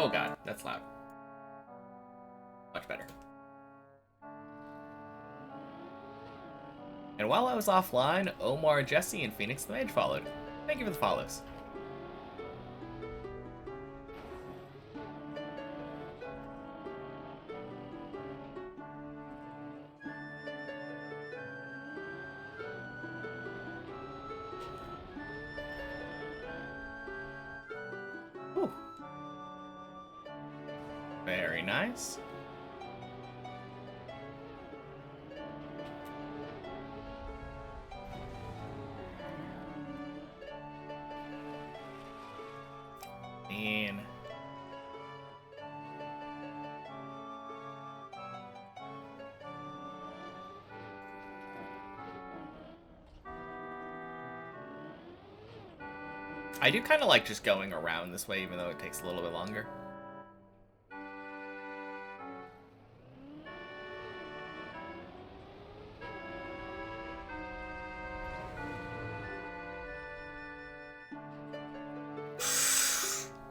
Oh god, that's loud. Much better. And while I was offline, Omar, Jesse, and Phoenix the Mage followed. Thank you for the follows. Whew. Very nice. And I do kind of like just going around this way, even though it takes a little bit longer.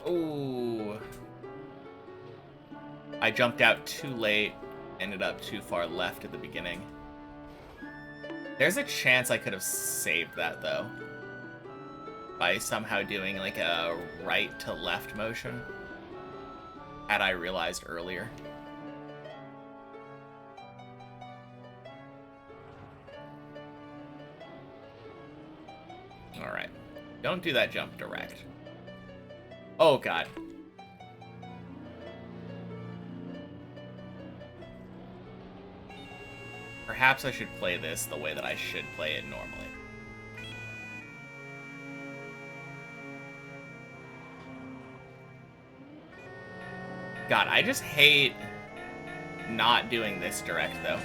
Ooh. I jumped out too late, ended up too far left at the beginning. There's a chance I could have saved that, though, by somehow doing like a right to left motion, had I realized earlier. Alright. Don't do that jump direct. Oh god. Perhaps I should play this the way that I should play it normally. God, I just hate not doing this direct, though.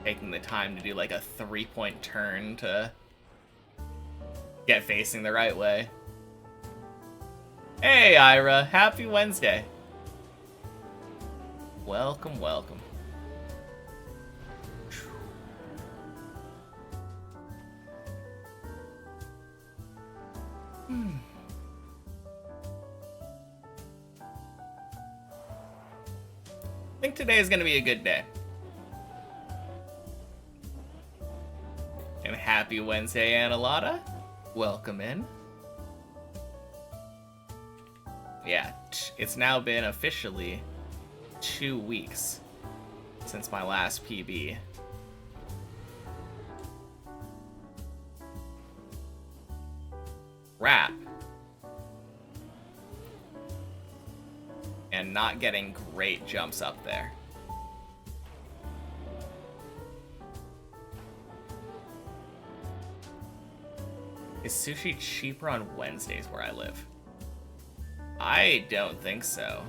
Taking the time to do like a 3-point turn to get facing the right way. Hey, Ira. Happy Wednesday. Welcome, welcome. I think today is going to be a good day. And happy Wednesday, Annalada. Welcome in. Yeah, it's now been officially 2 weeks since my last PB. Rap. And not getting great jumps up there. Is sushi cheaper on Wednesdays where I live? I don't think so.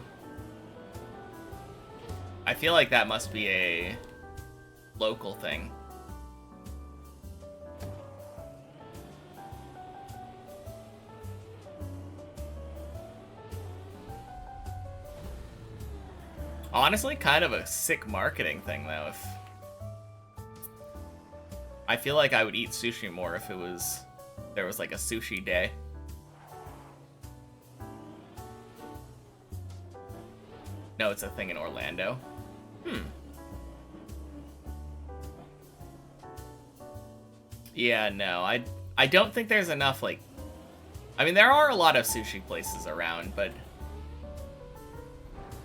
I feel like that must be a local thing. Honestly, kind of a sick marketing thing, though. If I feel like I would eat sushi more if there was like a sushi day. No, it's a thing in Orlando. Yeah, no, I don't think there's enough, like... I mean, there are a lot of sushi places around, but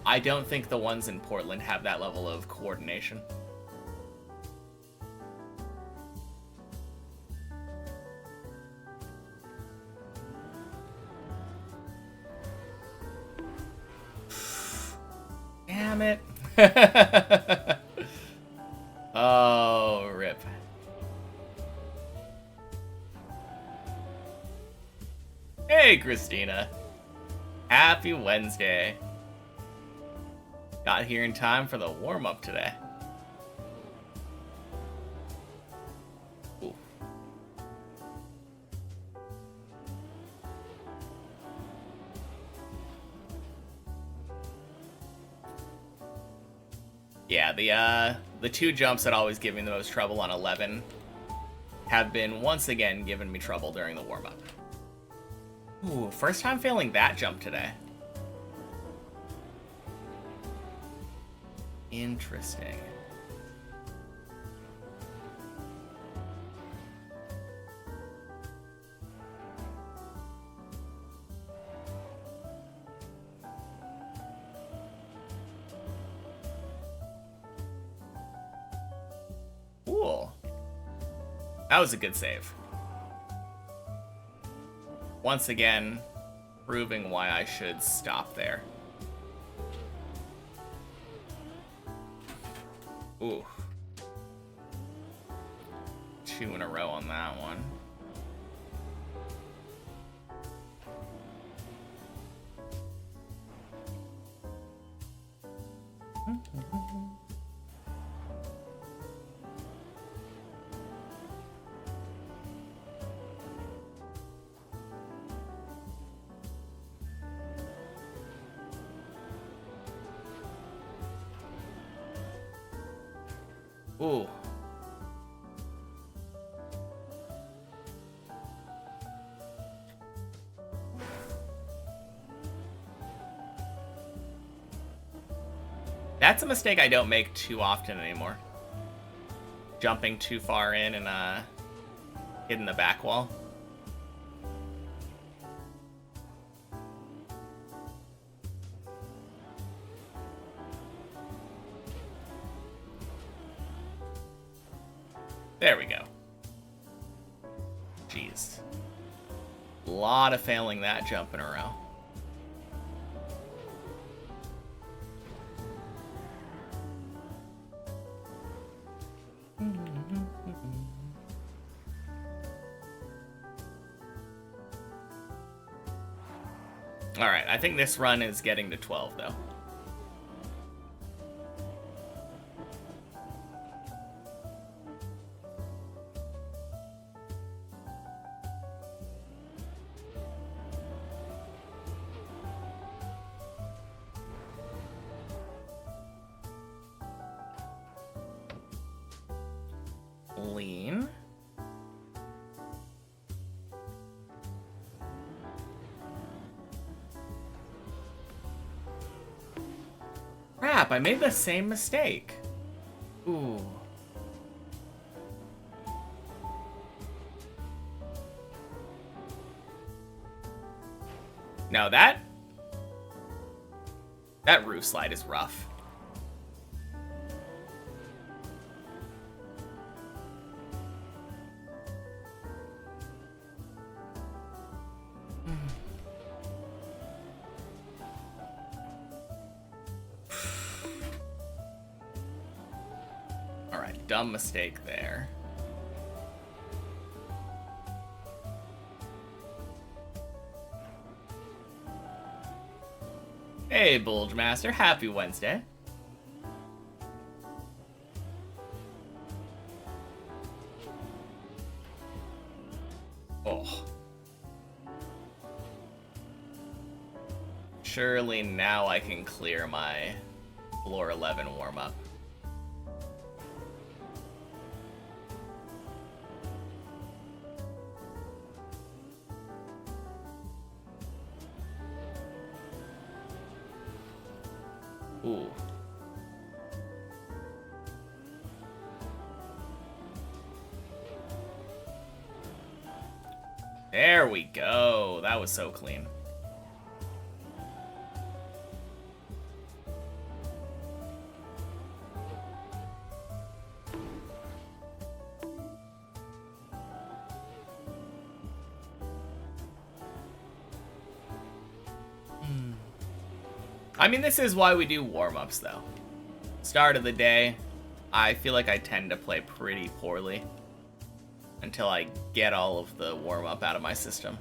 I don't think the ones in Portland have that level of coordination. Damn it. Oh, rip. Hey, Christina. Happy Wednesday. Got here in time for the warm-up today. Ooh. Yeah, the 2 jumps that always give me the most trouble on 11 have been once again giving me trouble during the warm-up. Ooh, first time failing that jump today. Interesting. Cool. That was a good save. Once again, proving why I should stop there. Ooh. 2 in a row on that one. Ooh. That's a mistake I don't make too often anymore. Jumping too far in and hitting the back wall. There we go. Jeez. A lot of failing that jump in a row. Alright, I think this run is getting to 12, though. Lean. Crap, I made the same mistake. Ooh. Now that roof slide is rough. Dumb mistake there. Hey, Bulge Master, happy Wednesday. Oh. Surely now I can clear my floor 11 warm-up. Ooh. There we go. That was so clean. I mean, this is why we do warm-ups, though. Start of the day, I feel like I tend to play pretty poorly until I get all of the warm-up out of my system.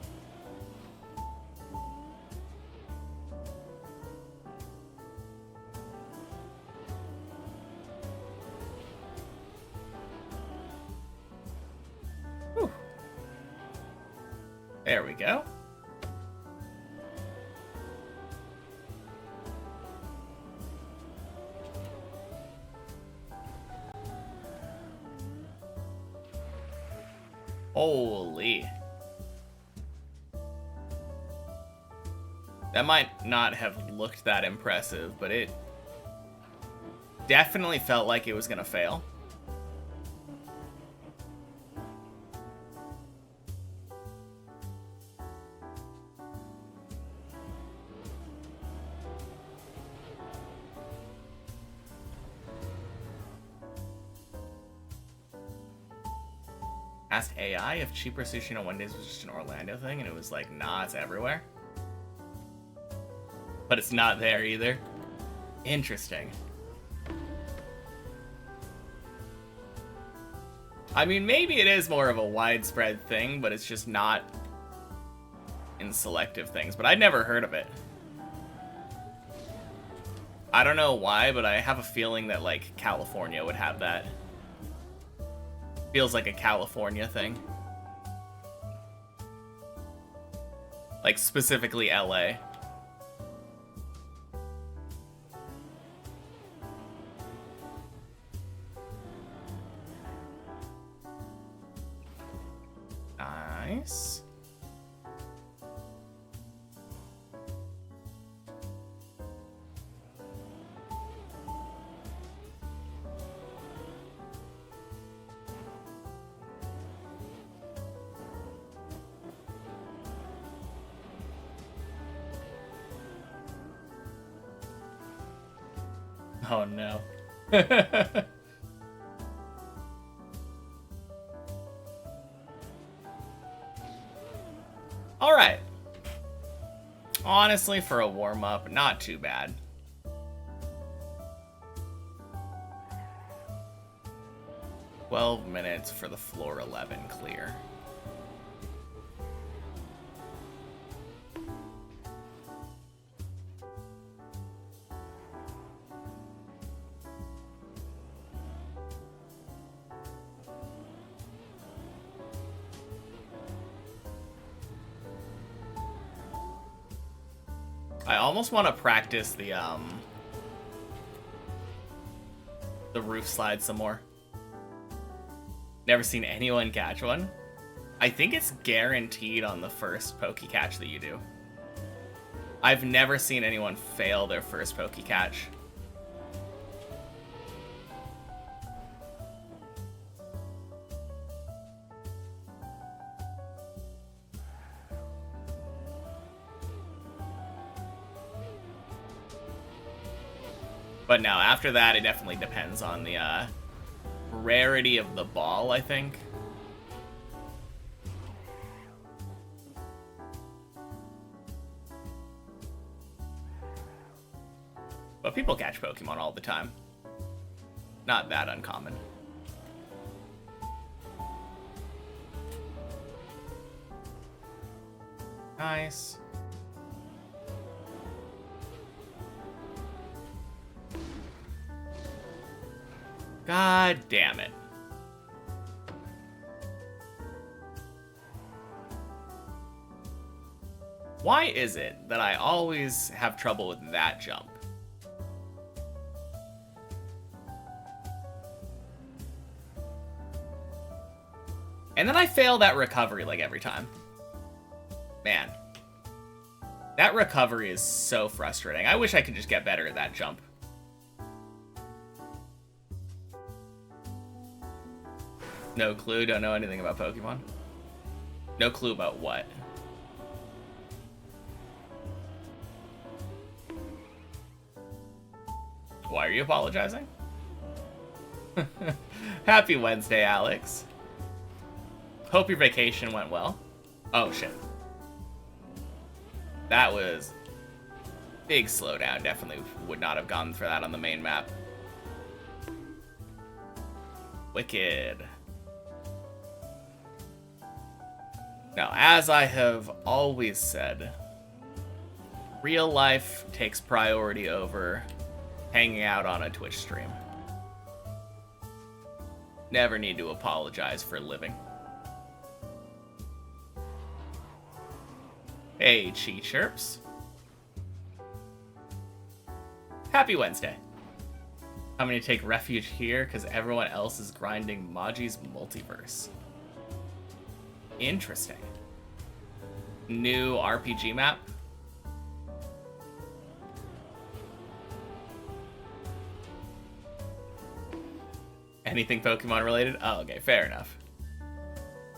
Whew. There we go. Holy. That might not have looked that impressive, but it definitely felt like it was gonna fail. Asked AI if cheaper sushi on Wednesdays was just an Orlando thing, and it was like, nah, it's everywhere. But it's not there either. Interesting. I mean, maybe it is more of a widespread thing, but it's just not in selective things. But I'd never heard of it. I don't know why, but I have a feeling that, like, California would have that. Feels like a California thing. Like, specifically LA. Nice. Oh no. Alright. Honestly, for a warm-up, not too bad. $12 for the floor 11 clear. I almost want to practice the roof slide some more. Never seen anyone catch one. I think it's guaranteed on the first pokey catch that you do. I've never seen anyone fail their first pokey catch. But no, after that, it definitely depends on the rarity of the ball, I think. But people catch Pokemon all the time. Not that uncommon. Nice. God damn it. Why is it that I always have trouble with that jump? And then I fail that recovery like every time. Man. That recovery is so frustrating. I wish I could just get better at that jump. No clue, don't know anything about Pokemon. No clue about what? Why are you apologizing? Happy Wednesday, Alex. Hope your vacation went well. Oh, shit. That was big slowdown. Definitely would not have gone for that on the main map. Wicked. Now, as I have always said, real life takes priority over hanging out on a Twitch stream. Never need to apologize for living. Hey, Chi Chirps. Happy Wednesday. I'm going to take refuge here because everyone else is grinding Maji's Multiverse. Interesting. New RPG map. Anything Pokemon related? Oh, okay, fair enough.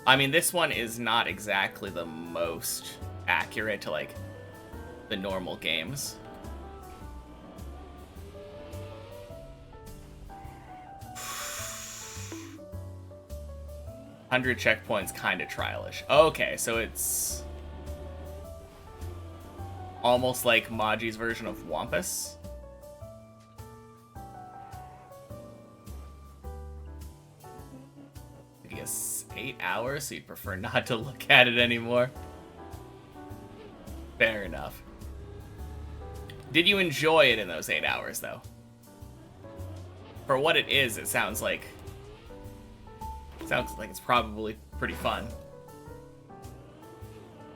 I mean, this one is not exactly the most accurate to, like, the normal games. $100 checkpoints, kind of trialish. Okay, so it's almost like Maji's version of Wampus. I guess 8 hours, so you'd prefer not to look at it anymore. Fair enough. Did you enjoy it in those 8 hours, though? For what it is, it sounds like it's probably pretty fun.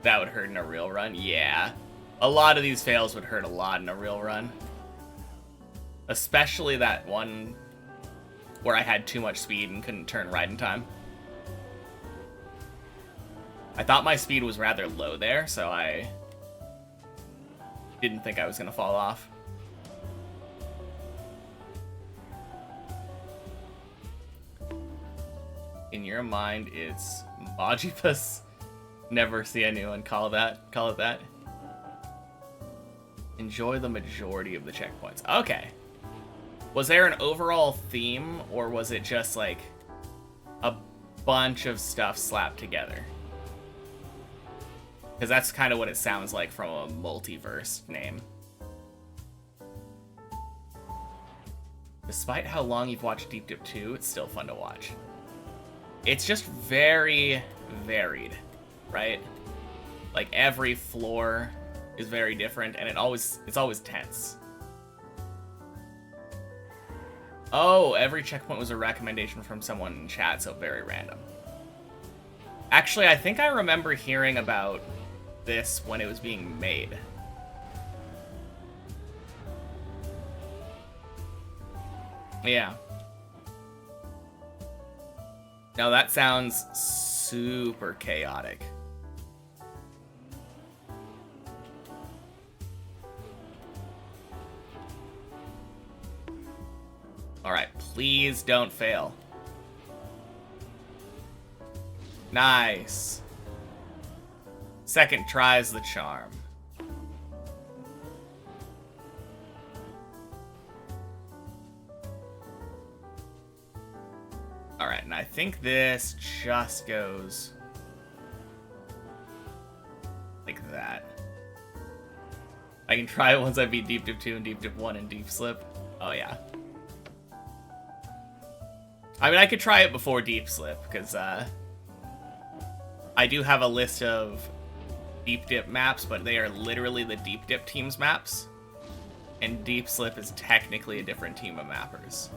That would hurt in a real run? Yeah. A lot of these fails would hurt a lot in a real run. Especially that one where I had too much speed and couldn't turn right in time. I thought my speed was rather low there, so I didn't think I was going to fall off. In your mind, it's Majipus. Never see anyone call it that. Enjoy the majority of the checkpoints. Okay. Was there an overall theme, or was it just like a bunch of stuff slapped together? Because that's kind of what it sounds like from a multiverse name. Despite how long you've watched Deep Dip 2, it's still fun to watch. It's just very varied, right? Like every floor is very different, and it's always tense. Oh, every checkpoint was a recommendation from someone in chat, so very random. Actually, I think I remember hearing about this when it was being made. Yeah. Now that sounds super chaotic. Alright, please don't fail. Nice. Second try's the charm. Alright, and I think this just goes like that. I can try it once I beat Deep Dip 2 and Deep Dip 1 and Deep Slip. Oh yeah. I mean, I could try it before Deep Slip, because I do have a list of Deep Dip maps, but they are literally the Deep Dip team's maps. And Deep Slip is technically a different team of mappers.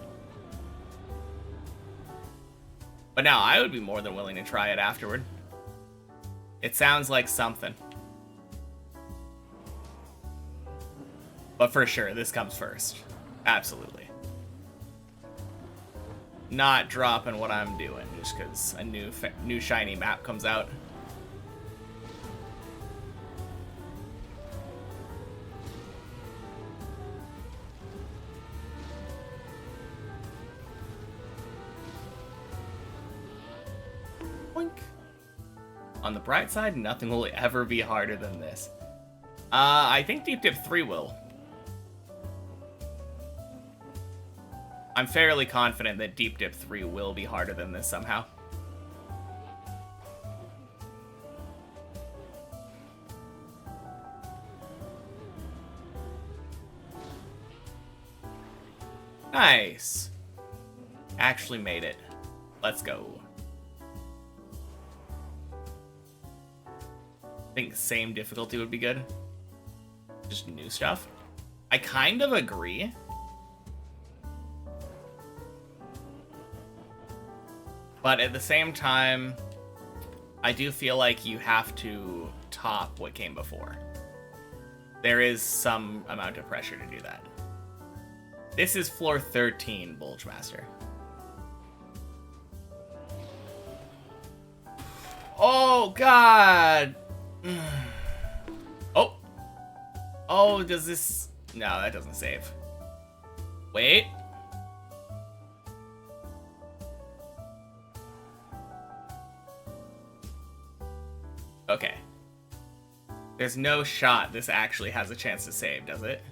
But now, I would be more than willing to try it afterward. It sounds like something. But for sure, this comes first. Absolutely. Not dropping what I'm doing just because a new shiny map comes out. Boink. On the bright side, nothing will ever be harder than this. I think Deep Dip 3 will. I'm fairly confident that Deep Dip 3 will be harder than this somehow. Nice. Actually made it. Let's go. I think same difficulty would be good. Just new stuff. I kind of agree. But at the same time, I do feel like you have to top what came before. There is some amount of pressure to do that. This is floor 13, Bulgemaster. Oh, God! Oh! Oh, does this... No, that doesn't save. Wait. Okay. There's no shot this actually has a chance to save, does it?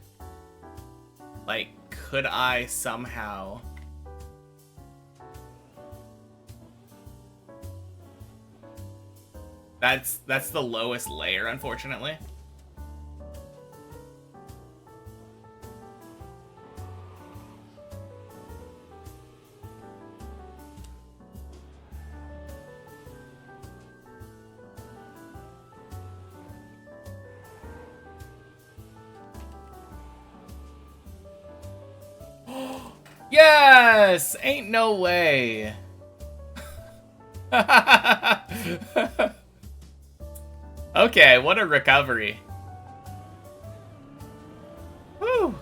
Like, could I somehow... That's the lowest layer, unfortunately. Yes! Ain't no way. Okay, what a recovery. Woo!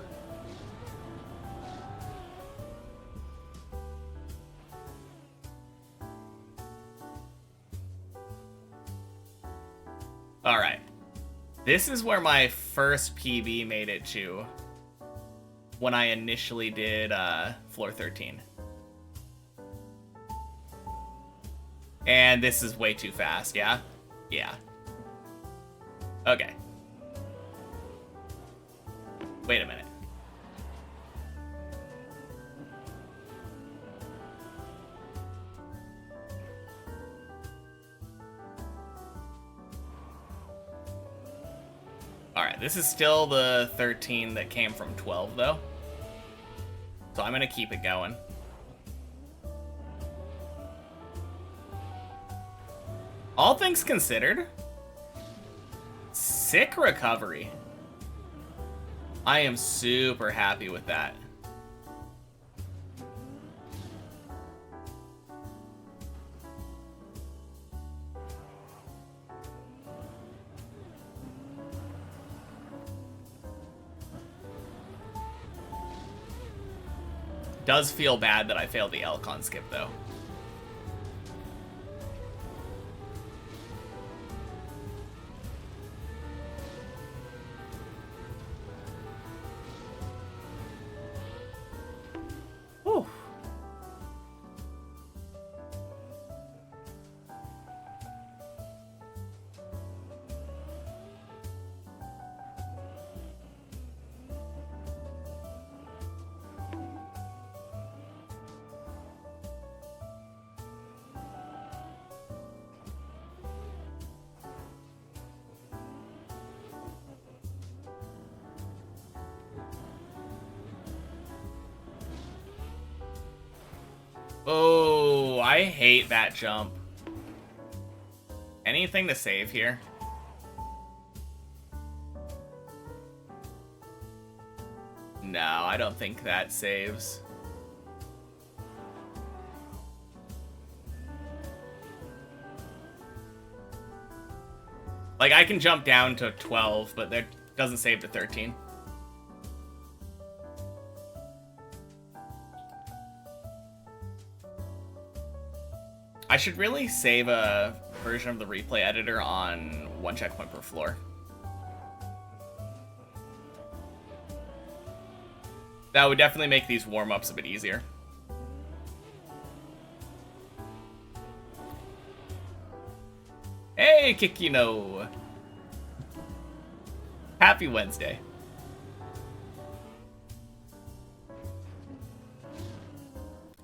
Alright. This is where my first PB made it to when I initially did floor 13. And this is way too fast, yeah? Yeah. Okay. Wait a minute. Alright, this is still the 13 that came from 12, though. So I'm gonna keep it going. All things considered, sick recovery. I am super happy with that. Does feel bad that I failed the Elcon skip, though. Whew. Oh, I hate that jump. Anything to save here? No, I don't think that saves. Like, I can jump down to 12, but that doesn't save to 13. I should really save a version of the replay editor on 1 checkpoint per floor. That would definitely make these warm-ups a bit easier. Hey, Kikino! Happy Wednesday.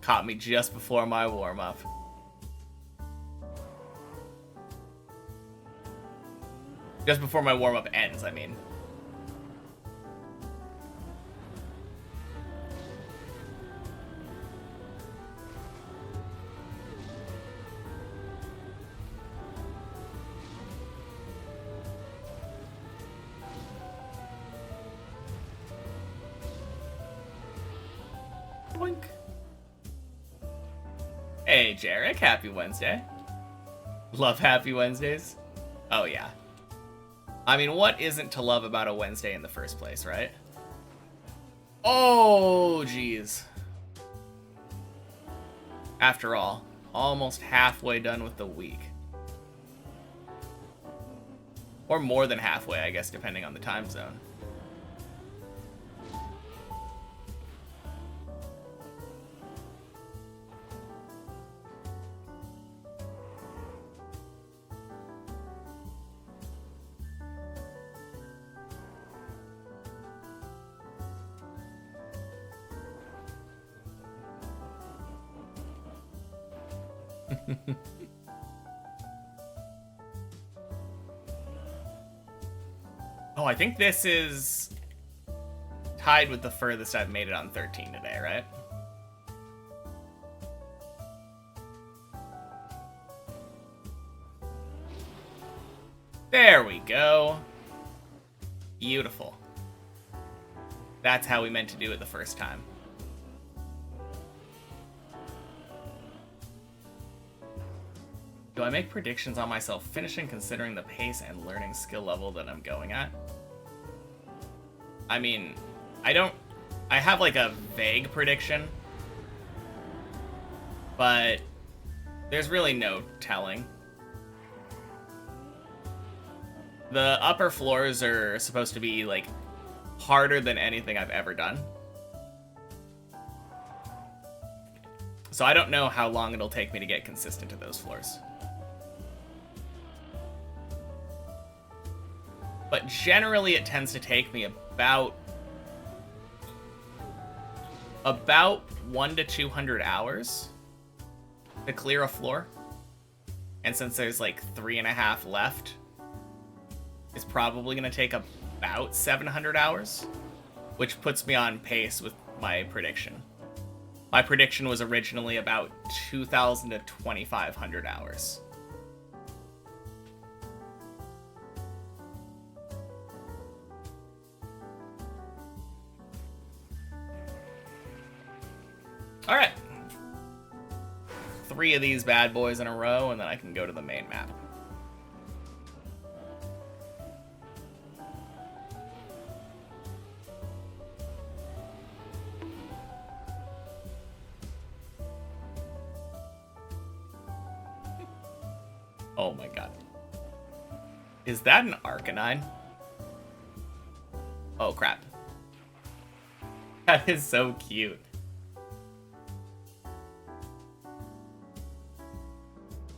Caught me just before my warm-up. Just before my warm-up ends, I mean. Boink. Hey, Jarek, happy Wednesday. Love Happy Wednesdays? Oh, yeah. I mean, what isn't to love about a Wednesday in the first place, right? Oh, geez. After all, almost halfway done with the week. Or more than halfway, I guess, depending on the time zone. Oh, I think this is tied with the furthest I've made it on 13 today, right? There we go. Beautiful. That's how we meant to do it the first time. Do I make predictions on myself finishing considering the pace and learning skill level that I'm going at? I mean, I have like a vague prediction, but there's really no telling. The upper floors are supposed to be like harder than anything I've ever done. So I don't know how long it'll take me to get consistent to those floors. But generally it tends to take me about 1 to 200 hours to clear a floor. And since there's like 3.5 left, it's probably going to take about 700 hours, which puts me on pace with my prediction. My prediction was originally about 2,000 to 2,500 hours. All right. 3 of these bad boys in a row, and then I can go to the main map. Oh my god. Is that an Arcanine? Oh crap. That is so cute.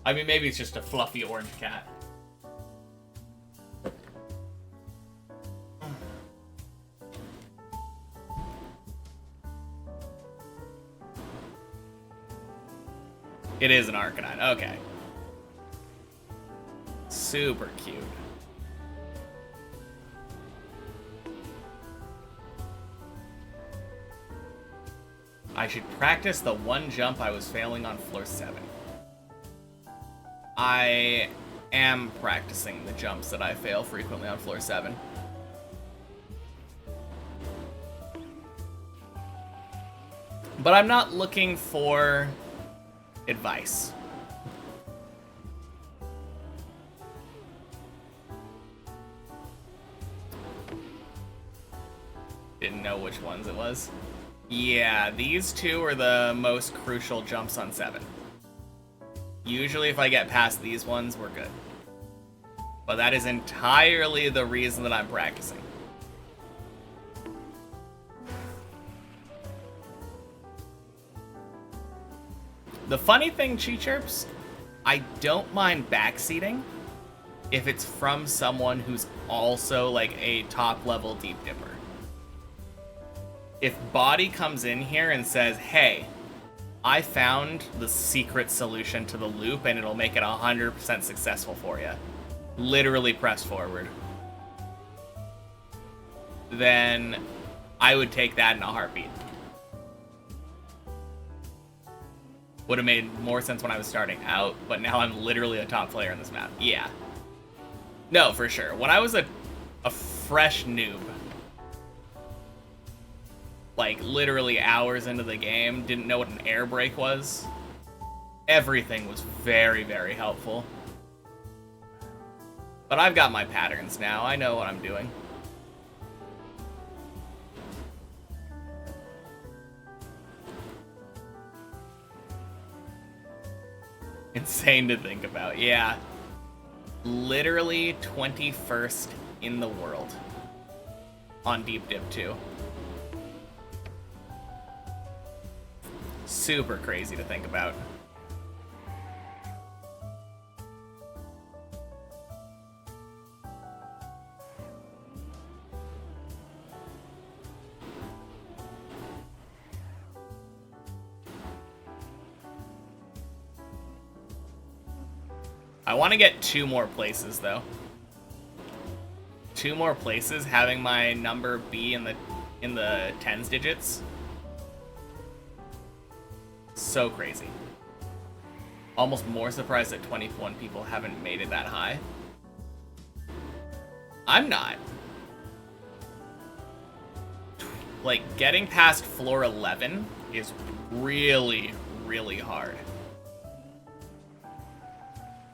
I mean, maybe it's just a fluffy orange cat. It is an Arcanine. Okay. Super cute. I should practice the one jump I was failing on floor 7. I am practicing the jumps that I fail frequently on floor 7. But I'm not looking for advice. Didn't know which ones it was. Yeah, these 2 are the most crucial jumps on 7. Usually if I get past these ones, we're good. But that is entirely the reason that I'm practicing. The funny thing, Chirps, I don't mind backseating if it's from someone who's also like a top level deep dipper. If Body comes in here and says, hey, I found the secret solution to the loop and it'll make it 100% successful for you, literally press forward, then I would take that in a heartbeat. Would have made more sense when I was starting out, but now I'm literally a top player in this map. Yeah. No, for sure. When I was a fresh noob, like literally hours into the game, didn't know what an air brake was, everything was very, very helpful. But I've got my patterns now. I know what I'm doing. Insane to think about. Yeah. Literally 21st in the world on Deep Dip 2. Super crazy to think about. I want to get 2 more places, though. 2 more places, having my number be in the tens digits. So crazy. Almost more surprised that 21 people haven't made it that high. I'm not. Like, getting past floor 11 is really, really hard.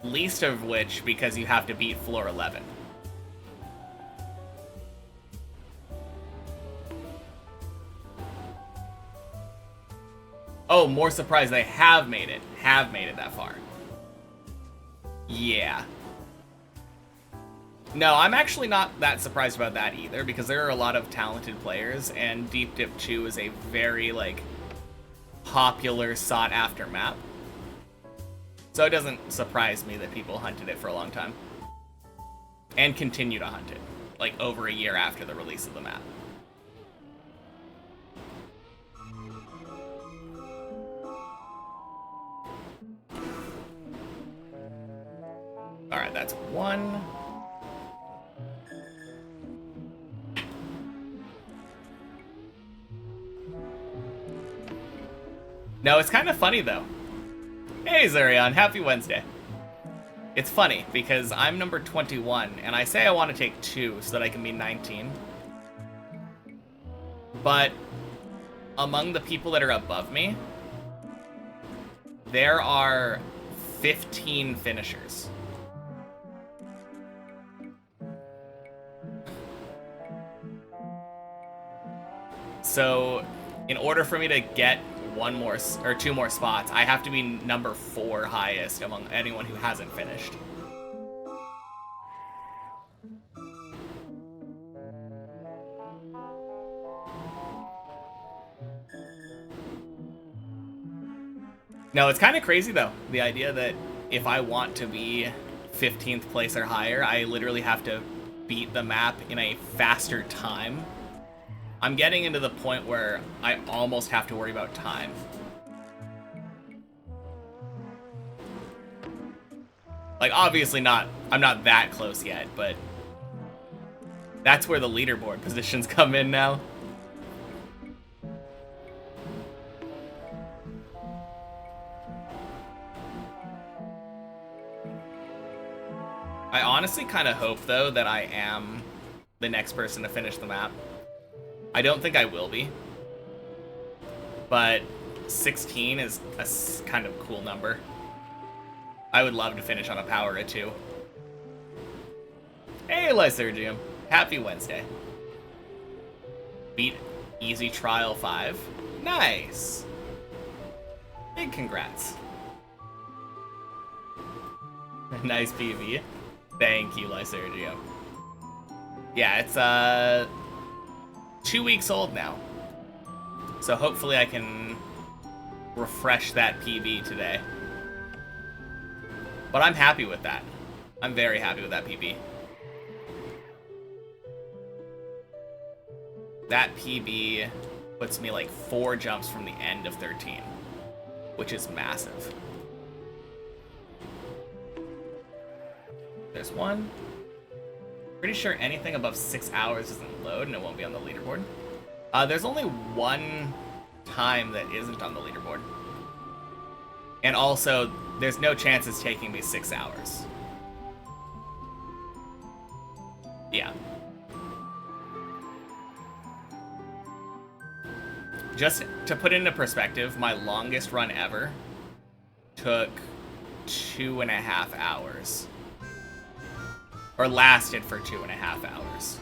Least of which because you have to beat floor 11. Oh, more surprised they have made it. Have made it that far. Yeah. No, I'm actually not that surprised about that either, because there are a lot of talented players, and Deep Dip 2 is a very, like, popular, sought-after map. So it doesn't surprise me that people hunted it for a long time. And continue to hunt it, like, over a year after the release of the map. Alright, that's 1. No, it's kind of funny, though. Hey, Zurion, happy Wednesday. It's funny, because I'm number 21, and I say I want to take 2 so that I can be 19. But among the people that are above me, there are 15 finishers. So, in order for me to get 1 more or 2 more spots, I have to be number 4 highest among anyone who hasn't finished. No, it's kind of crazy though, the idea that if I want to be 15th place or higher, I literally have to beat the map in a faster time. I'm getting into the point where I almost have to worry about time. Like, obviously I'm not that close yet, but that's where the leaderboard positions come in now. I honestly kind of hope, though, that I am the next person to finish the map. I don't think I will be, but 16 is a kind of cool number. I would love to finish on a power of 2. Hey, Lysergium. Happy Wednesday. Beat Easy Trial 5. Nice. Big congrats. Nice PV. Thank you, Lysergium. Yeah, it's 2 weeks old now. So hopefully I can refresh that PB today. But I'm happy with that. I'm very happy with that PB. That PB puts me like 4 jumps from the end of 13, which is massive. There's 1. Pretty sure anything above 6 hours doesn't load and it won't be on the leaderboard. There's only 1 time that isn't on the leaderboard. And also, there's no chance it's taking me 6 hours. Yeah. Just to put it into perspective, my longest run ever took 2.5 hours. Or lasted for 2.5 hours.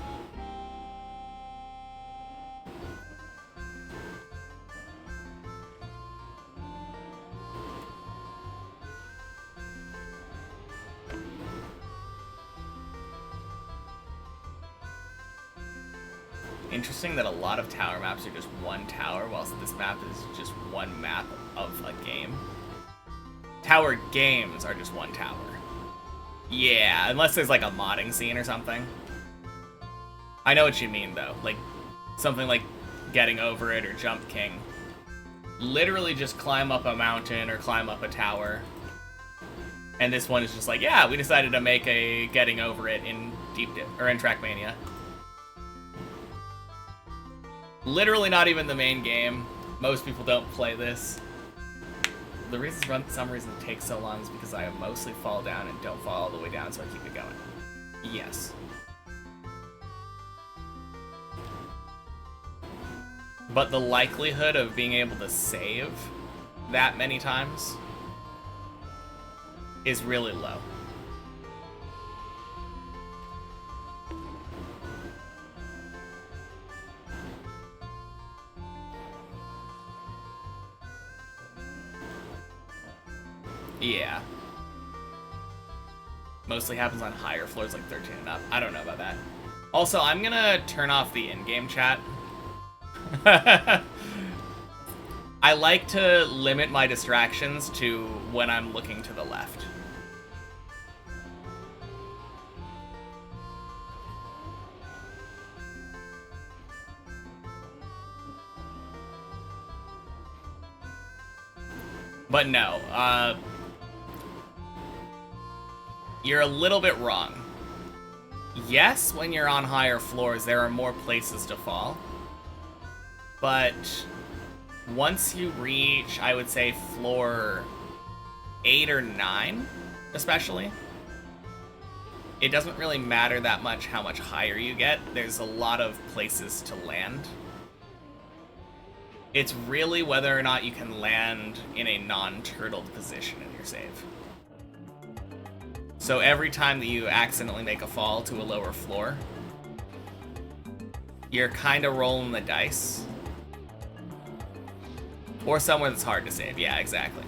Interesting that a lot of tower maps are just 1 tower, whilst this map is just 1 map of a game. Tower games are just 1 tower. Yeah, unless there's like a modding scene or something. I know what you mean though, like something like Getting Over It or Jump King. Literally just climb up a mountain or climb up a tower. And this one is just like, yeah, we decided to make a getting over it in Deep Dip, or in Trackmania. Literally not even the main game. Most people don't play this. The reason some reason it takes so long is because I mostly fall down and don't fall all the way down, so I keep it going. Yes. But the likelihood of being able to save that many times is really low. Yeah. Mostly happens on higher floors like 13 and up. I don't know about that. Also, I'm gonna turn off the in-game chat. I like to limit my distractions to when I'm looking to the left. But no, you're a little bit wrong. Yes, when you're on higher floors, there are more places to fall. But once you reach, I would say, floor 8 or 9, especially, it doesn't really matter that much how much higher you get. There's a lot of places to land. It's really whether or not you can land in a non-turtled position in your save. So every time that you accidentally make a fall to a lower floor, you're kind of rolling the dice. Or somewhere that's hard to save. Yeah, exactly.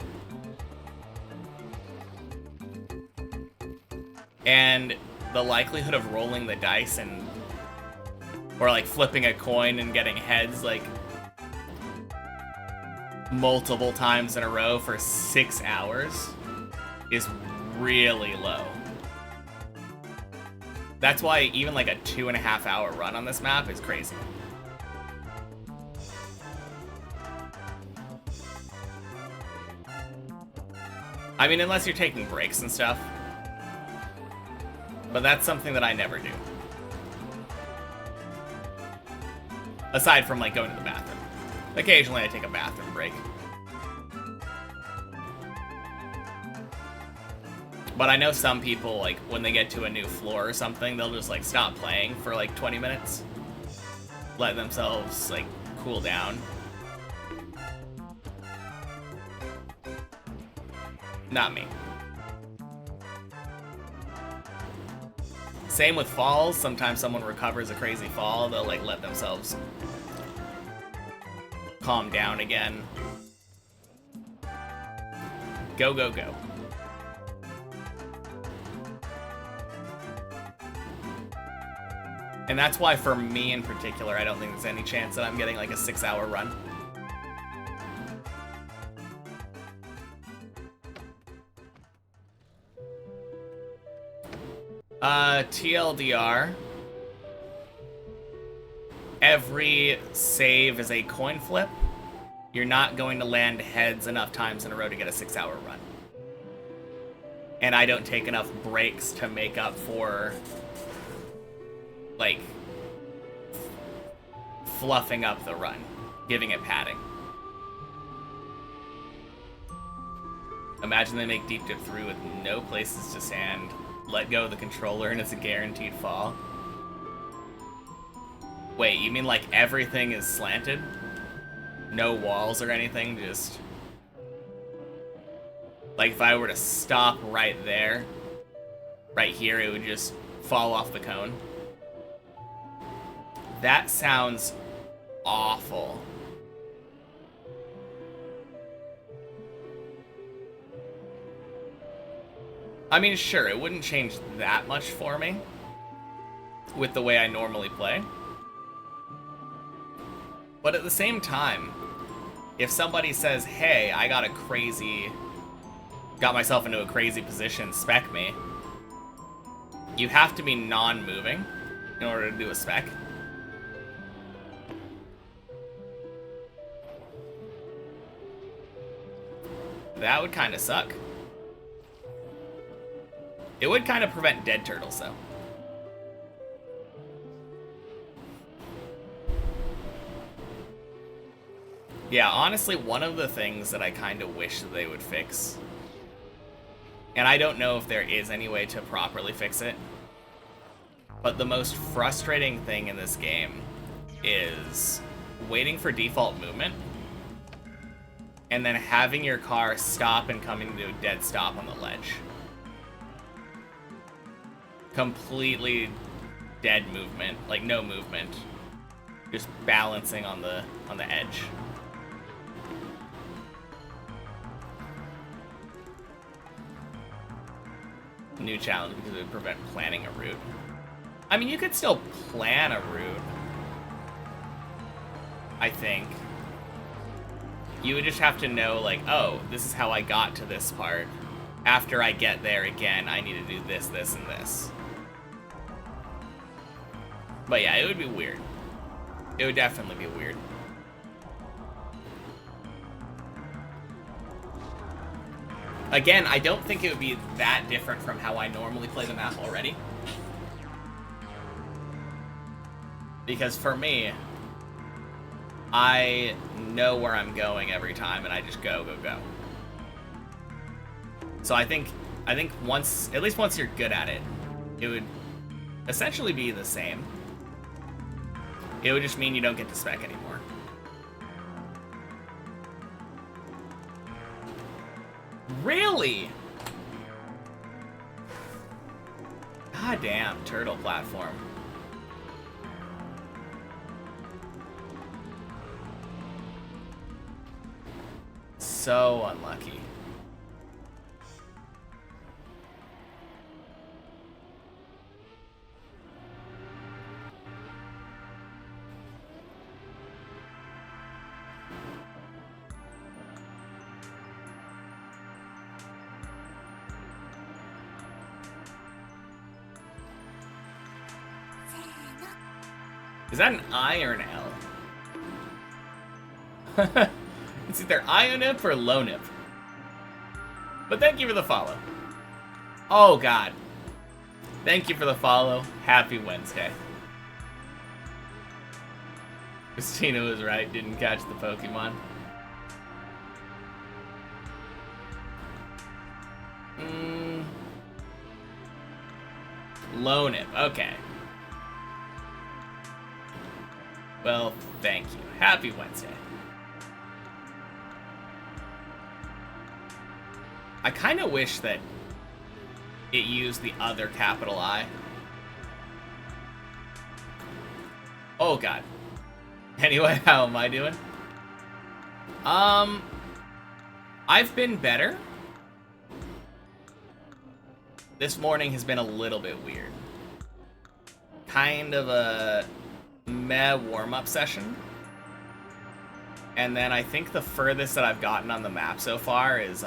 And the likelihood of rolling the dice and... or like flipping a coin and getting heads like multiple times in a row for 6 hours is really low. That's why even like a 2.5 hour run on this map is crazy. I mean, unless you're taking breaks and stuff. But that's something that I never do. Aside from like going to the bathroom. Occasionally I take a bathroom break. But I know some people, like, when they get to a new floor or something, they'll just, like, stop playing for, like, 20 minutes. Let themselves, like, cool down. Not me. Same with falls. Sometimes someone recovers a crazy fall, they'll, like, let themselves calm down again. Go, go, go. And that's why, for me in particular, I don't think there's any chance that I'm getting like a 6 hour run. TLDR. Every save is a coin flip. You're not going to land heads enough times in a row to get a 6 hour run. And I don't take enough breaks to make up for, like, fluffing up the run, giving it padding. Imagine they make Deep Dip 3 with no places to stand, let go of the controller, and it's a guaranteed fall. Wait, you mean like everything is slanted? No walls or anything, just... like if I were to stop right there, right here, it would just fall off the cone. That sounds awful. I mean, sure, it wouldn't change that much for me with the way I normally play. But at the same time, if somebody says, hey, I got myself into a crazy position, spec me, you have to be non-moving in order to do a spec. That would kind of suck. It would kind of prevent dead turtles, though. Yeah, honestly, one of the things that I kind of wish that they would fix, and I don't know if there is any way to properly fix it, but the most frustrating thing in this game is waiting for default movement and then having your car stop and come into a dead stop on the ledge. Completely dead movement, like no movement, just balancing on the edge. New challenge because it would prevent planning a route. I mean, you could still plan a route, I think. You would just have to know, like, oh, this is how I got to this part. After I get there again, I need to do this, this, and this. But yeah, it would be weird. It would definitely be weird. Again, I don't think it would be that different from how I normally play the map already. Because for me, I know where I'm going every time and I just go, go, go. So I think once, at least once you're good at it, it would essentially be the same. It would just mean you don't get to spec anymore. Really? God damn, turtle platform. So unlucky. Is that an I or an L? It's either I-nip or low-nip. But thank you for the follow. Oh, God. Thank you for the follow. Happy Wednesday. Christina was right. Didn't catch the Pokemon. Low-nip. Okay. Well, thank you. Happy Wednesday. I kind of wish that it used the other capital I. Oh, God. Anyway, how am I doing? I've been better. This morning has been a little bit weird. Kind of a meh warm-up session. And then I think the furthest that I've gotten on the map so far is,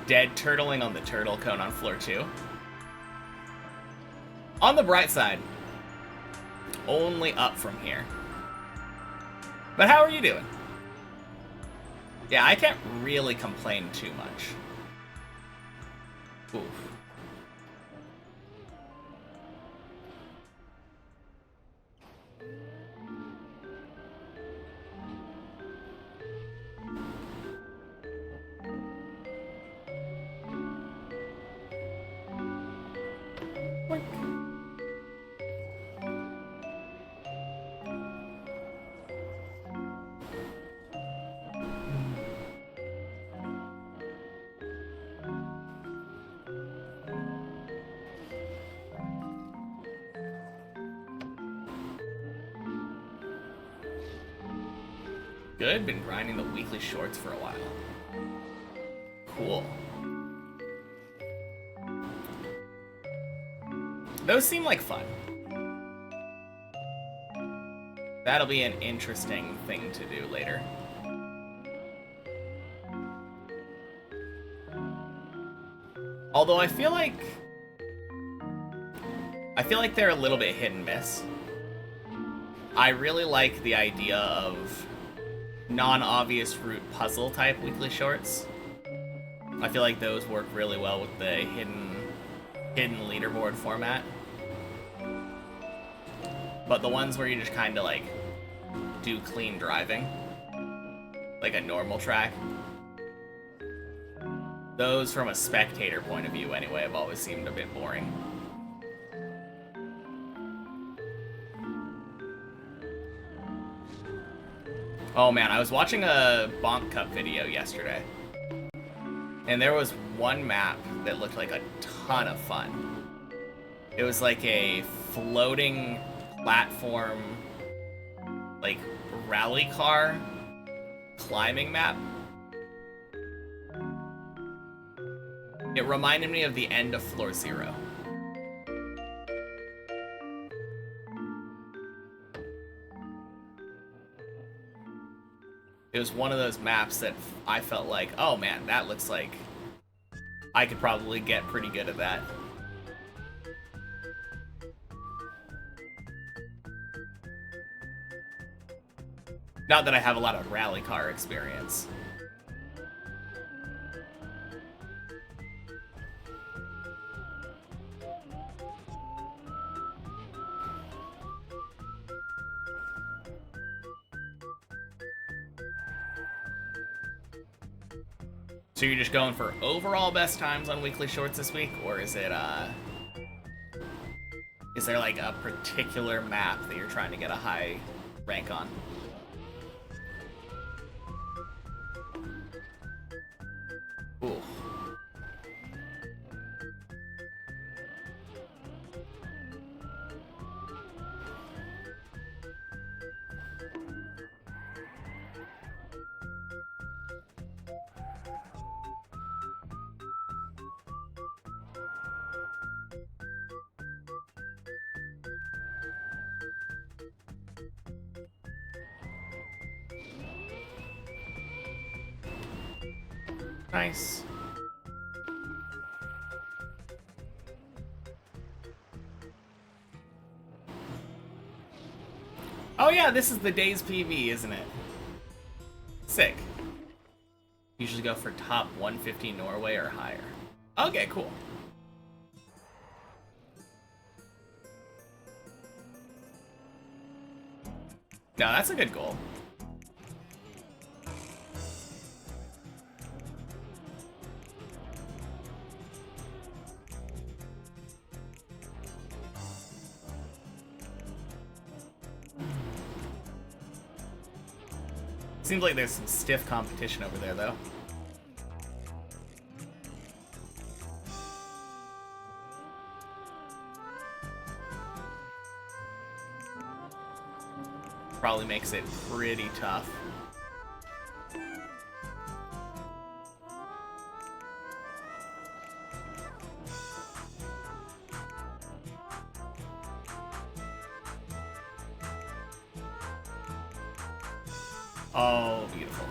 dead turtling on the turtle cone on floor 2. On the bright side, only up from here. But how are you doing? Yeah, I can't really complain too much. Oof. Good, been grinding the weekly shorts for a while. Cool. Those seem like fun. That'll be an interesting thing to do later. Although I feel like they're a little bit hit and miss. I really like the idea of non-obvious route puzzle type weekly shorts. I feel like those work really well with the hidden leaderboard format. But the ones where you just kind of like do clean driving, like a normal track, those from a spectator point of view anyway have always seemed a bit boring. Oh man, I was watching a Bonk Cup video yesterday, and there was one map that looked like a ton of fun. It was like a floating platform, like rally car climbing map. It reminded me of the end of Floor Zero. It was one of those maps that I felt like, oh man, that looks like I could probably get pretty good at that. Not that I have a lot of rally car experience. So you're just going for overall best times on weekly shorts this week, or is it is there like a particular map that you're trying to get a high rank on? Ooh. Nice. Oh yeah, this is the day's PV, isn't it? Sick. Usually go for top 150 Norway or higher. Okay, cool. No, that's a good goal. Seems like there's some stiff competition over there, though. Probably makes it pretty tough. Oh, beautiful.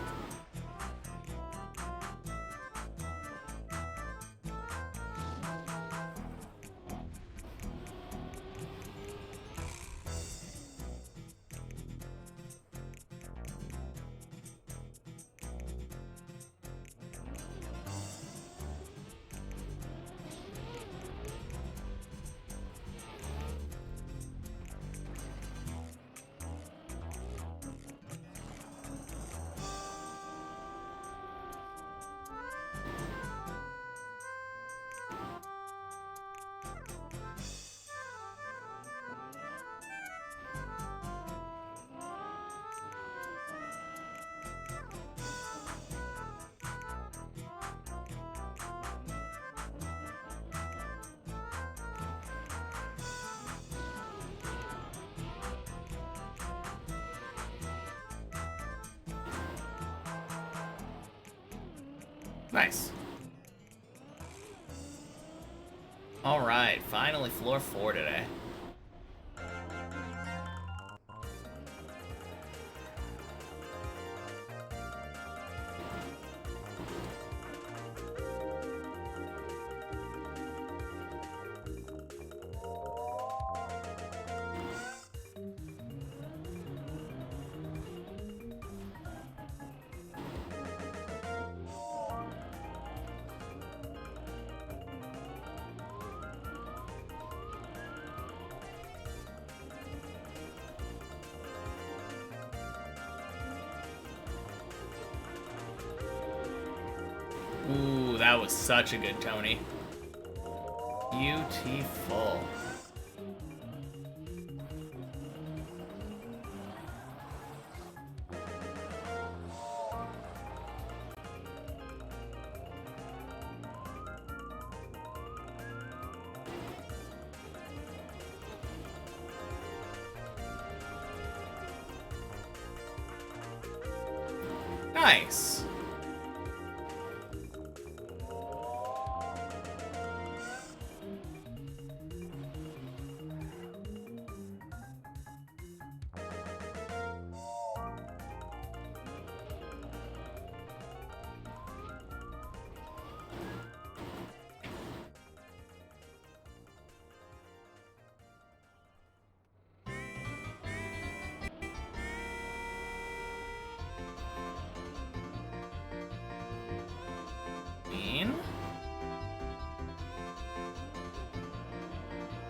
Nice. All right, finally floor 4 today. That was such a good Tony. Beautiful. Nice.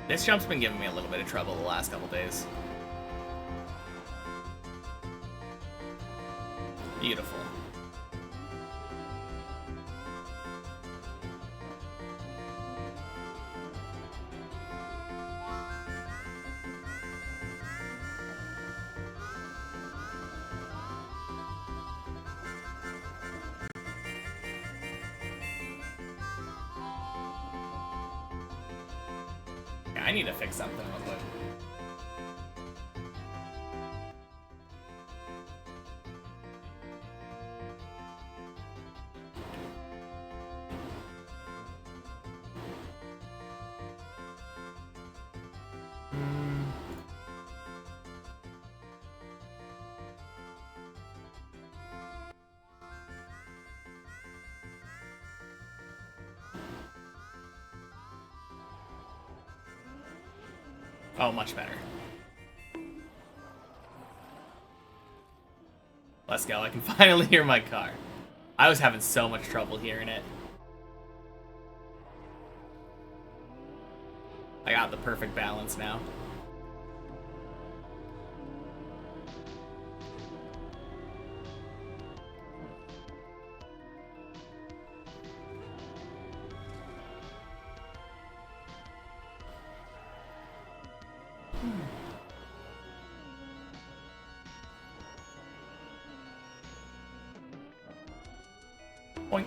This jump's been giving me a little bit of trouble the last couple days. Beautiful. I need to fix something real quick. Oh, much better. Let's go. I can finally hear my car. I was having so much trouble hearing it. I got the perfect balance now. Boink.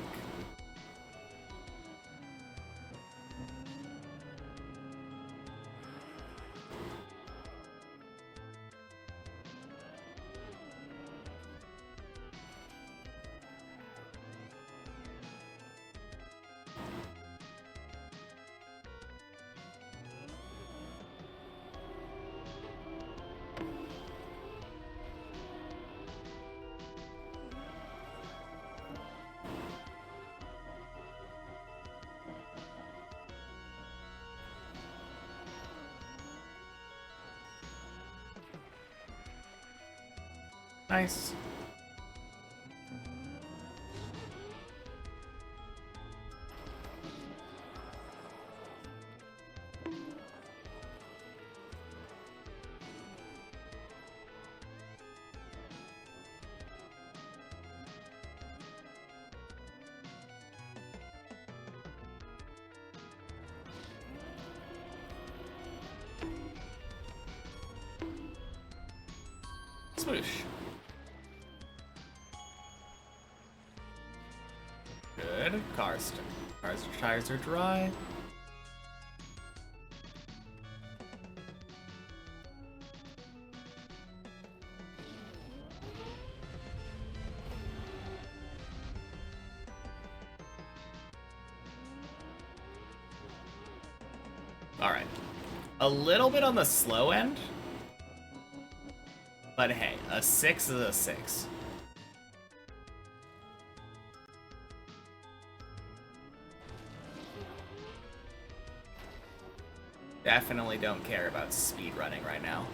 Nice. Swoosh. Good. Cars tires are dry. All right. A little bit on the slow end. But hey, a 6 is a 6. Definitely don't care about speed running right now.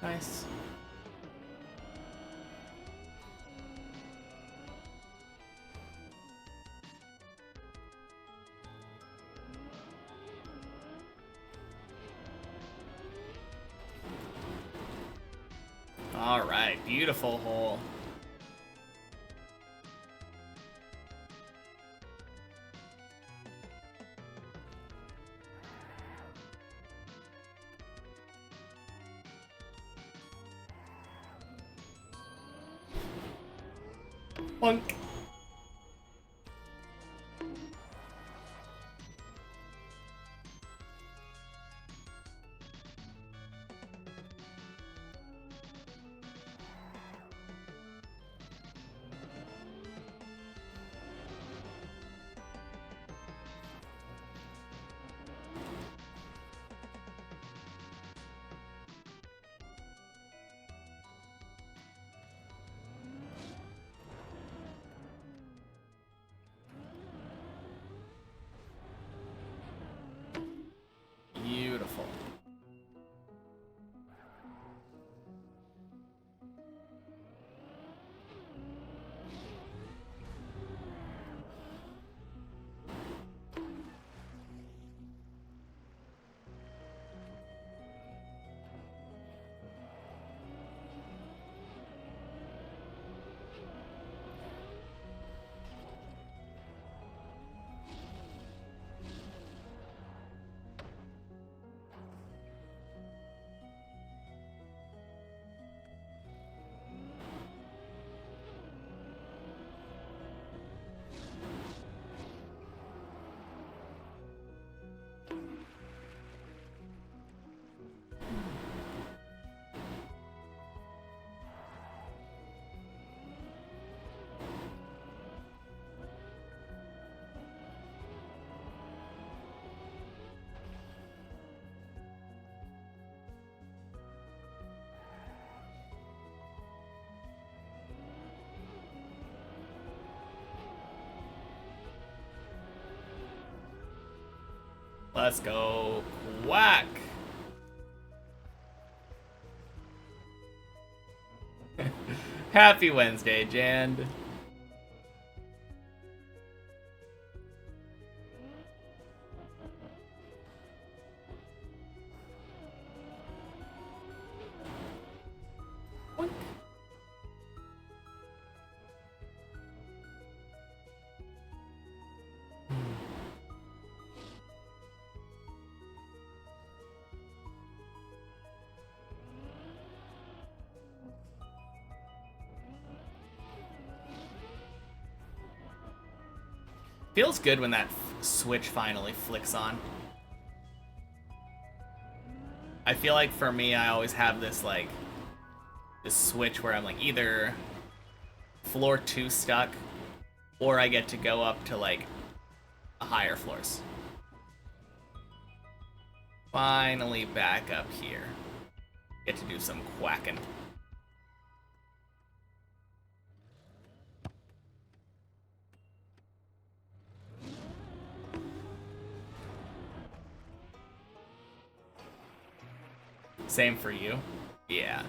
Nice. Alright, beautiful hole. Bonk. Beautiful. Let's go. Whack. Happy Wednesday, Jand. Feels good when that switch finally flicks on. I feel like for me, I always have this like this switch where I'm like either floor 2 stuck, or I get to go up to like higher floors. Finally back up here. Get to do some quacking. Same for you? Yeah.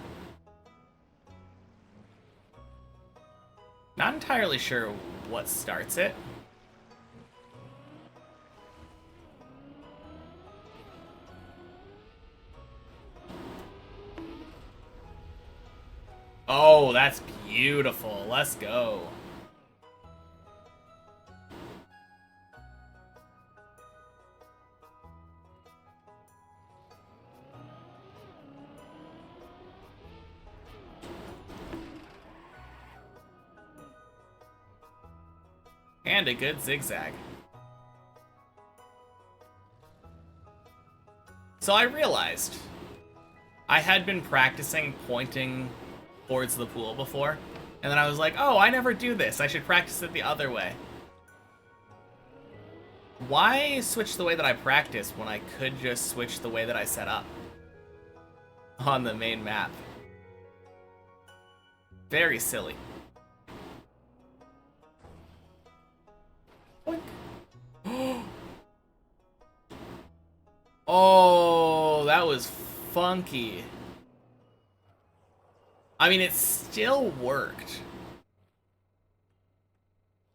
Not entirely sure what starts it. Oh, that's beautiful. Let's go. And a good zigzag. So I realized I had been practicing pointing towards the pool before, and then I was like, oh, I never do this. I should practice it the other way. Why switch the way that I practice when I could just switch the way that I set up on the main map? Very silly. Oh, that was funky. I mean, it still worked.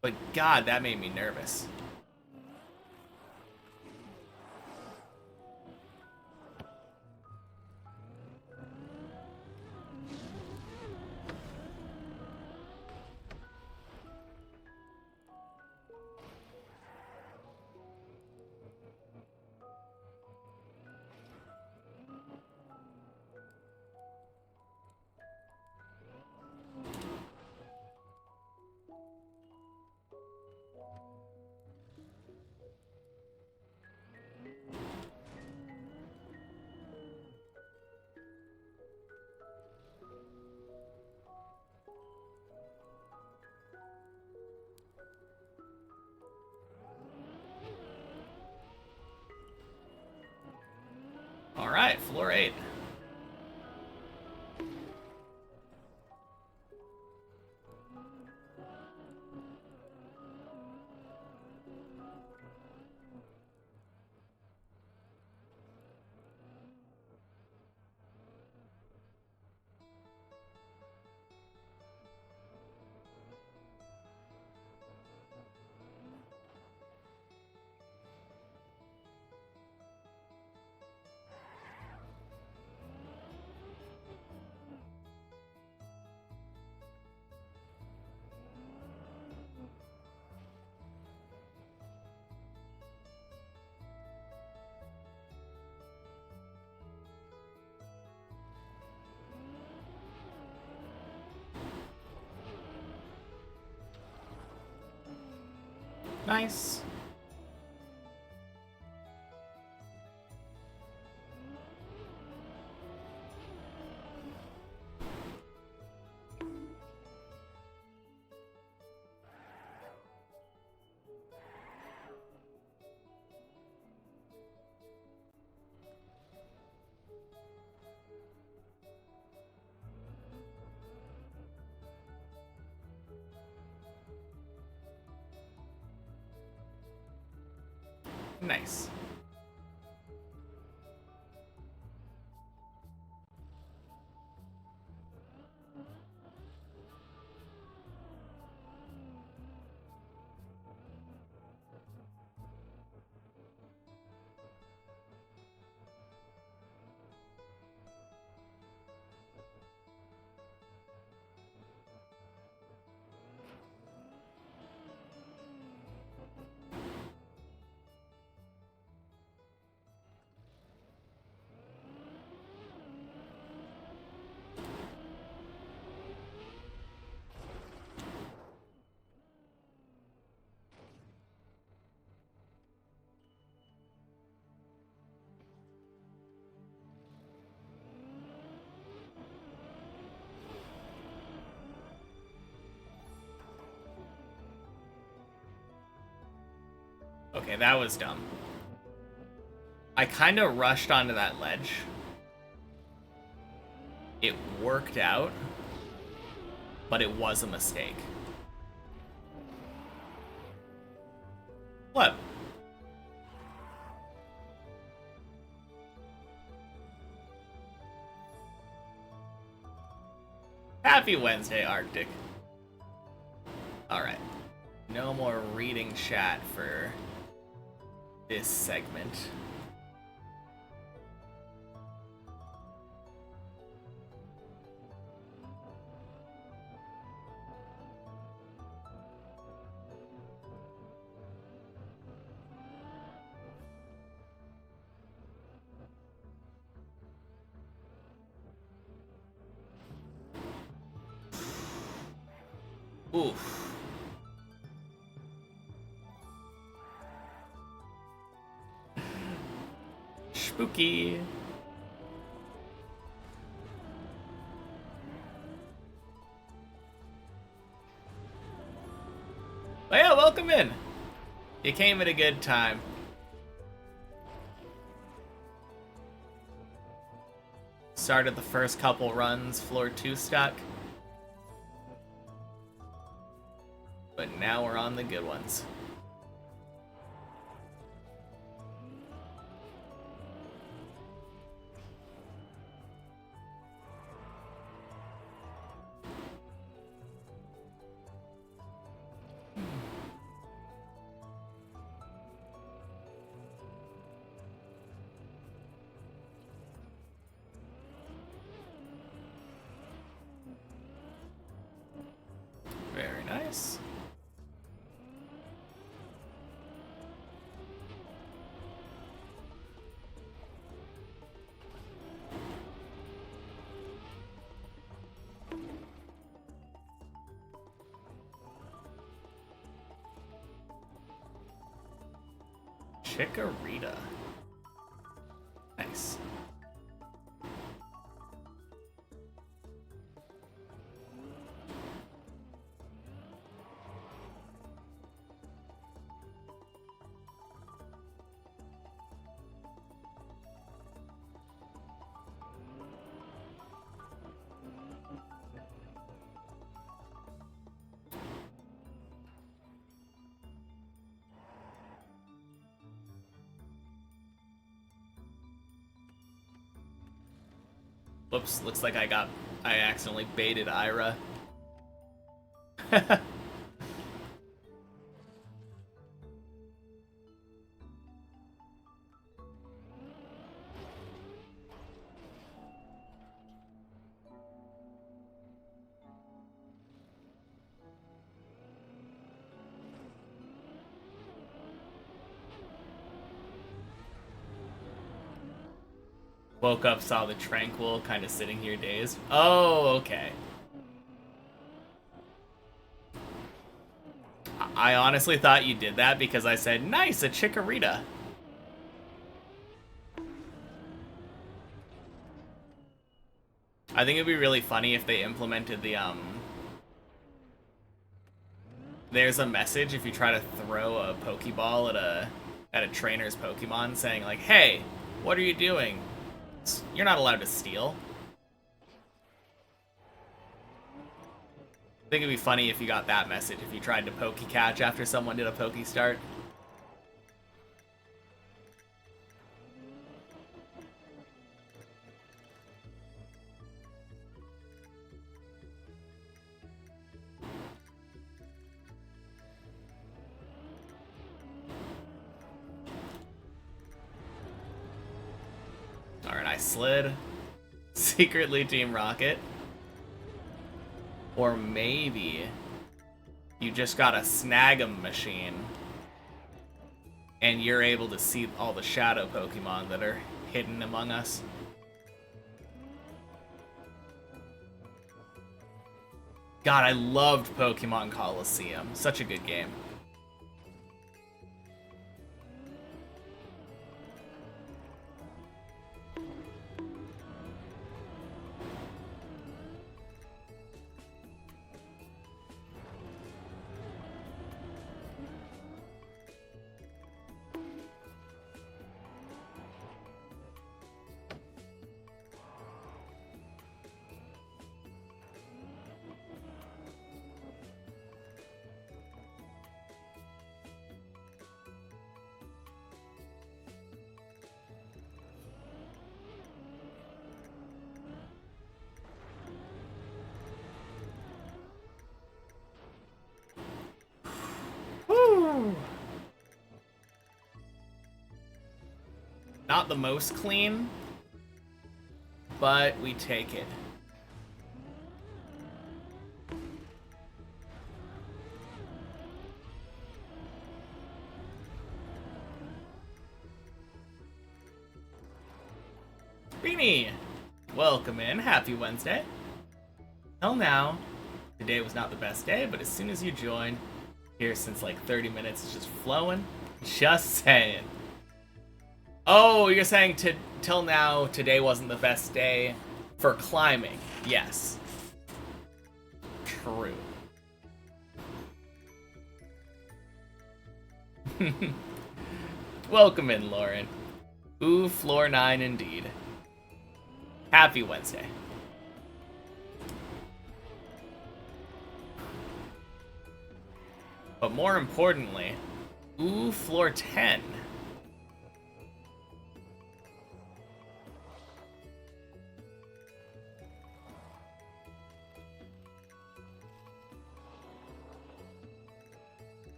But God, that made me nervous. floor 8. Nice. Nice. Okay, that was dumb. I kind of rushed onto that ledge. It worked out, but it was a mistake. What? Happy Wednesday, Arctic. Alright. No more reading chat for this segment. Oof. Spooky. Oh yeah, welcome in. You came at a good time. Started the first couple runs, floor 2 stuck. But now we're on the good ones. Very nice. Chikorita. Nice. Whoops, looks like I accidentally baited Ira. Woke up, saw the tranquil, kind of sitting here dazed. Oh, okay. I honestly thought you did that because I said, nice, a chikorita. I think it'd be really funny if they implemented the, there's a message if you try to throw a Pokeball at a trainer's Pokemon saying like, hey, what are you doing? You're not allowed to steal. I think it'd be funny if you got that message if you tried to Poke-catch after someone did a Poke-start. Alright, I slid. Secretly Team Rocket. Or maybe you just got a Snag'em machine and you're able to see all the shadow Pokemon that are hidden among us. God, I loved Pokemon Coliseum. Such a good game. Not the most clean, but we take it. Beanie, welcome in. Happy Wednesday. Till now, today was not the best day, but as soon as you join, here since like 30 minutes, it's just flowing. Just saying. Oh, you're saying till now, today wasn't the best day for climbing. Yes. True. Welcome in, Lauren. Ooh, floor 9 indeed. Happy Wednesday. But more importantly, ooh, floor 10.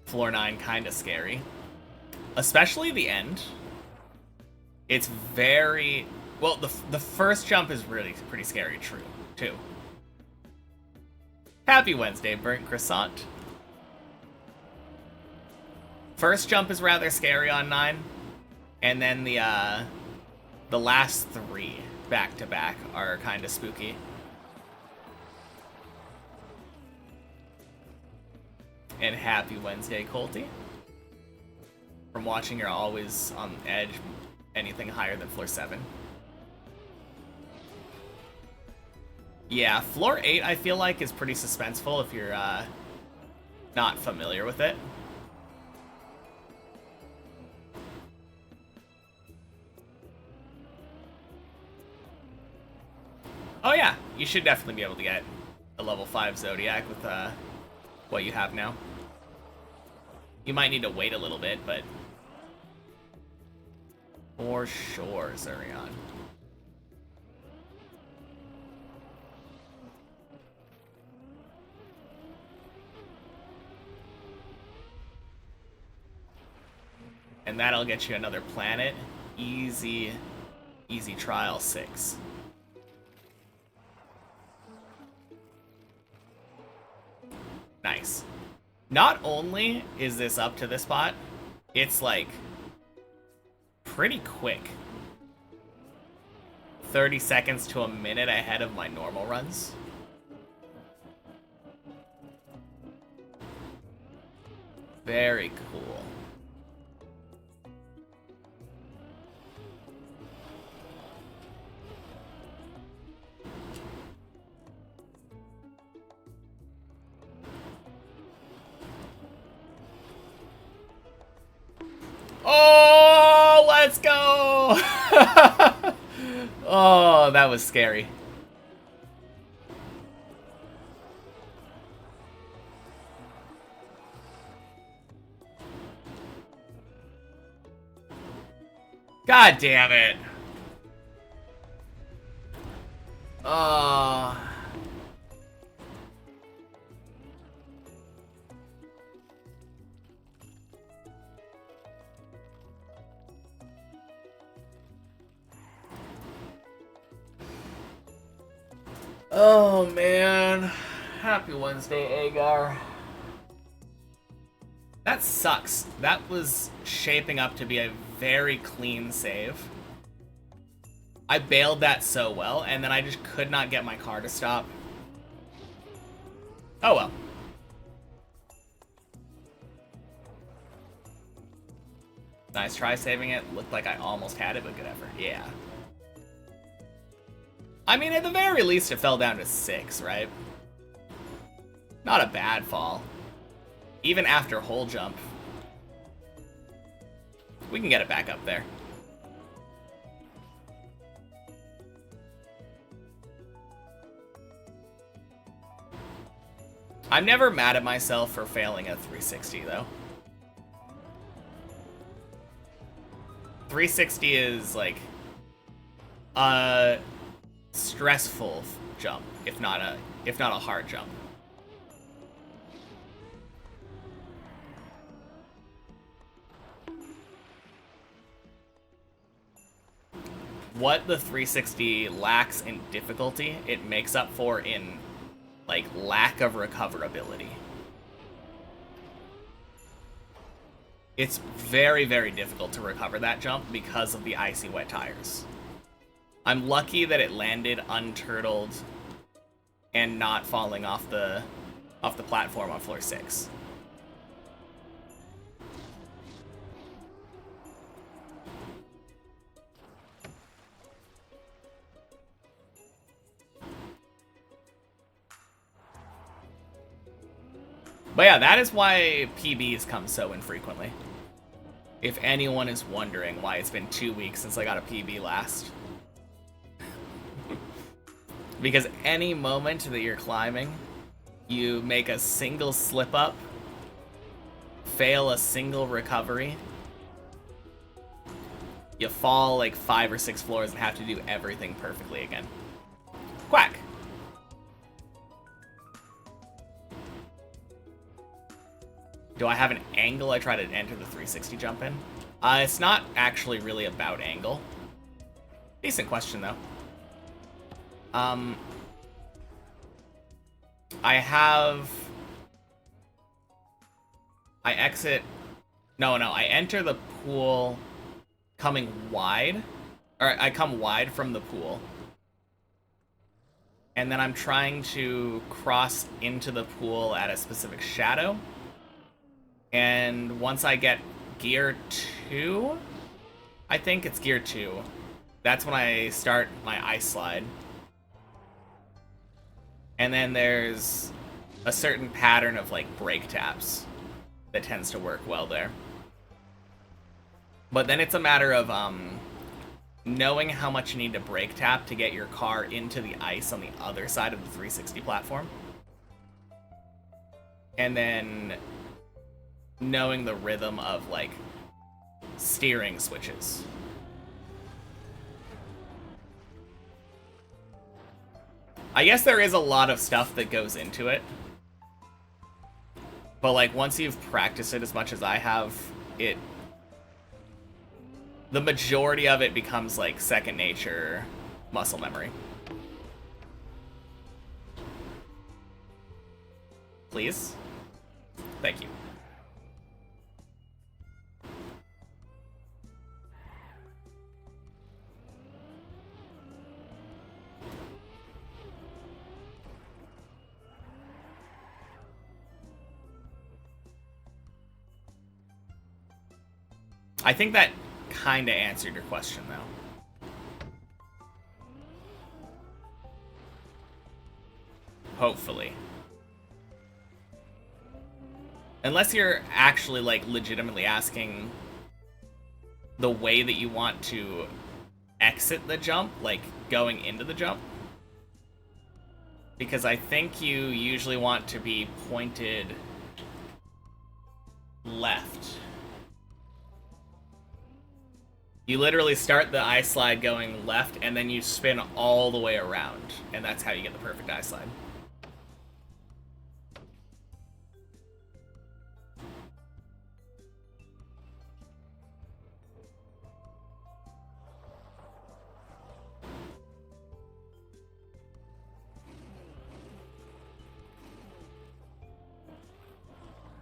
Floor 9 kind of scary. Especially the end. It's very... Well, the first jump is really pretty scary, too. Happy Wednesday, Burnt Croissant. First jump is rather scary on 9. And then the last 3 back-to-back are kind of spooky. And happy Wednesday, Colty. From watching, you're always on edge, anything higher than floor 7. Yeah, floor 8 I feel like is pretty suspenseful if you're not familiar with it. Oh yeah, you should definitely be able to get a level 5 Zodiac with what you have now. You might need to wait a little bit, but for sure, Zurion. And that'll get you another planet. Easy, easy trial 6. Nice. Not only is this up to this spot, it's like pretty quick. 30 seconds to a minute ahead of my normal runs. Very cool. Oh, let's go! Oh, that was scary. God damn it. Oh, man. Happy Wednesday, Agar. That sucks. That was shaping up to be a very clean save. I bailed that so well, and then I just could not get my car to stop. Oh well. Nice try saving it. Looked like I almost had it, but good effort. Yeah. I mean, at the very least, it fell down to 6, right? Not a bad fall. Even after hole jump. We can get it back up there. I'm never mad at myself for failing a 360, though. 360 is, like, a stressful jump, if not a hard jump. What the 360 lacks in difficulty, it makes up for in, like, lack of recoverability. It's very, very difficult to recover that jump because of the icy wet tires. I'm lucky that it landed unturtled and not falling off the platform on floor 6. But yeah, that is why PBs come so infrequently. If anyone is wondering why it's been 2 weeks since I got a PB last. Because any moment that you're climbing, you make a single slip up, fail a single recovery, you fall like 5 or 6 floors and have to do everything perfectly again. Quack! Do I have an angle I try to enter the 360 jump in? It's not actually really about angle. Decent question, though. I exit... No, I enter the pool coming wide. Or I come wide from the pool. And then I'm trying to cross into the pool at a specific shadow. And once I get gear 2, I think it's gear 2, that's when I start my ice slide. And then there's a certain pattern of like brake taps that tends to work well there. But then it's a matter of knowing how much you need to brake tap to get your car into the ice on the other side of the 360 platform. And then knowing the rhythm of, like, steering switches. I guess there is a lot of stuff that goes into it. But, like, once you've practiced it as much as I have, it the majority of it becomes like second nature muscle memory. Please? Thank you. I think that kind of answered your question, though. Hopefully. Unless you're actually, like, legitimately asking the way that you want to exit the jump, like, going into the jump. Because I think you usually want to be pointed left. You literally start the ice slide going left, and then you spin all the way around, and that's how you get the perfect ice slide.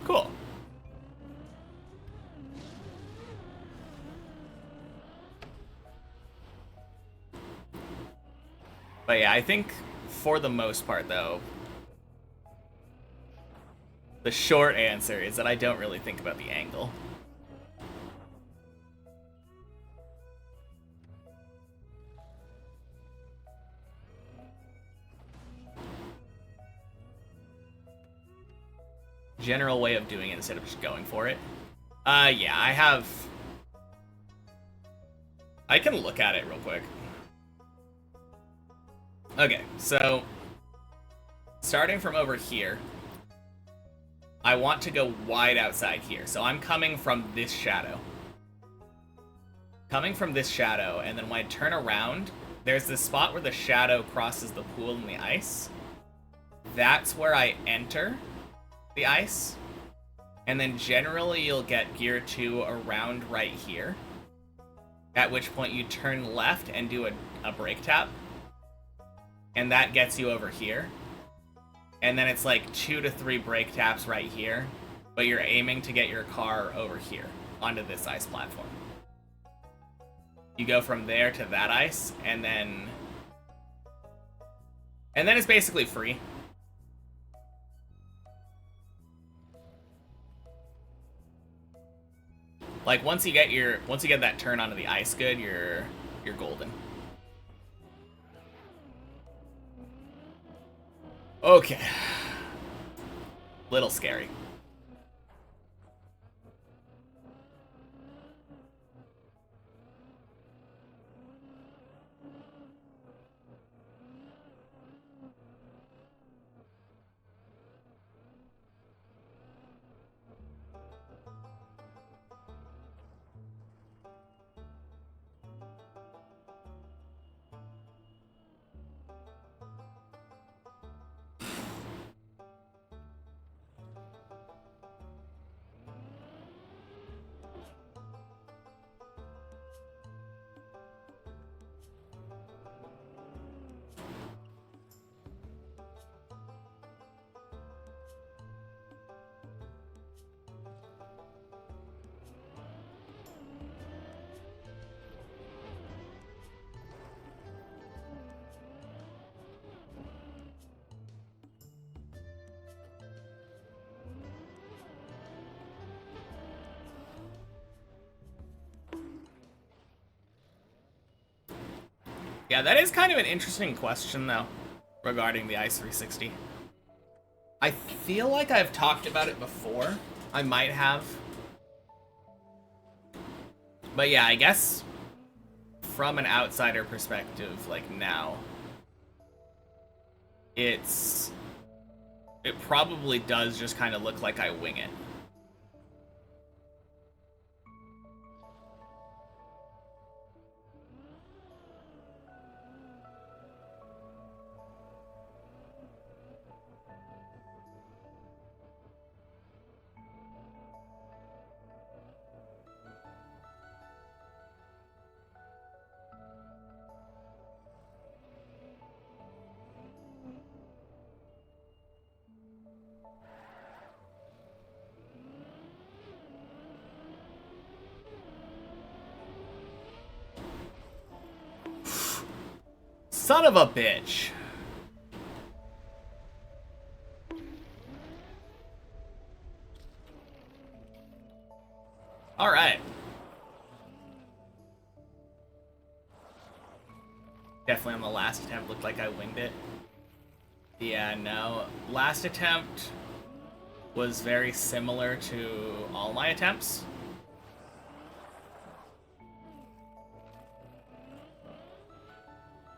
Cool. But yeah, I think for the most part, though, the short answer is that I don't really think about the angle. General way of doing it instead of just going for it. Yeah, I can look at it real quick. Okay, so starting from over here, I want to go wide outside here. So I'm coming from this shadow. Coming from this shadow, and then when I turn around, there's this spot where the shadow crosses the pool and the ice. That's where I enter the ice. And then generally you'll get gear 2 around right here. At which point you turn left and do a brake tap. And that gets you over here. And then it's like 2 to 3 brake taps right here. But you're aiming to get your car over here onto this ice platform. You go from there to that ice, and then it's basically free. Like once you get that turn onto the ice good, you're golden. Okay. Little scary. Yeah, that is kind of an interesting question, though, regarding the Ice 360. I feel like I've talked about it before. I might have. But yeah, I guess from an outsider perspective, like now, it probably does just kind of look like I wing it. Son of a bitch. All right. Definitely on the last attempt looked like I winged it. Yeah, no. Last attempt was very similar to all my attempts.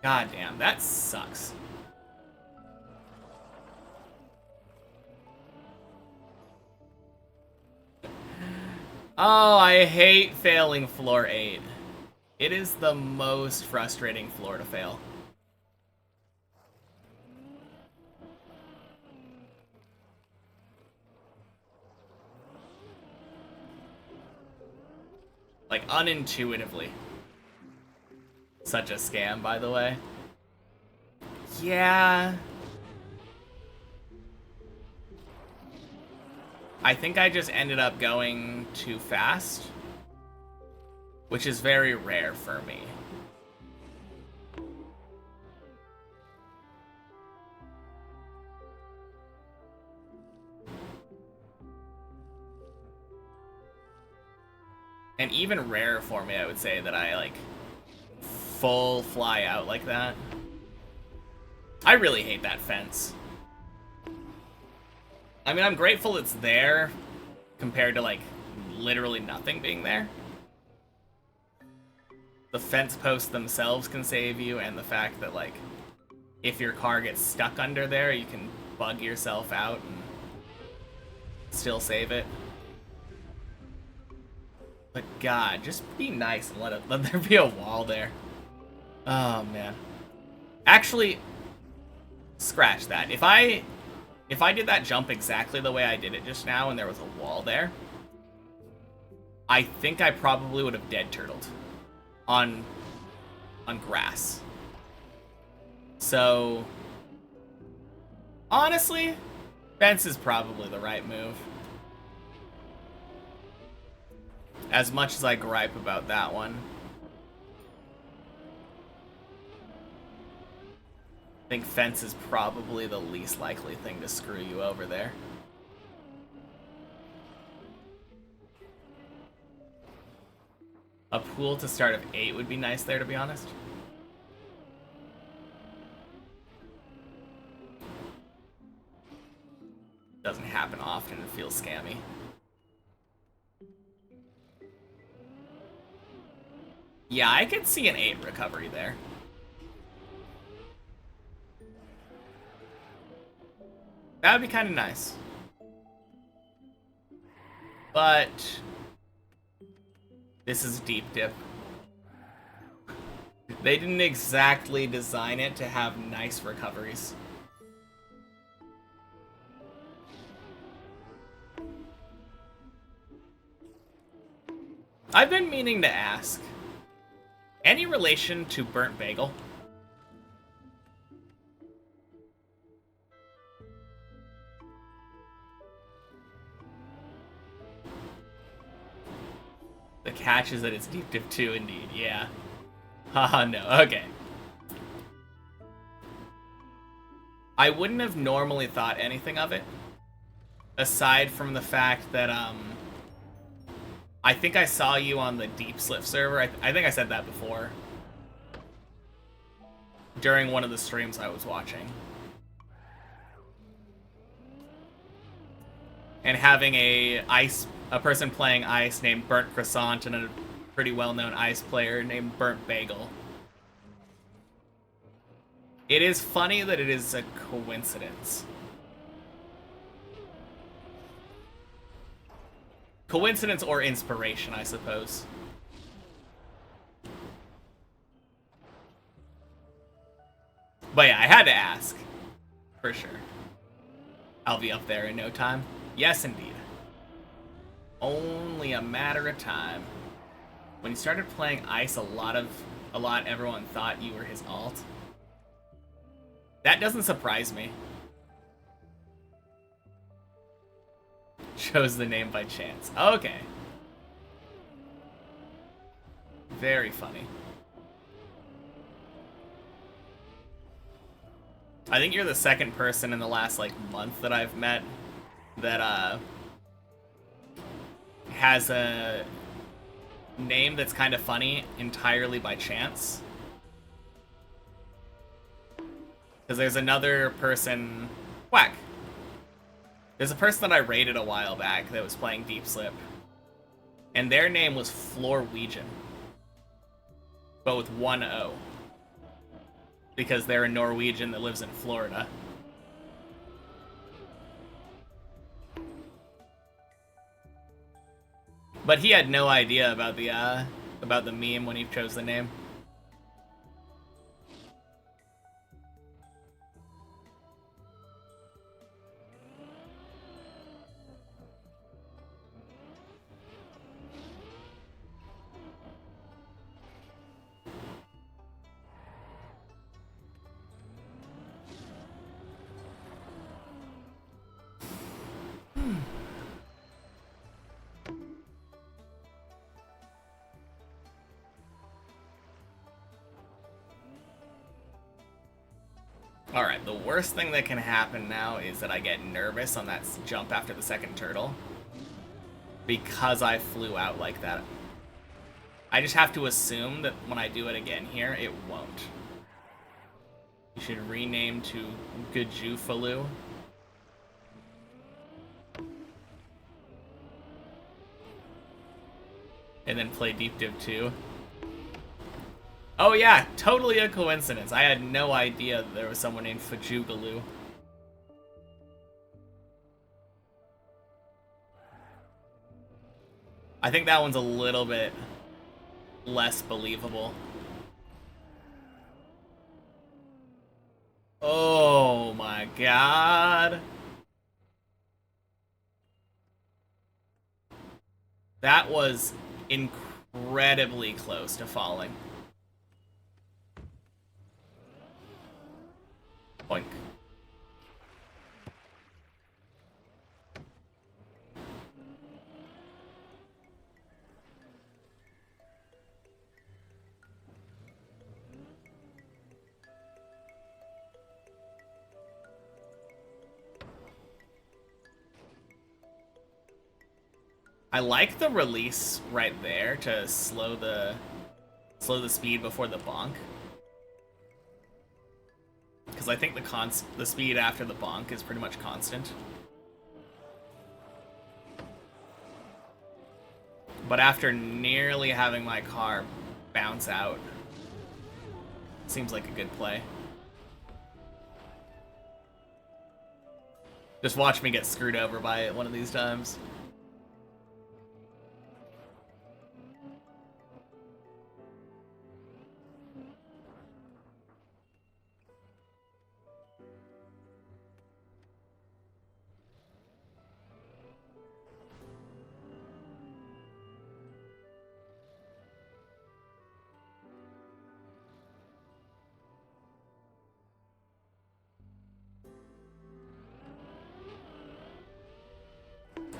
God damn, that sucks. Oh, I hate failing floor 8. It is the most frustrating floor to fail. Like, unintuitively. Such a scam, by the way. Yeah. I think I just ended up going too fast, which is very rare for me. And even rarer for me, I would say, that I, like, full fly out like that. I really hate that fence. I mean, I'm grateful it's there compared to, like, literally nothing being there. The fence posts themselves can save you, and the fact that, like, if your car gets stuck under there, you can bug yourself out and still save it. But God, just be nice and let there be a wall there. Oh man. Actually, scratch that. If I did that jump exactly the way I did it just now and there was a wall there, I think I probably would have dead turtled on grass. So honestly, fence is probably the right move. As much as I gripe about that one, I think fence is probably the least likely thing to screw you over there. A pool to start of 8 would be nice there, to be honest. Doesn't happen often and feels scammy. Yeah, I could see an 8 recovery there. That would be kind of nice. But this is deep dip. They didn't exactly design it to have nice recoveries. I've been meaning to ask, any relation to burnt bagel? The catch is that it's deep dip 2 indeed, yeah. Haha, no, okay. I wouldn't have normally thought anything of it, aside from the fact that, I think I saw you on the Deep Slip server. I think I said that before. During one of the streams I was watching. And having a person playing ice named Burnt Croissant and a pretty well-known ice player named Burnt Bagel. It is funny that it is a coincidence. Coincidence or inspiration, I suppose. But yeah, I had to ask. For sure. I'll be up there in no time. Yes, indeed. Only a matter of time. When you started playing ice, a lot everyone thought you were his alt. That doesn't surprise me. Chose the name by chance. Okay. Very funny. I think you're the second person in the last, like, month that I've met that, has a name that's kind of funny entirely by chance. Because there's another person... Whack! There's a person that I raided a while back that was playing Deep Slip. And their name was Florwegian. But with one O. Because they're a Norwegian that lives in Florida. But he had no idea about the meme when he chose the name. Alright, the worst thing that can happen now is that I get nervous on that jump after the second turtle. Because I flew out like that. I just have to assume that when I do it again here, it won't. You should rename to Gajufalu. And then play Deep Div 2. Oh yeah, totally a coincidence. I had no idea that there was someone named Fajugalu. I think that one's a little bit less believable. Oh my god. That was incredibly close to falling. Boink. I like the release right there to slow the speed before the bonk. Because I think the speed after the bonk is pretty much constant. But after nearly having my car bounce out, seems like a good play. Just watch me get screwed over by it one of these times.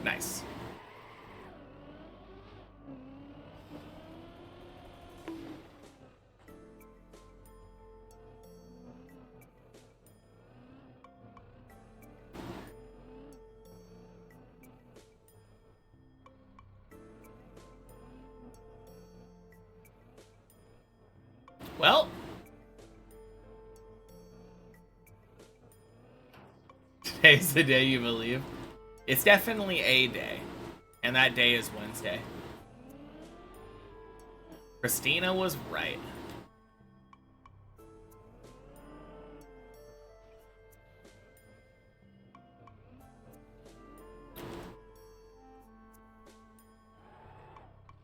Nice. Well, today's the day you believe. It's definitely a day, and that day is Wednesday. Christina was right.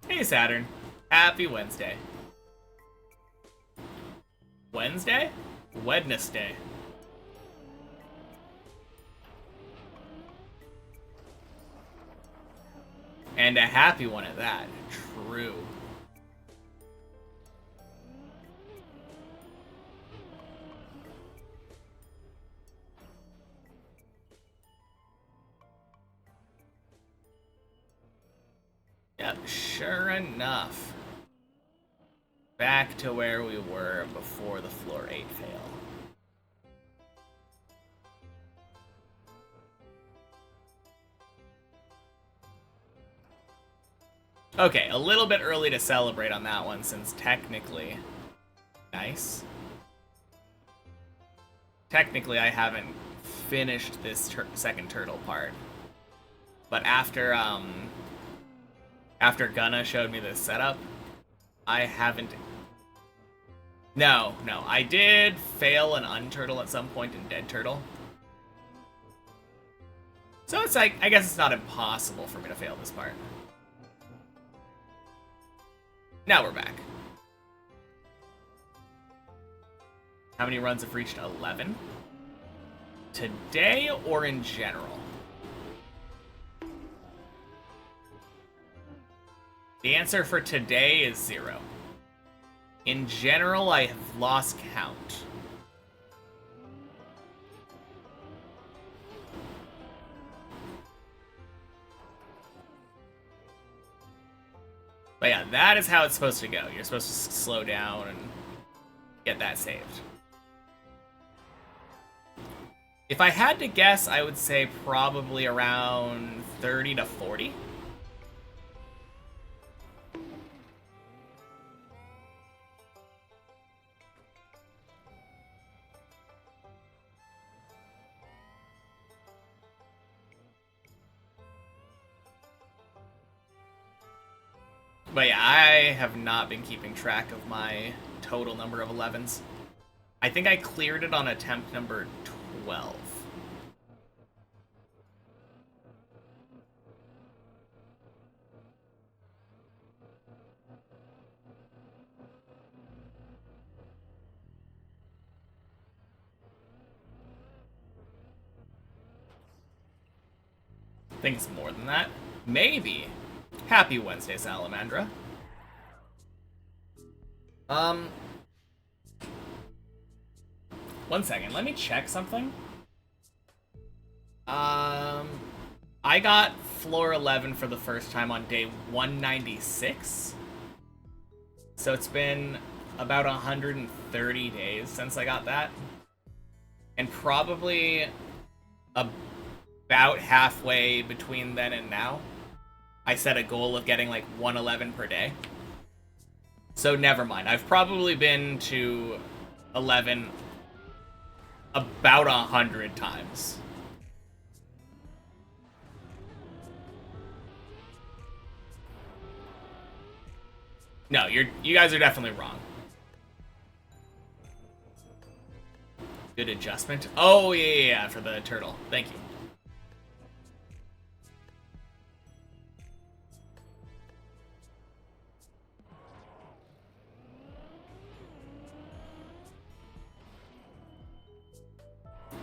Hey Saturn, happy Wednesday. Wednesday? Wednesday. And a happy one at that. True. Yep, sure enough. Back to where we were before the floor 8 fail. Okay, a little bit early to celebrate on that one, since technically... Nice. Technically, I haven't finished this second turtle part. But after Gunna showed me this setup, I haven't... No, I did fail an unturtle at some point in Dead Turtle. So it's like, I guess it's not impossible for me to fail this part. Now we're back. How many runs have reached 11? Today or in general? The answer for today is 0. In general, I have lost count. But yeah, that is how it's supposed to go. You're supposed to slow down and get that saved. If I had to guess, I would say probably around 30 to 40. But yeah, I have not been keeping track of my total number of 11s. I think I cleared it on attempt number 12. I think it's more than that. Maybe. Happy Wednesday, Salamandra. One second, let me check something. I got floor 11 for the first time on day 196. So it's been about 130 days since I got that. And probably about halfway between then and now, I set a goal of getting like 111 per day. So never mind. I've probably been to 11 about 100 times. No, you guys are definitely wrong. Good adjustment. Oh, yeah, for the turtle. Thank you.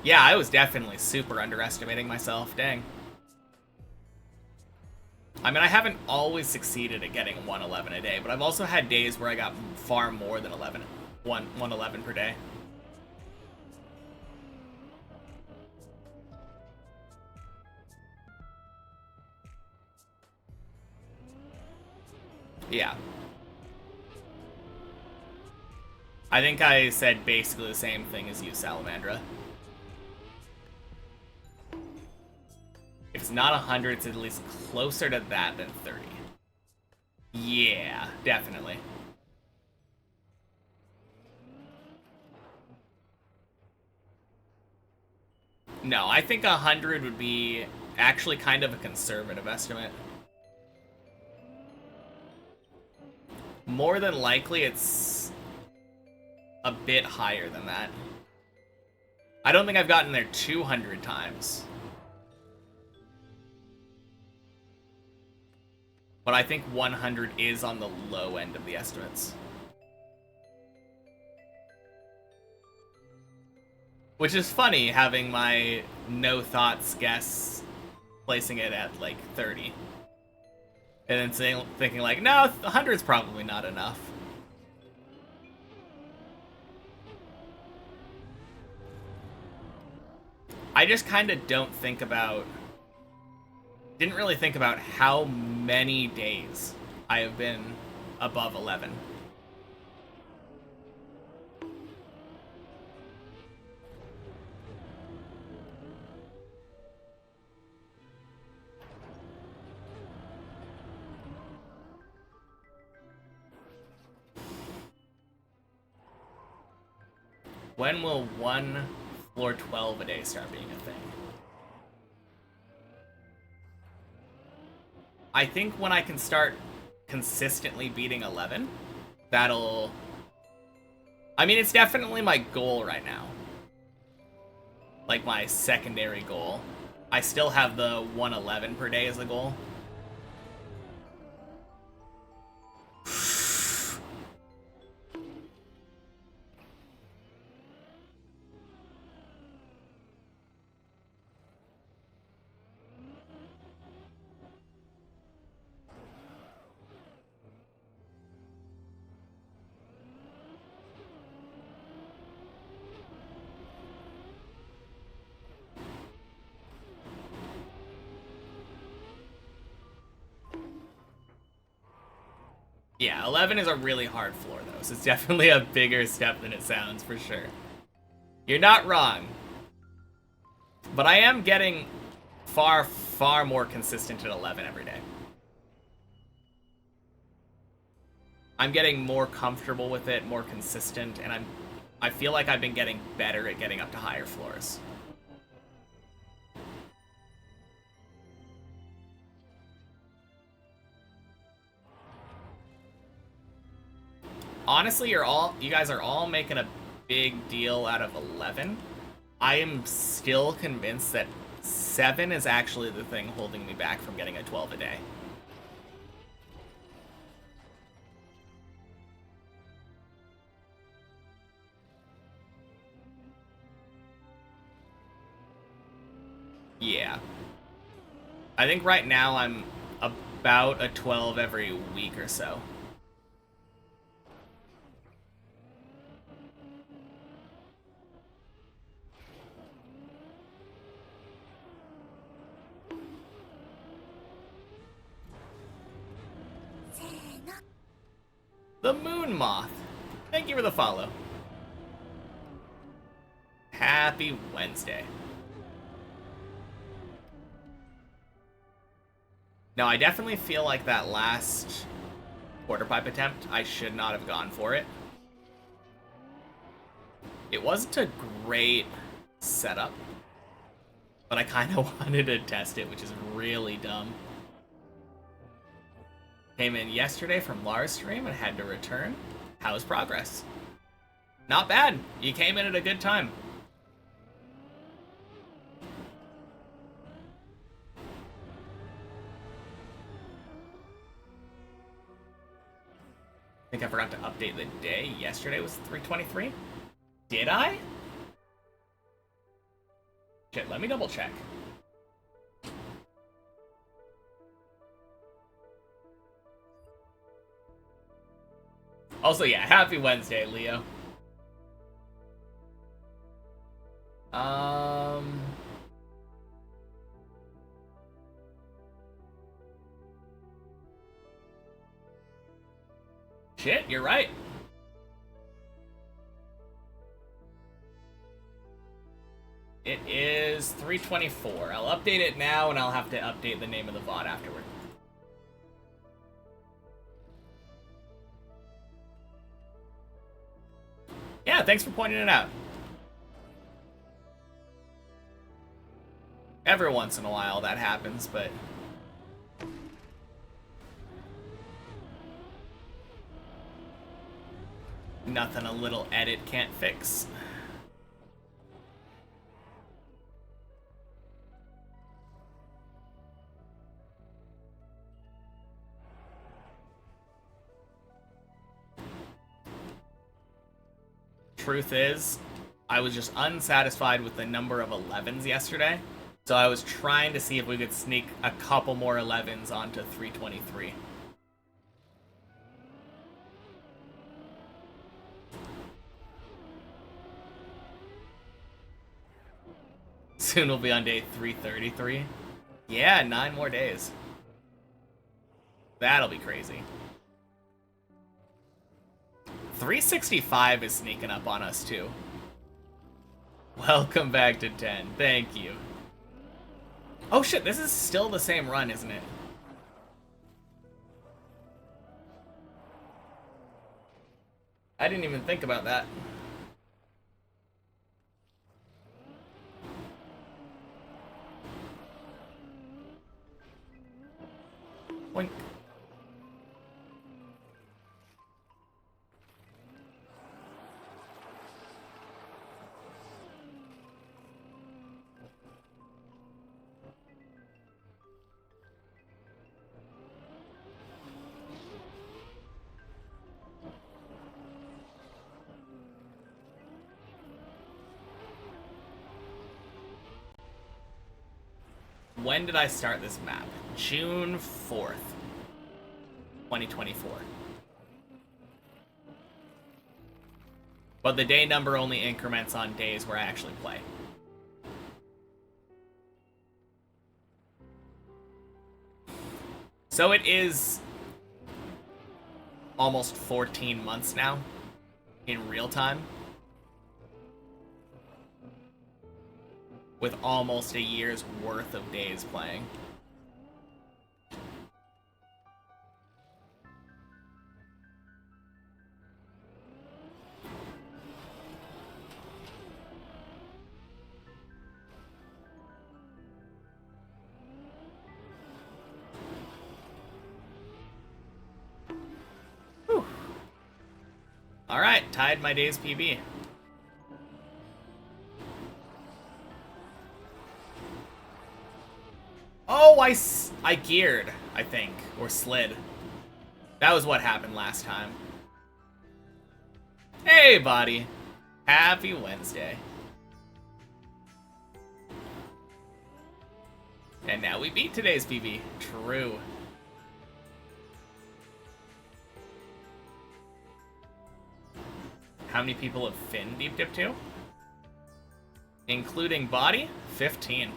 Yeah, I was definitely super underestimating myself. Dang. I mean, I haven't always succeeded at getting 111 a day, but I've also had days where I got far more than 111 per day. Yeah. I think I said basically the same thing as you, Salamandra. If it's not 100, it's at least closer to that than 30. Yeah, definitely. No, I think 100 would be actually kind of a conservative estimate. More than likely, it's a bit higher than that. I don't think I've gotten there 200 times. But I think 100 is on the low end of the estimates. Which is funny, having my no thoughts guess placing it at like 30. And then thinking like, no, 100 is probably not enough. I just kind of didn't really think about how many days I have been above 11. When will one floor 12 a day start being a thing? I think when I can start consistently beating 11, that'll... I mean, it's definitely my goal right now. Like, my secondary goal. I still have the 111 per day as a goal. Yeah, 11 is a really hard floor, though, so it's definitely a bigger step than it sounds, for sure. You're not wrong. But I am getting far, far more consistent at 11 every day. I'm getting more comfortable with it, more consistent, and I feel like I've been getting better at getting up to higher floors. Honestly, you guys are all making a big deal out of 11. I am still convinced that 7 is actually the thing holding me back from getting a 12 a day. Yeah. I think right now I'm about a 12 every week or so. The Moon Moth. Thank you for the follow. Happy Wednesday. No, I definitely feel like that last quarter pipe attempt, I should not have gone for it. It wasn't a great setup, but I kind of wanted to test it, which is really dumb. Came in yesterday from Lars' stream and had to return. How's progress? Not bad. You came in at a good time. I think I forgot to update the day. Yesterday was 323? Did I? Shit, let me double check. Also, yeah, happy Wednesday, Leo. Shit, you're right. It is 324. I'll update it now, and I'll have to update the name of the VOD afterward. Yeah, thanks for pointing it out. Every once in a while that happens, but... nothing a little edit can't fix. Truth is, I was just unsatisfied with the number of 11s yesterday, so I was trying to see if we could sneak a couple more 11s onto 323. Soon we'll be on day 333. Yeah, 9 more days. That'll be crazy. 365 is sneaking up on us, too. Welcome back to 10. Thank you. Oh shit, this is still the same run, isn't it? I didn't even think about that. when did I start this map? June 4th, 2024. But the day number only increments on days where I actually play. So it is almost 14 months now in real time, with almost a year's worth of days playing. Alright, tied my day's PB. Oh, I geared, I think, or slid. That was what happened last time. Hey, buddy. Happy Wednesday. And now we beat today's PB. True. How many people have finned Deep Dip 2? Including body? 15.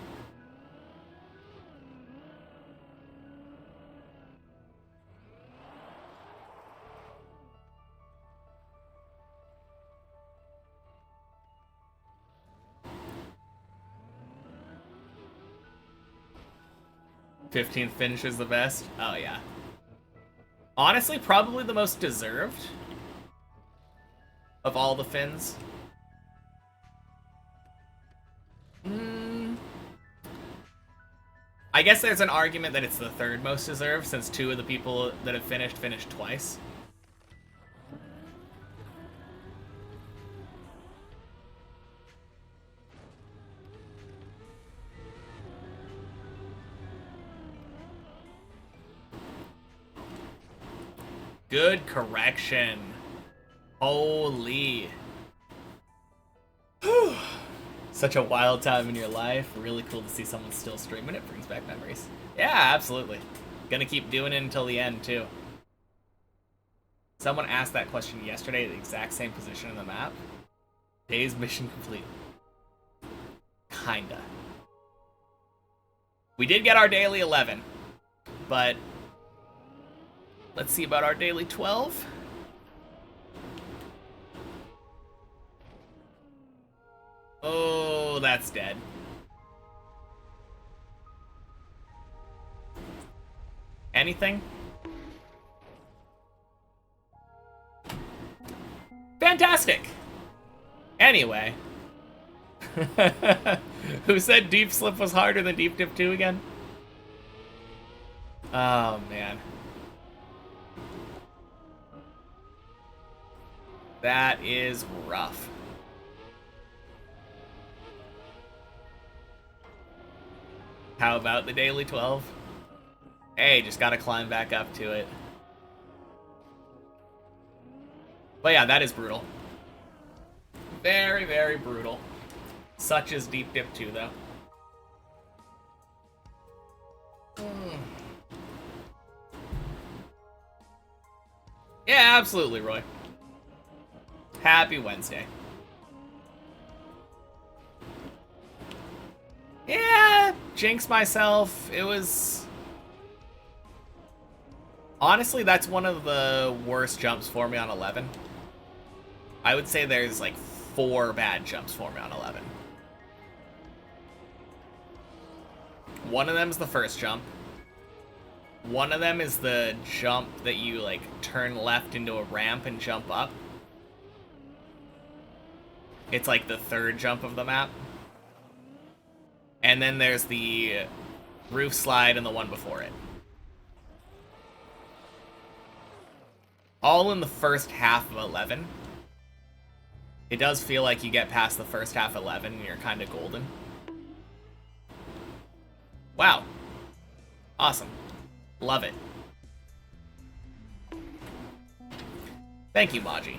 '15th finish is the best? Oh, yeah. Honestly, probably the most deserved of all the fins. I guess there's an argument that it's the third most deserved, since two of the people that have finished twice. Good correction. Holy. Whew. Such a wild time in your life. Really cool to see someone still streaming. It brings back memories. Yeah, absolutely. Gonna keep doing it until the end, too. Someone asked that question yesterday at the exact same position in the map. Day's mission complete. Kinda. We did get our daily 11, but let's see about our daily 12. Oh, that's dead. Anything? Fantastic! Anyway. Who said Deep Slip was harder than Deep Dip 2 again? Oh, man. That is rough. How about the daily 12? Hey, just gotta climb back up to it. But yeah, that is brutal. Very, very brutal. Such is Deep Dip 2, though. Yeah, absolutely, Roy. Happy Wednesday. Yeah, jinx myself. It was... Honestly, that's one of the worst jumps for me on 11. I would say there's like 4 bad jumps for me on 11. One of them is the first jump. One of them is the jump that you like turn left into a ramp and jump up. It's like the third jump of the map. And then there's the roof slide and the one before it. All in the first half of 11. It does feel like you get past the first half 11 and you're kind of golden. Wow. Awesome. Love it. Thank you, Maji.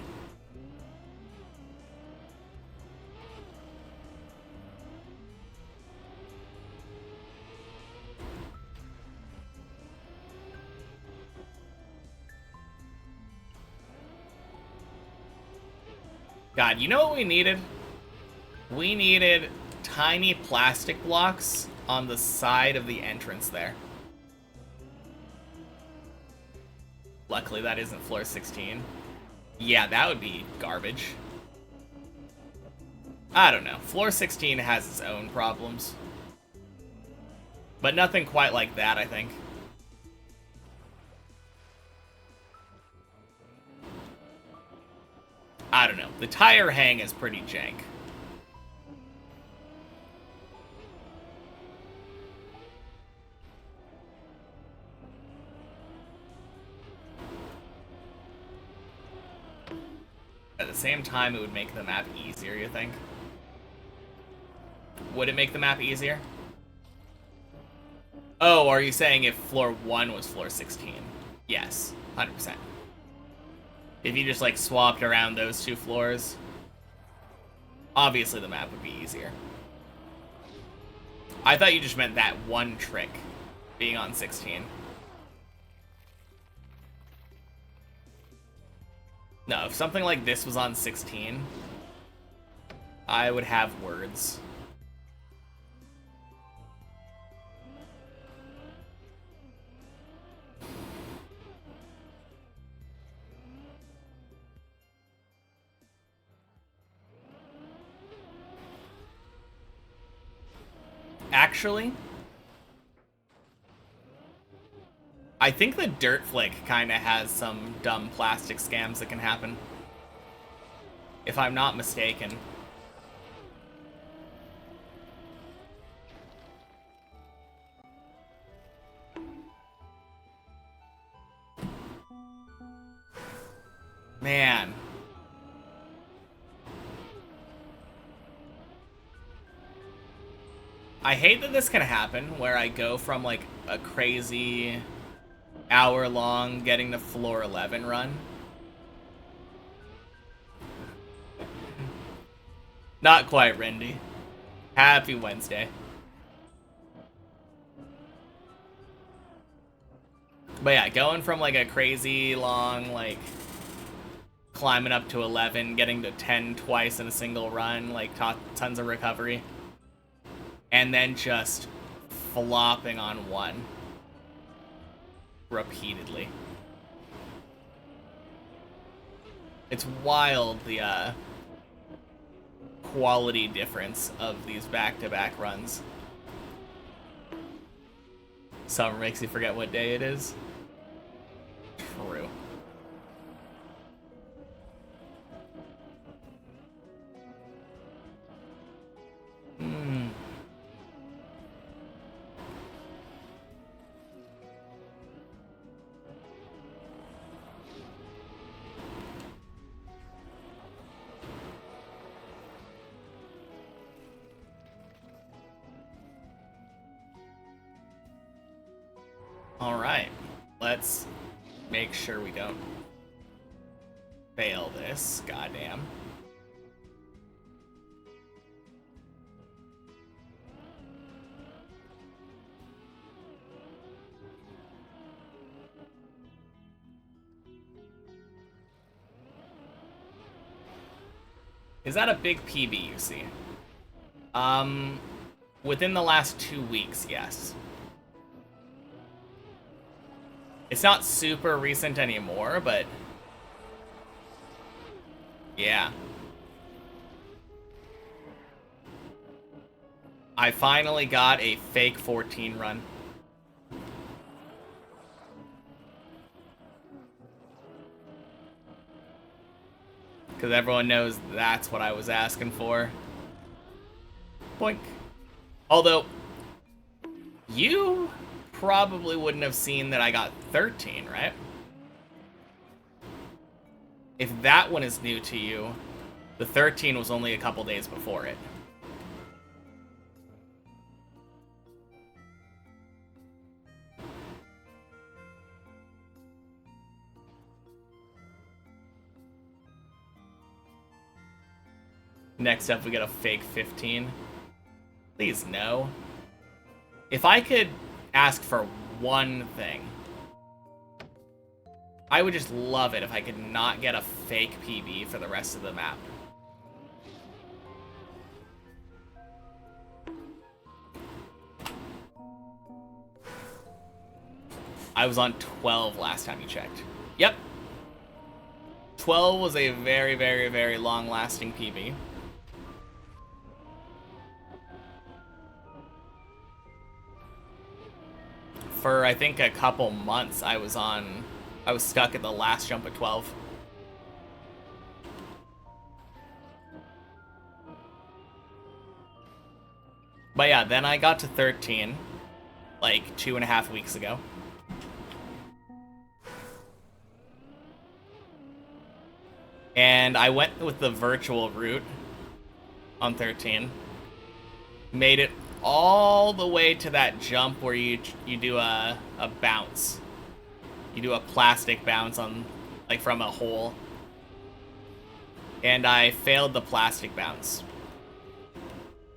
God, you know what we needed? We needed tiny plastic blocks on the side of the entrance there. Luckily, that isn't floor 16. Yeah, that would be garbage. I don't know. Floor 16 has its own problems. But nothing quite like that, I think. I don't know. The tire hang is pretty jank. At the same time, it would make the map easier, you think? Would it make the map easier? Oh, are you saying if floor 1 was floor 16? Yes, 100%. If you just, like, swapped around those two floors, obviously the map would be easier. I thought you just meant that one trick being on 16. No, if something like this was on 16, I would have words. Actually, I think the Dirt Flick kind of has some dumb plastic scams that can happen. If I'm not mistaken. Man. I hate that this can happen, where I go from, like, a crazy hour-long getting to floor 11 run. Not quite, Rindy. Happy Wednesday. But yeah, going from, like, a crazy long, like, climbing up to 11, getting to 10 twice in a single run, like, tons of recovery. And then just flopping on 1. Repeatedly. It's wild, the, quality difference of these back-to-back runs. Summer makes you forget what day it is. True. Alright, let's make sure we don't fail this, goddamn. Is that a big PB you see? Within the last 2 weeks, yes. It's not super recent anymore, but yeah. I finally got a fake 14 run. Because everyone knows that's what I was asking for. Boink. Although, you probably wouldn't have seen that I got 13, right? If that one is new to you, the 13 was only a couple days before it. Next up, we get a fake 15. Please, no. If I could ask for one thing, I would just love it if I could not get a fake PB for the rest of the map. I was on 12 last time you checked. Yep. 12 was a very, very, very long-lasting PB. For, I think, a couple months, I was stuck at the last jump at 12. But yeah, then I got to 13, like 2.5 weeks ago. And I went with the virtual route on 13. Made it all the way to that jump where you do a bounce. You do a plastic bounce on, like, from a hole. And I failed the plastic bounce.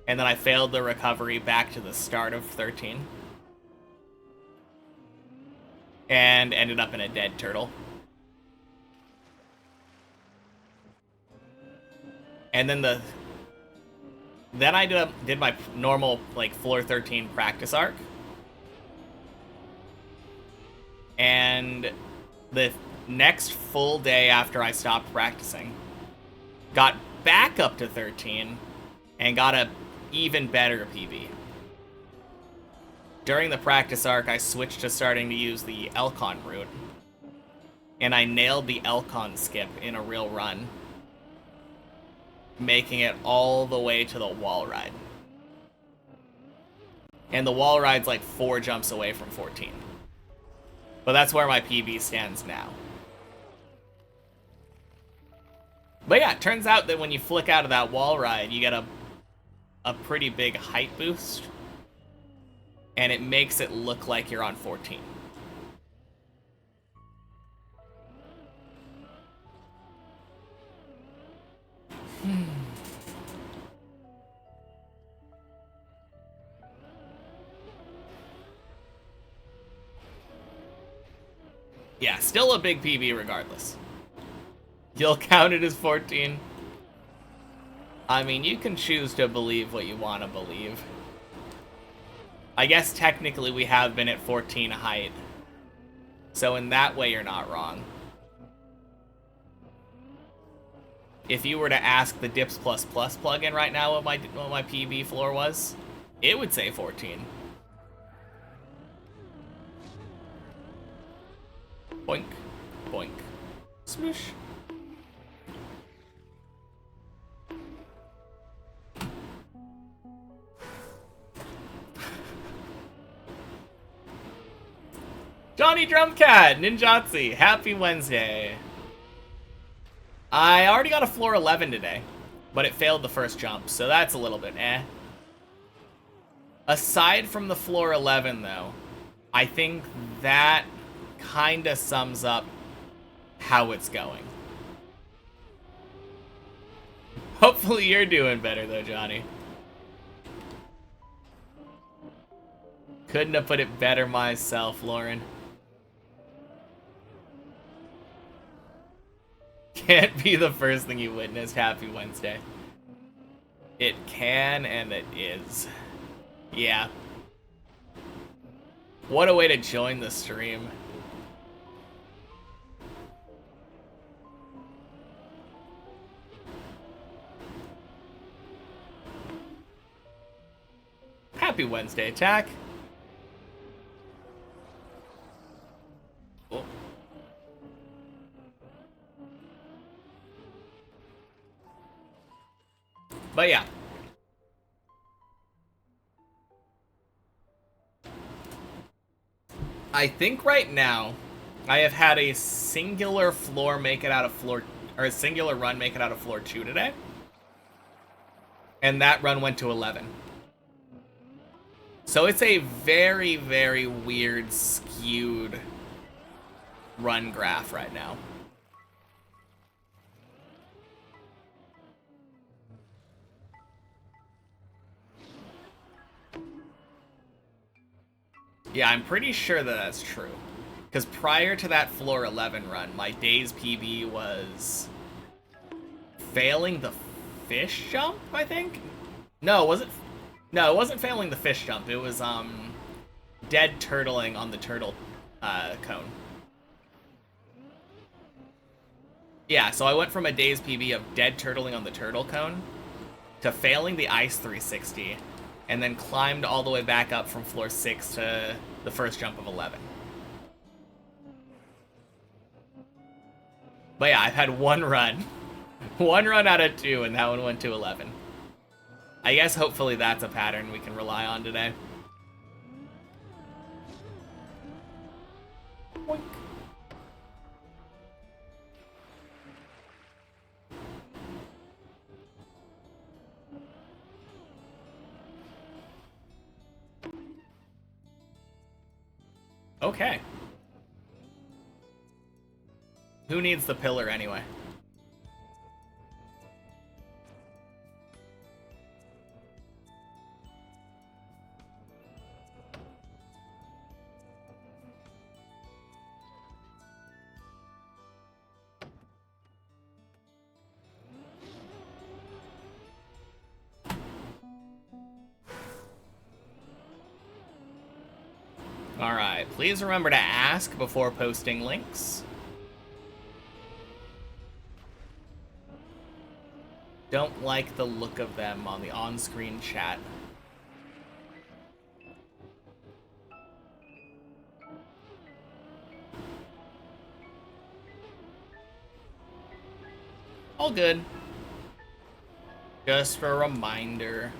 And then I failed the recovery back to the start of 13. And ended up in a dead turtle. And then I did my normal, like, floor 13 practice arc. And the next full day after I stopped practicing, got back up to 13 and got a even better PB. During the practice arc, I switched to starting to use the Elcon route, and I nailed the Elcon skip in a real run, making it all the way to the wall ride. And the wall ride's like 4 jumps away from 14. But that's where my PB stands now. But yeah, it turns out that when you flick out of that wall ride, you get a pretty big height boost. And it makes it look like you're on 14. Yeah, still a big PB regardless. You'll count it as 14. I mean, you can choose to believe what you want to believe. I guess technically we have been at 14 height. So in that way, you're not wrong. If you were to ask the Dips++ plugin right now what my PB floor was, it would say 14. Boink, boink, smoosh. Johnny Drumcat, Ninjatsi, happy Wednesday. I already got a floor 11 today, but it failed the first jump, so that's a little bit eh. Aside from the floor 11, though, I think that kinda sums up how it's going. Hopefully you're doing better, though, Johnny. Couldn't have put it better myself, Lauren. Can't be the first thing you witnessed. Happy Wednesday. It can, and it is. Yeah. What a way to join the stream. Happy Wednesday, Tack. Cool. But yeah. I think right now I have had a singular floor make it out of floor, or a singular run make it out of floor 2 today. And that run went to 11. So it's a very, very weird, skewed run graph right now. Yeah, I'm pretty sure that that's true. Because prior to that floor 11 run, my day's PB was failing the fish jump, I think? No, was it? No, it wasn't failing the fish jump. It was, dead turtling on the turtle cone. Yeah, so I went from a day's PB of dead turtling on the turtle cone to failing the ice 360, and then climbed all the way back up from floor 6 to the first jump of 11. But yeah, I've had one run. One run out of 2, and that one went to 11. I guess hopefully that's a pattern we can rely on today. Boink. Okay. Who needs the pillar anyway? Alright, please remember to ask before posting links. Don't like the look of them on the on-screen chat. All good. Just a reminder.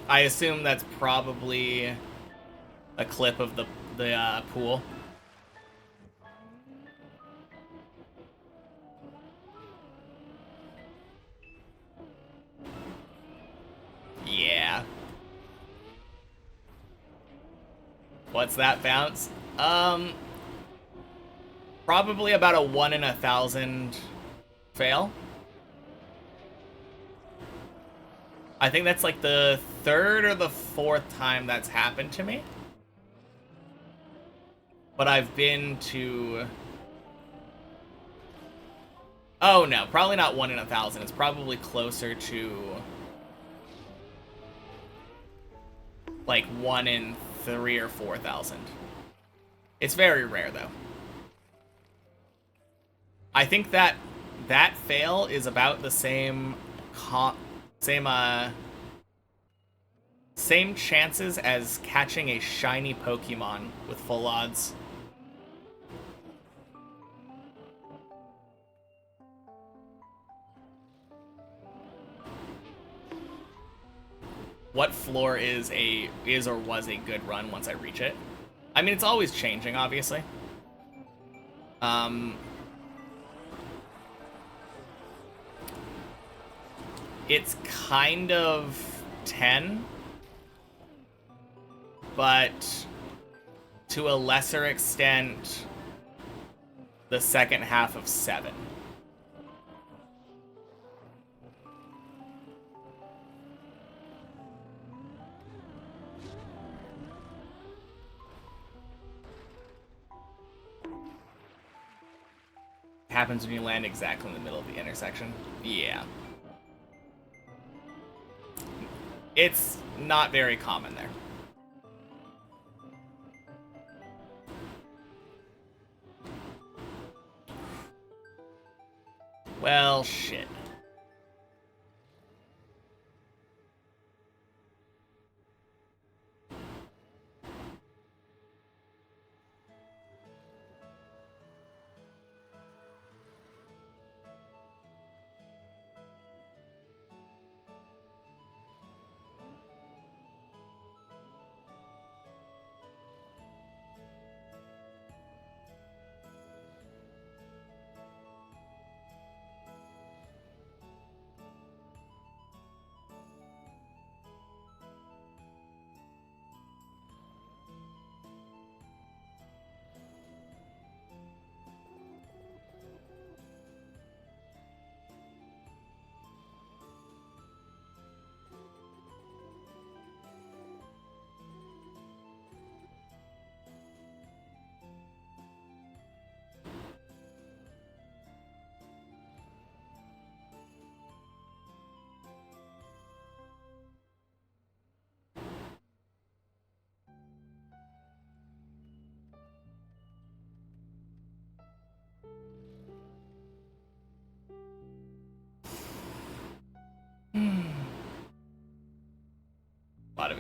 I assume that's probably a clip of the pool. Yeah. What's that bounce? Probably about a 1 in 1,000 fail. I think that's like the 3rd or the 4th time that's happened to me. But I've been to... Oh no, probably not 1 in 1,000. It's probably closer to... like 1 in 3 or 4,000. It's very rare though. I think that that fail is about the same same chances as catching a shiny Pokemon with full odds. What floor is or was a good run once I reach it? I mean, it's always changing, obviously. It's kind of 10, but to a lesser extent, the second half of 7. Happens when you land exactly in the middle of the intersection. Yeah. It's not very common there. Well, shit.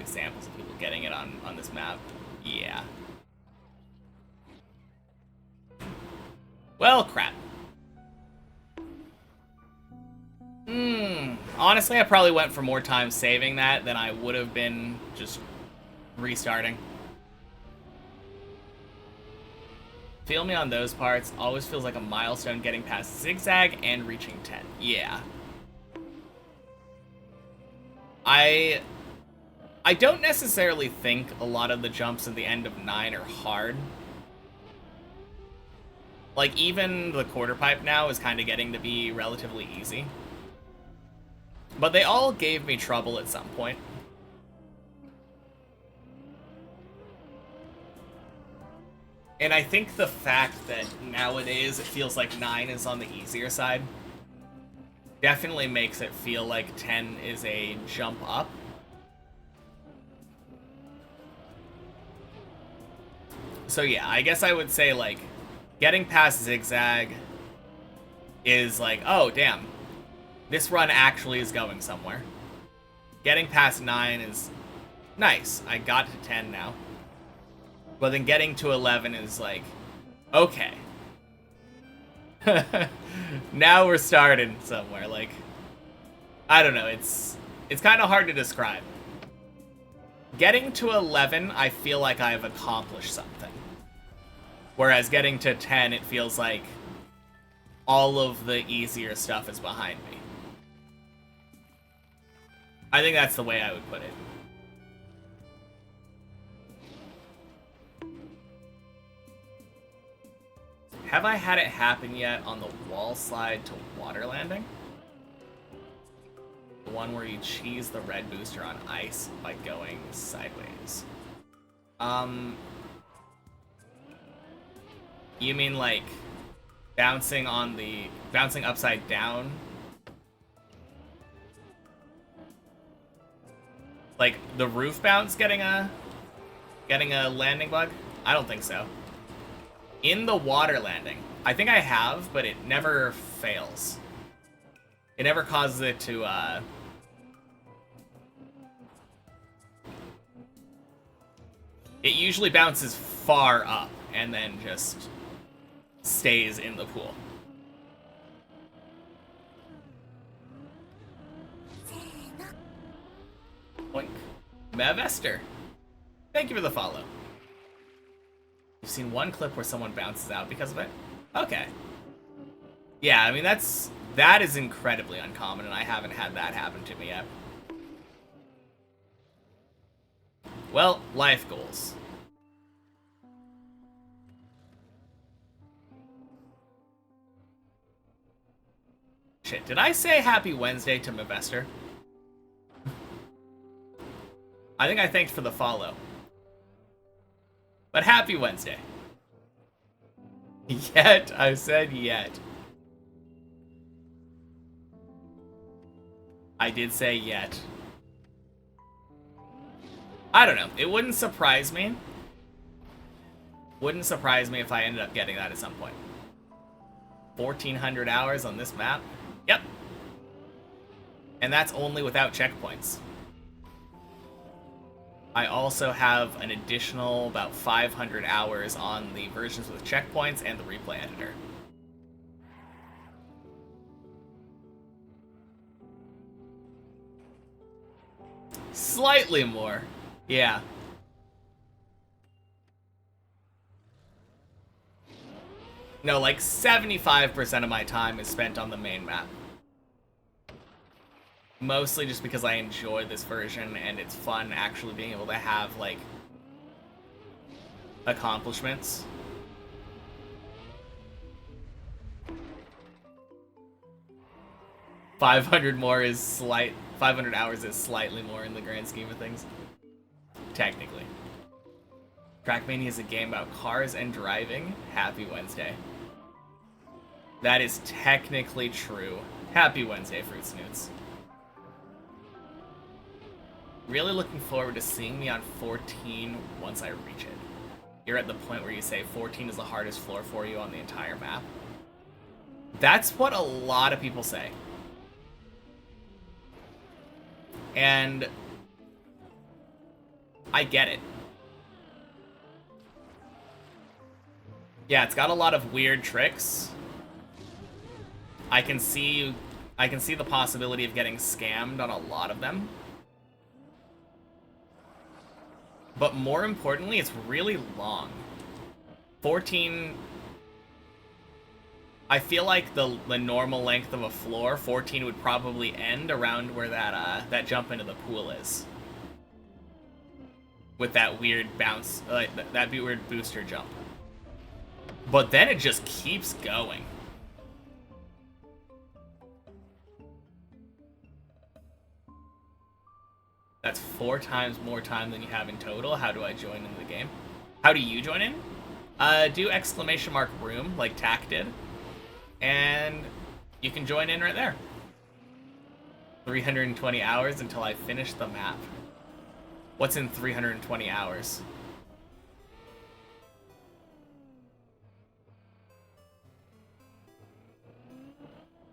examples of people getting it on this map. Yeah. Well, crap. Honestly, I probably went for more time saving that than I would have been just restarting. Feel me on those parts. Always feels like a milestone getting past zigzag and reaching 10. Yeah. I don't necessarily think a lot of the jumps at the end of 9 are hard. Like, even the quarter pipe now is kind of getting to be relatively easy. But they all gave me trouble at some point. And I think the fact that nowadays it feels like 9 is on the easier side definitely makes it feel like 10 is a jump up. So yeah, I guess I would say, like, getting past zigzag is like, oh, damn. This run actually is going somewhere. Getting past 9 is nice. I got to 10 now. But then getting to 11 is like, okay. Now we're starting somewhere. Like, I don't know. It's kind of hard to describe. Getting to 11, I feel like I've accomplished something. Whereas getting to 10, it feels like all of the easier stuff is behind me. I think that's the way I would put it. Have I had it happen yet on the wall slide to water landing? The one where you cheese the red booster on ice by going sideways. You mean like bouncing upside down? Like the roof bounce getting a landing bug? I don't think so. In the water landing, I think I have, but it never fails. It never causes it to it usually bounces far up and then just stays in the pool. Boink. Mavester. Thank you for the follow. You've seen one clip where someone bounces out because of it? Okay. Yeah, I mean, that is incredibly uncommon, and I haven't had that happen to me yet. Well, life goals. Shit, did I say happy Wednesday to Mavester? I think I thanked for the follow. But happy Wednesday. Yet, I said yet. I did say yet. I don't know. It wouldn't surprise me. Wouldn't surprise me if I ended up getting that at some point. 1,400 hours on this map? Yep. And that's only without checkpoints. I also have an additional about 500 hours on the versions with checkpoints and the replay editor. Slightly more. Yeah. No, like 75% of my time is spent on the main map. Mostly just because I enjoy this version and it's fun actually being able to have, like, accomplishments. $500 hours is slightly more in the grand scheme of things. Technically. Trackmania is a game about cars and driving. Happy Wednesday. That is technically true. Happy Wednesday, Fruit Snoots. Really looking forward to seeing me on 14 once I reach it. You're at the point where you say 14 is the hardest floor for you on the entire map. That's what a lot of people say. And I get it. Yeah, it's got a lot of weird tricks. I can see the possibility of getting scammed on a lot of them. But more importantly, it's really long. 14... I feel like the normal length of a floor, 14 would probably end around where that jump into the pool is. With that weird bounce, that weird booster jump. But then it just keeps going. That's 4 times more time than you have in total. How do I join in the game? How do you join in? Do !room, like Tack did. And you can join in right there. 320 hours until I finish the map. What's in 320 hours?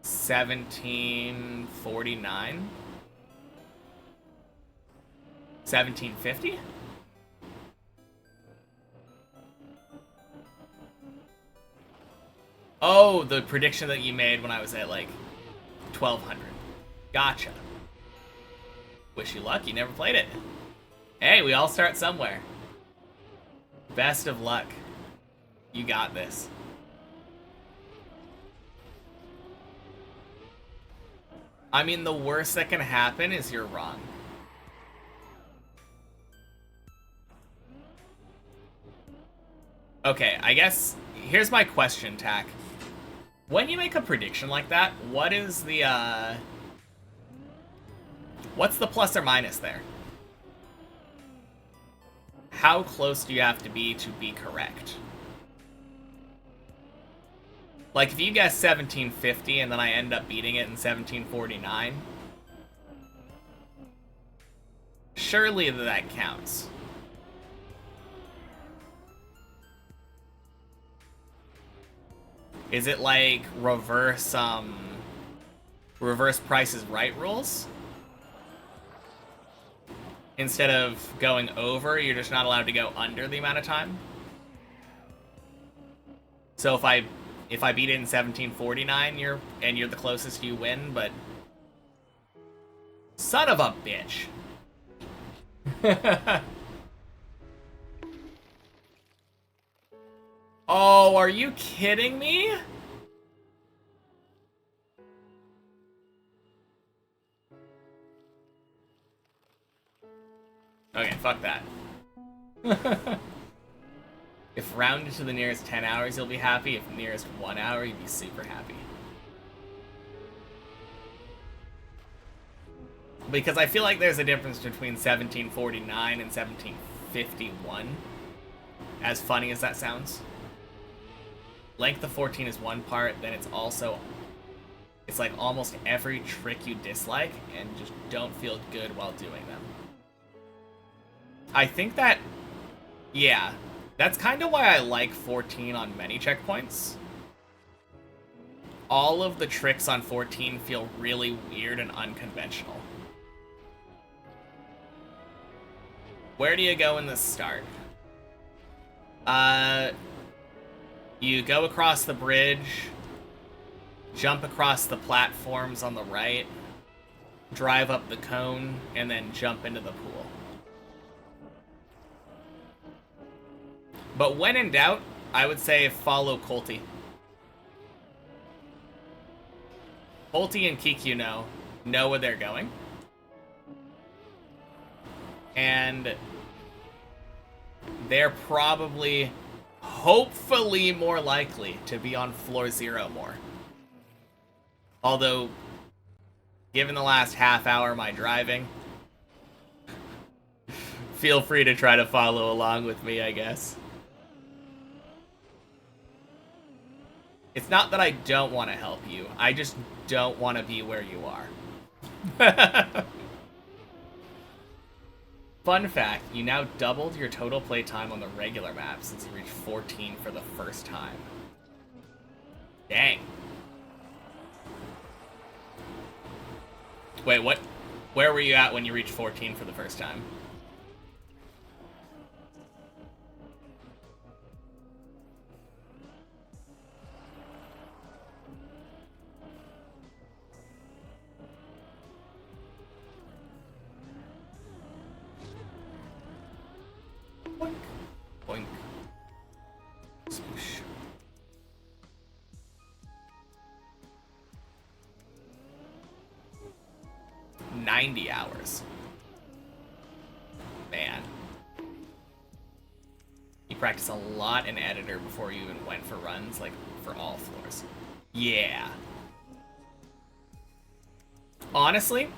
$17.49? 1750? Oh, the prediction that you made when I was at, like, 1200. Gotcha. Wish you luck, you never played it. Hey, we all start somewhere. Best of luck. You got this. I mean, the worst that can happen is you're wrong. Okay, I guess, here's my question, Tack. When you make a prediction like that, what is the, what's the plus or minus there? How close do you have to be correct? Like, if you guess 1750 and then I end up beating it in 1749, surely that counts. Is it like reverse Price is Right rules? Instead of going over, you're just not allowed to go under the amount of time? So if I beat it in 1749, you're the closest, you win, but son of a bitch. Oh, are you kidding me? Okay, fuck that. If rounded to the nearest 10 hours, you'll be happy. If nearest 1 hour, you'd be super happy. Because I feel like there's a difference between 1749 and 1751. As funny as that sounds. Length of 14 is one part, then it's like almost every trick you dislike and just don't feel good while doing them. I think that, yeah, that's kind of why I like 14 on many checkpoints. All of the tricks on 14 feel really weird and unconventional. Where do you go in the start? You go across the bridge, jump across the platforms on the right, drive up the cone, and then jump into the pool. But when in doubt, I would say follow Colty. Colty and Kiku know where they're going. And they're probably, hopefully, more likely to be on floor 0 more. Although, given the last half hour of my driving, feel free to try to follow along with me, I guess. It's not that I don't want to help you, I just don't want to be where you are. Fun fact, you now doubled your total play time on the regular map since you reached 14 for the first time. Dang. Wait, what? Where were you at when you reached 14 for the first time? 90 hours. Man. You practice a lot in editor before you even went for runs, like, for all floors. Yeah. Honestly,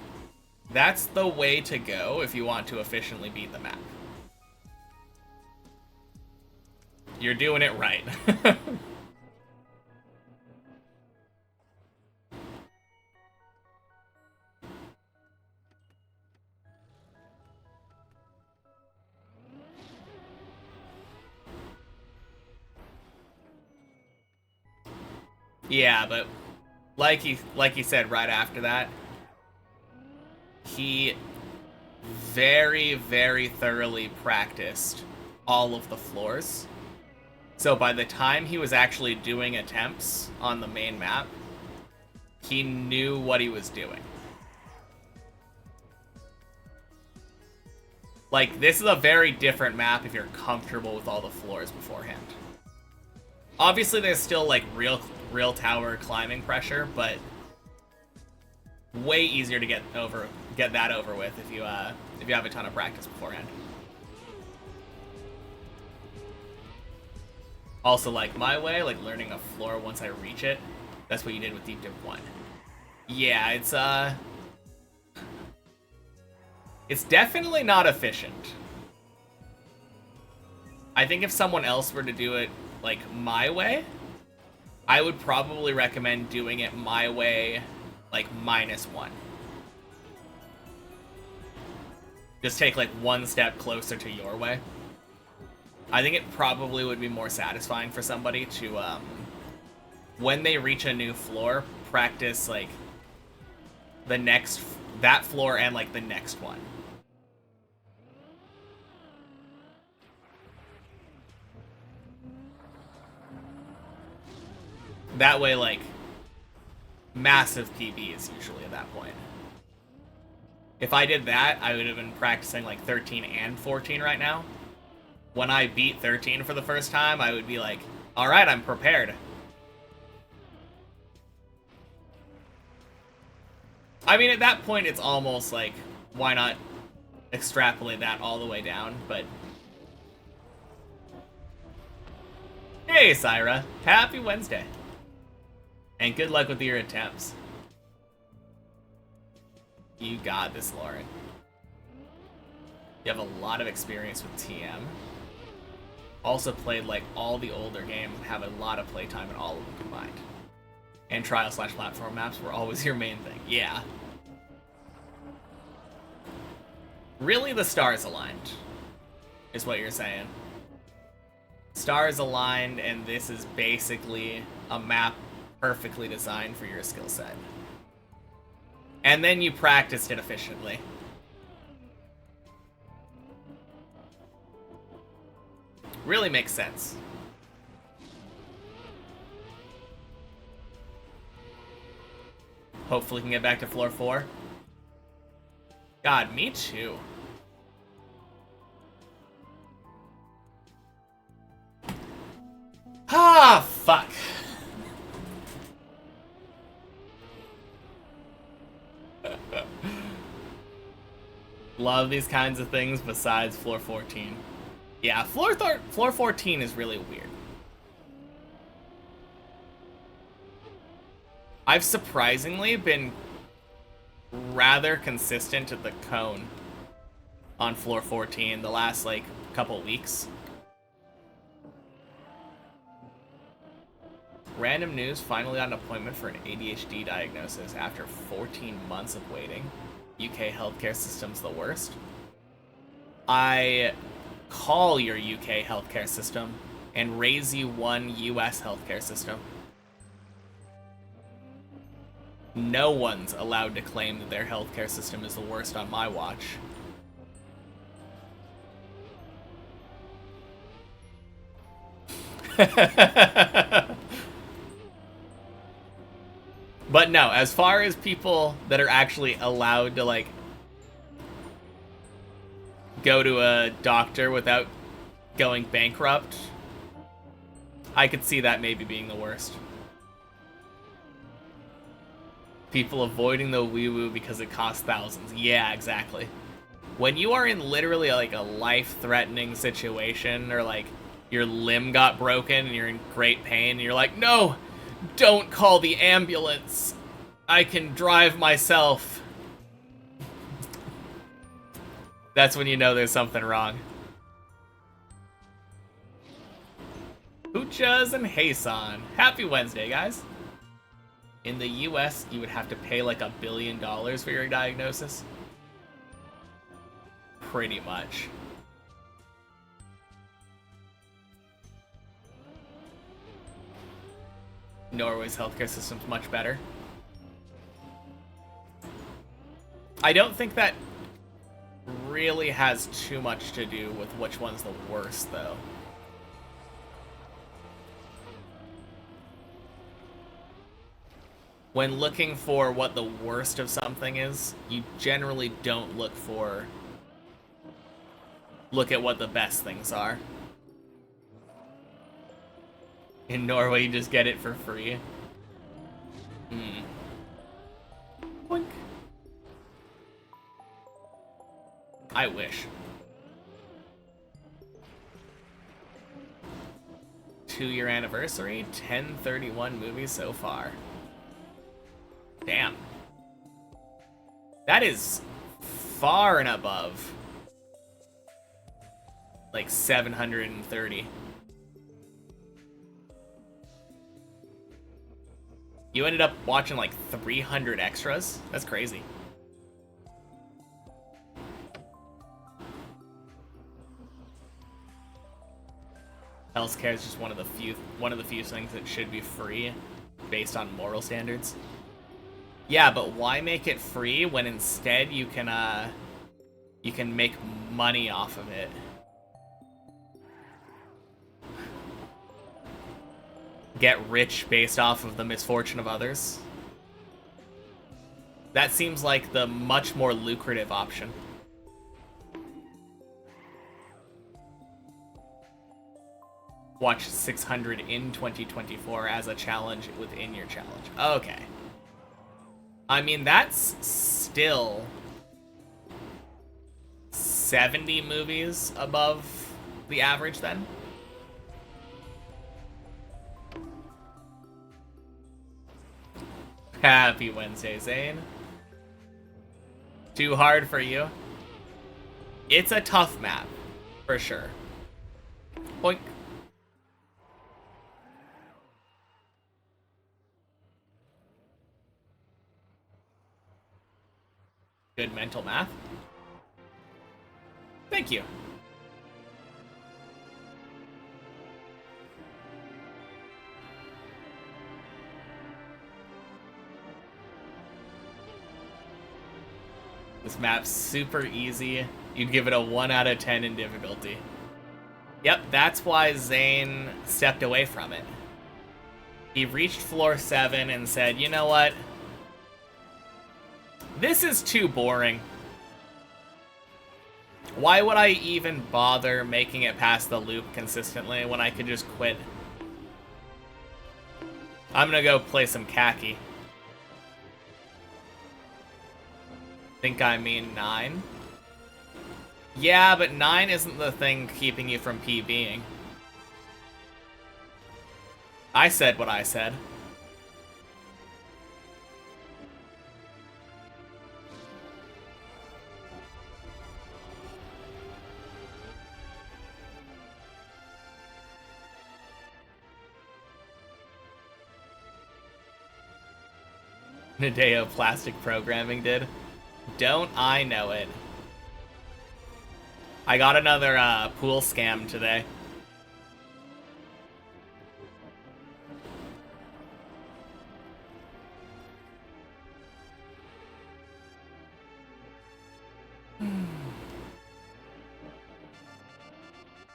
that's the way to go if you want to efficiently beat the map. You're doing it right. Yeah, but like he said right after that, he very, very thoroughly practiced all of the floors. So by the time he was actually doing attempts on the main map, he knew what he was doing. Like, this is a very different map if you're comfortable with all the floors beforehand. Obviously, there's still, like, real tower climbing pressure, but way easier to get that over with if you have a ton of practice beforehand. Also, like, my way, like, learning a floor once I reach it, that's what you did with Deep Dip 1. Yeah, it's definitely not efficient. I think if someone else were to do it, like, my way, I would probably recommend doing it my way, like, -1. Just take, like, one step closer to your way. I think it probably would be more satisfying for somebody to, when they reach a new floor, practice, like, that floor and, like, the next one. That way, like, massive PBs usually at that point. If I did that, I would have been practicing, like, 13 and 14 right now. When I beat 13 for the first time, I would be like, alright, I'm prepared. I mean, at that point, it's almost like, why not extrapolate that all the way down, but... Hey, Syra. Happy Wednesday. And good luck with your attempts. You got this, Lauren. You have a lot of experience with TM. Also played, like, all the older games and have a lot of playtime in all of them combined. And trial/platform maps were always your main thing. Yeah. Really, the stars aligned, is what you're saying. Stars aligned, and this is basically a map perfectly designed for your skill set. And then you practiced it efficiently. Really makes sense. Hopefully we can get back to floor 4. God, me too. Ah, fuck. Love these kinds of things besides floor 14. Yeah, floor 14 is really weird. I've surprisingly been rather consistent at the cone on floor 14 the last, like, couple weeks. Random news, finally got an appointment for an ADHD diagnosis after 14 months of waiting. UK healthcare system's the worst. I call your UK healthcare system and raise you one US healthcare system. No one's allowed to claim that their healthcare system is the worst on my watch. But no, as far as people that are actually allowed to, like, go to a doctor without going bankrupt, I could see that maybe being the worst. People avoiding the wee-woo because it costs thousands. Yeah, exactly. When you are in literally like a life-threatening situation, or like your limb got broken and you're in great pain, and you're like, no, don't call the ambulance. I can drive myself. That's when you know there's something wrong. Hoochas and Hasan. Happy Wednesday, guys. In the US, you would have to pay like $1 billion for your diagnosis. Pretty much. Norway's healthcare system's much better. I don't think that really has too much to do with which one's the worst, though. When looking for what the worst of something is, you generally don't look at what the best things are. In Norway, you just get it for free. Boink. I wish. 2-year anniversary, 1031 movies so far. Damn. That is far and above like 730. You ended up watching like 300 extras? That's crazy. Healthcare is just one of the few things that should be free based on moral standards. Yeah, but why make it free when instead you can make money off of it? Get rich based off of the misfortune of others? That seems like the much more lucrative option. Watch 600 in 2024 as a challenge within your challenge. Okay. I mean, that's still 70 movies above the average then. Happy Wednesday, Zane. Too hard for you? It's a tough map, for sure. Boink. Good mental math. Thank you. This map's super easy. You'd give it a 1 out of 10 in difficulty. Yep, that's why Zane stepped away from it. He reached floor 7 and said, you know what? This is too boring. Why would I even bother making it past the loop consistently when I could just quit? I'm gonna go play some khaki. Think I mean 9? Yeah, but 9 isn't the thing keeping you from PBing. I said what I said. Nadeo plastic programming did. Don't I know it. I got another pool scam today.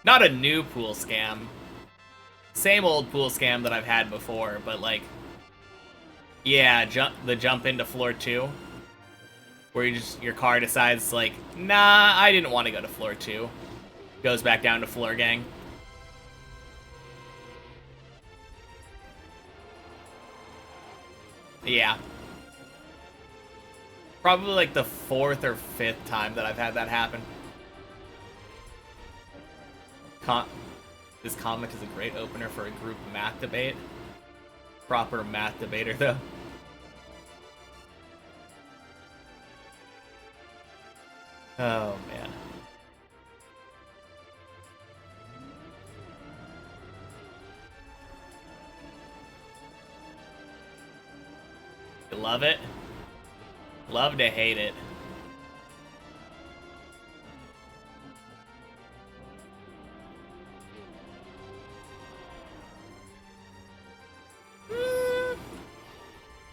Not a new pool scam. Same old pool scam that I've had before, but like, yeah, jump into floor 2. Where your car decides, like, nah, I didn't want to go to floor 2. Goes back down to floor gang. Yeah. Probably like the 4th or 5th time that I've had that happen. This comment is a great opener for a group math debate. Proper math debater, though. Oh, man. You love it? Love to hate it.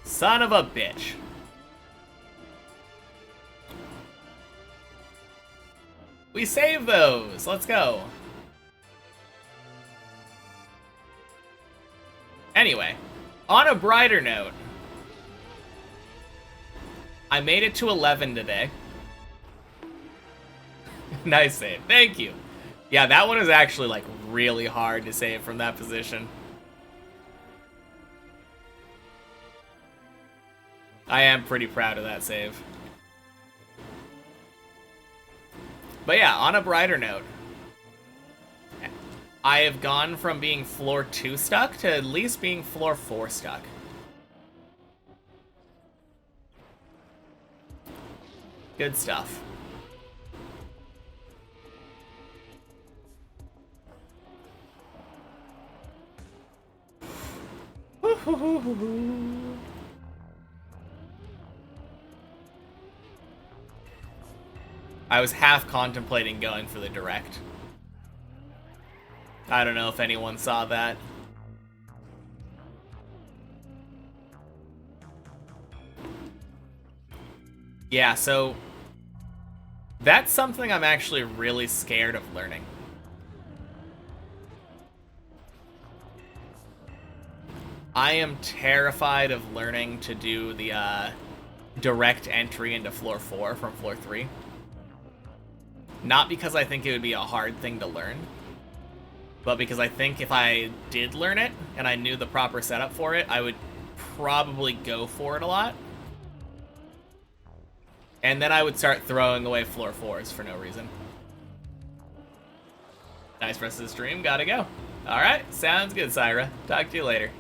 Son of a bitch. We save those. Let's go. Anyway, on a brighter note, I made it to 11 today. Nice save. Thank you. Yeah, that one is actually, like, really hard to save from that position. I am pretty proud of that save. But yeah, on a brighter note, I have gone from being floor 2 stuck to at least being floor 4 stuck. Good stuff. I was half contemplating going for the direct. I don't know if anyone saw that. Yeah, so that's something I'm actually really scared of learning. I am terrified of learning to do the direct entry into floor 4 from floor 3. Not because I think it would be a hard thing to learn, but because I think if I did learn it and I knew the proper setup for it, I would probably go for it a lot. And then I would start throwing away floor 4s for no reason. Nice rest of the stream, gotta go. Alright, sounds good, Syra. Talk to you later.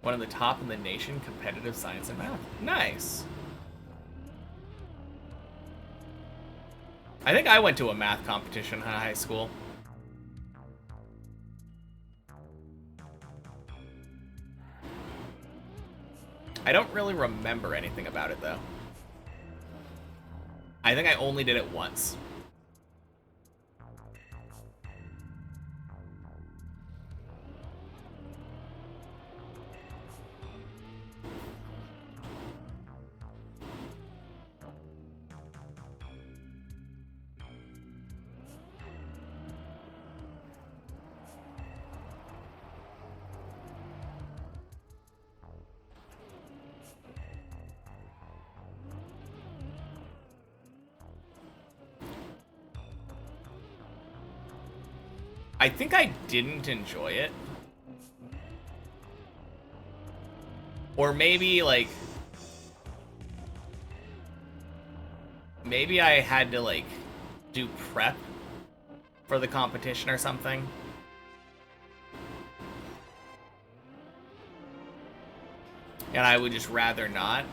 One of the top in the nation, competitive science and math. Nice. I think I went to a math competition in high school. I don't really remember anything about it, though. I think I only did it once. I think I didn't enjoy it. Or maybe, like... maybe I had to, like, do prep for the competition or something. And I would just rather not.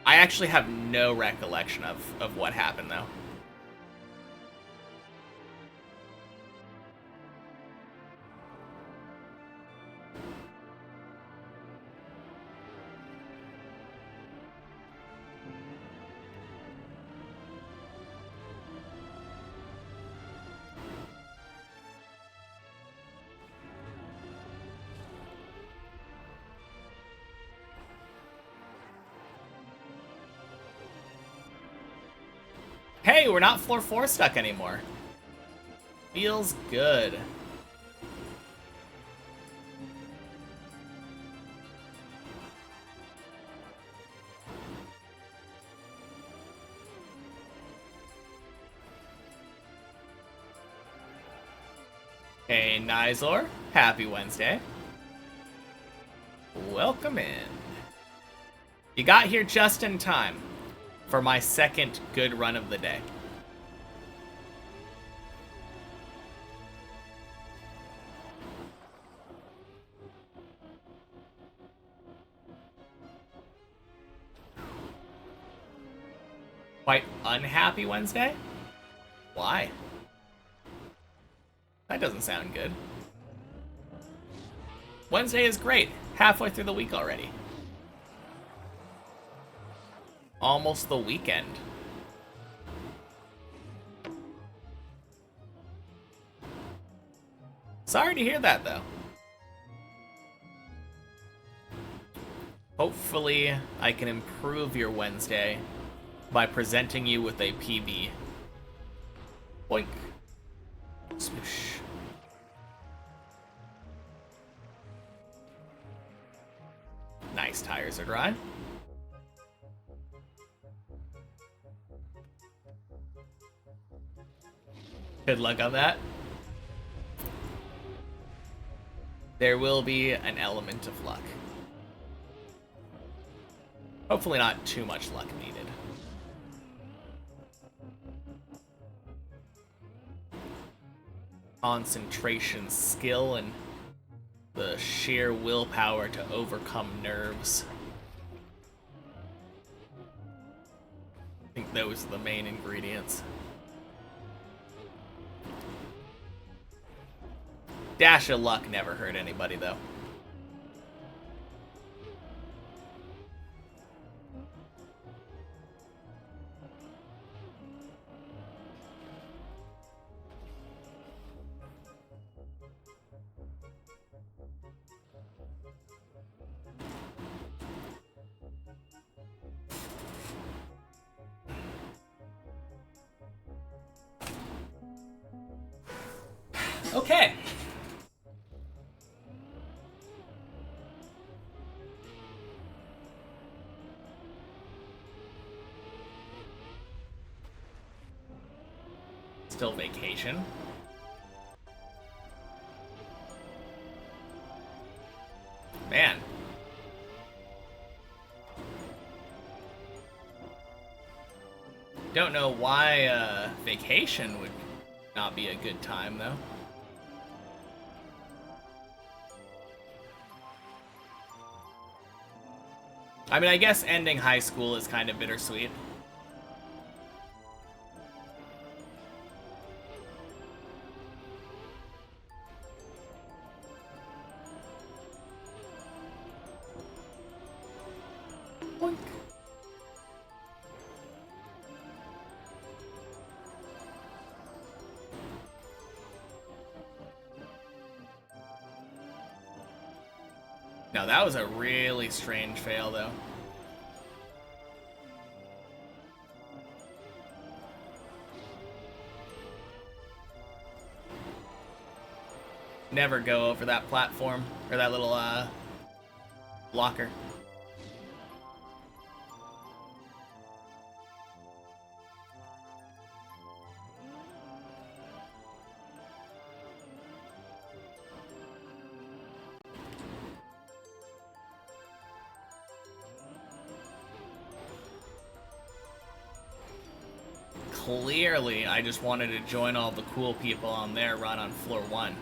I actually have no recollection of what happened, though. Hey, we're not floor 4 stuck anymore. Feels good. Hey, Nizor. Happy Wednesday. Welcome in. You got here just in time for my second good run of the day. Quite unhappy Wednesday? Why? That doesn't sound good. Wednesday is great. Halfway through the week already. Almost the weekend. Sorry to hear that, though. Hopefully, I can improve your Wednesday by presenting you with a PB. Boink. Smoosh. Nice, tires are dry. Good luck on that. There will be an element of luck. Hopefully not too much luck needed. Concentration, skill, and the sheer willpower to overcome nerves. I think those are the main ingredients. Dash of luck never hurt anybody, though. Okay. Still vacation. Man. Don't know why vacation would not be a good time, though. I mean, I guess ending high school is kind of bittersweet. Boink. Now that was a really strange fail, though. Never go over that platform, or that little, blocker. Clearly, I just wanted to join all the cool people on their run on floor 1.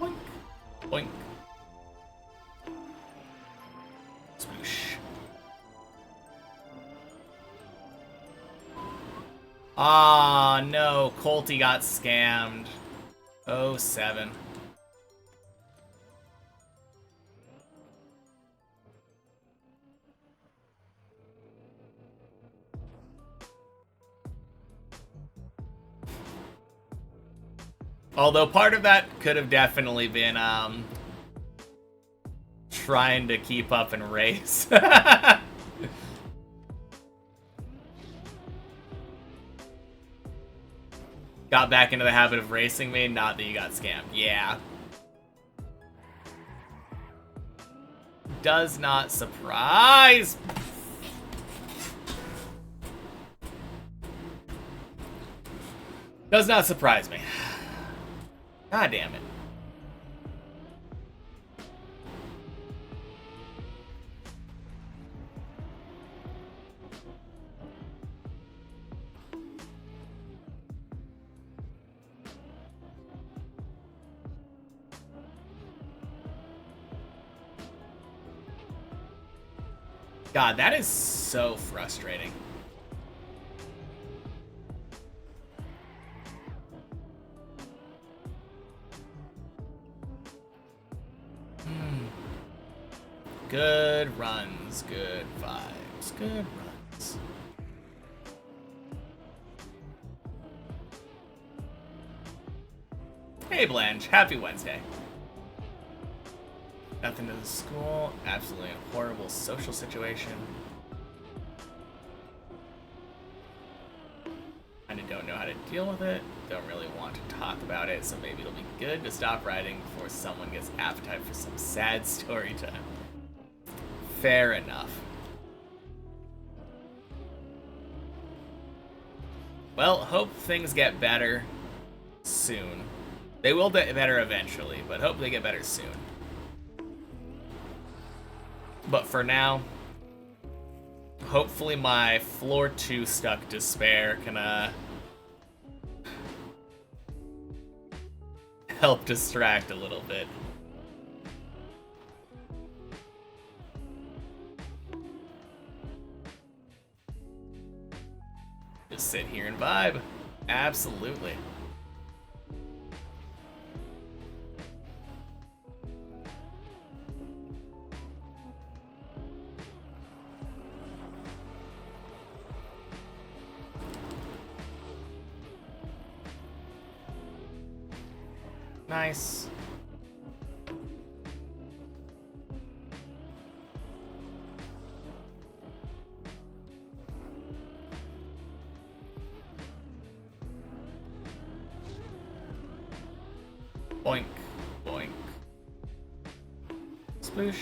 Boink. Boink. Smoosh. Ah, no. Colty got scammed. 07. Although part of that could have definitely been trying to keep up and race. Got back into the habit of racing me, not that you got scammed. Yeah. Does not surprise. Does not surprise me. God damn it. God, that is so frustrating. Good runs, good vibes, good runs. Hey Blanche, happy Wednesday. Nothing to the school, absolutely a horrible social situation. I don't know how to deal with it, don't really want to talk about it, so maybe it'll be good to stop writing before someone gets appetite for some sad story time. Fair enough. Well, hope things get better soon. They will get better eventually, but hope they get better soon. But for now, hopefully my floor 2 stuck despair can help distract a little bit. Just sit here and vibe. Absolutely. Nice. Boink, boink. Sploosh.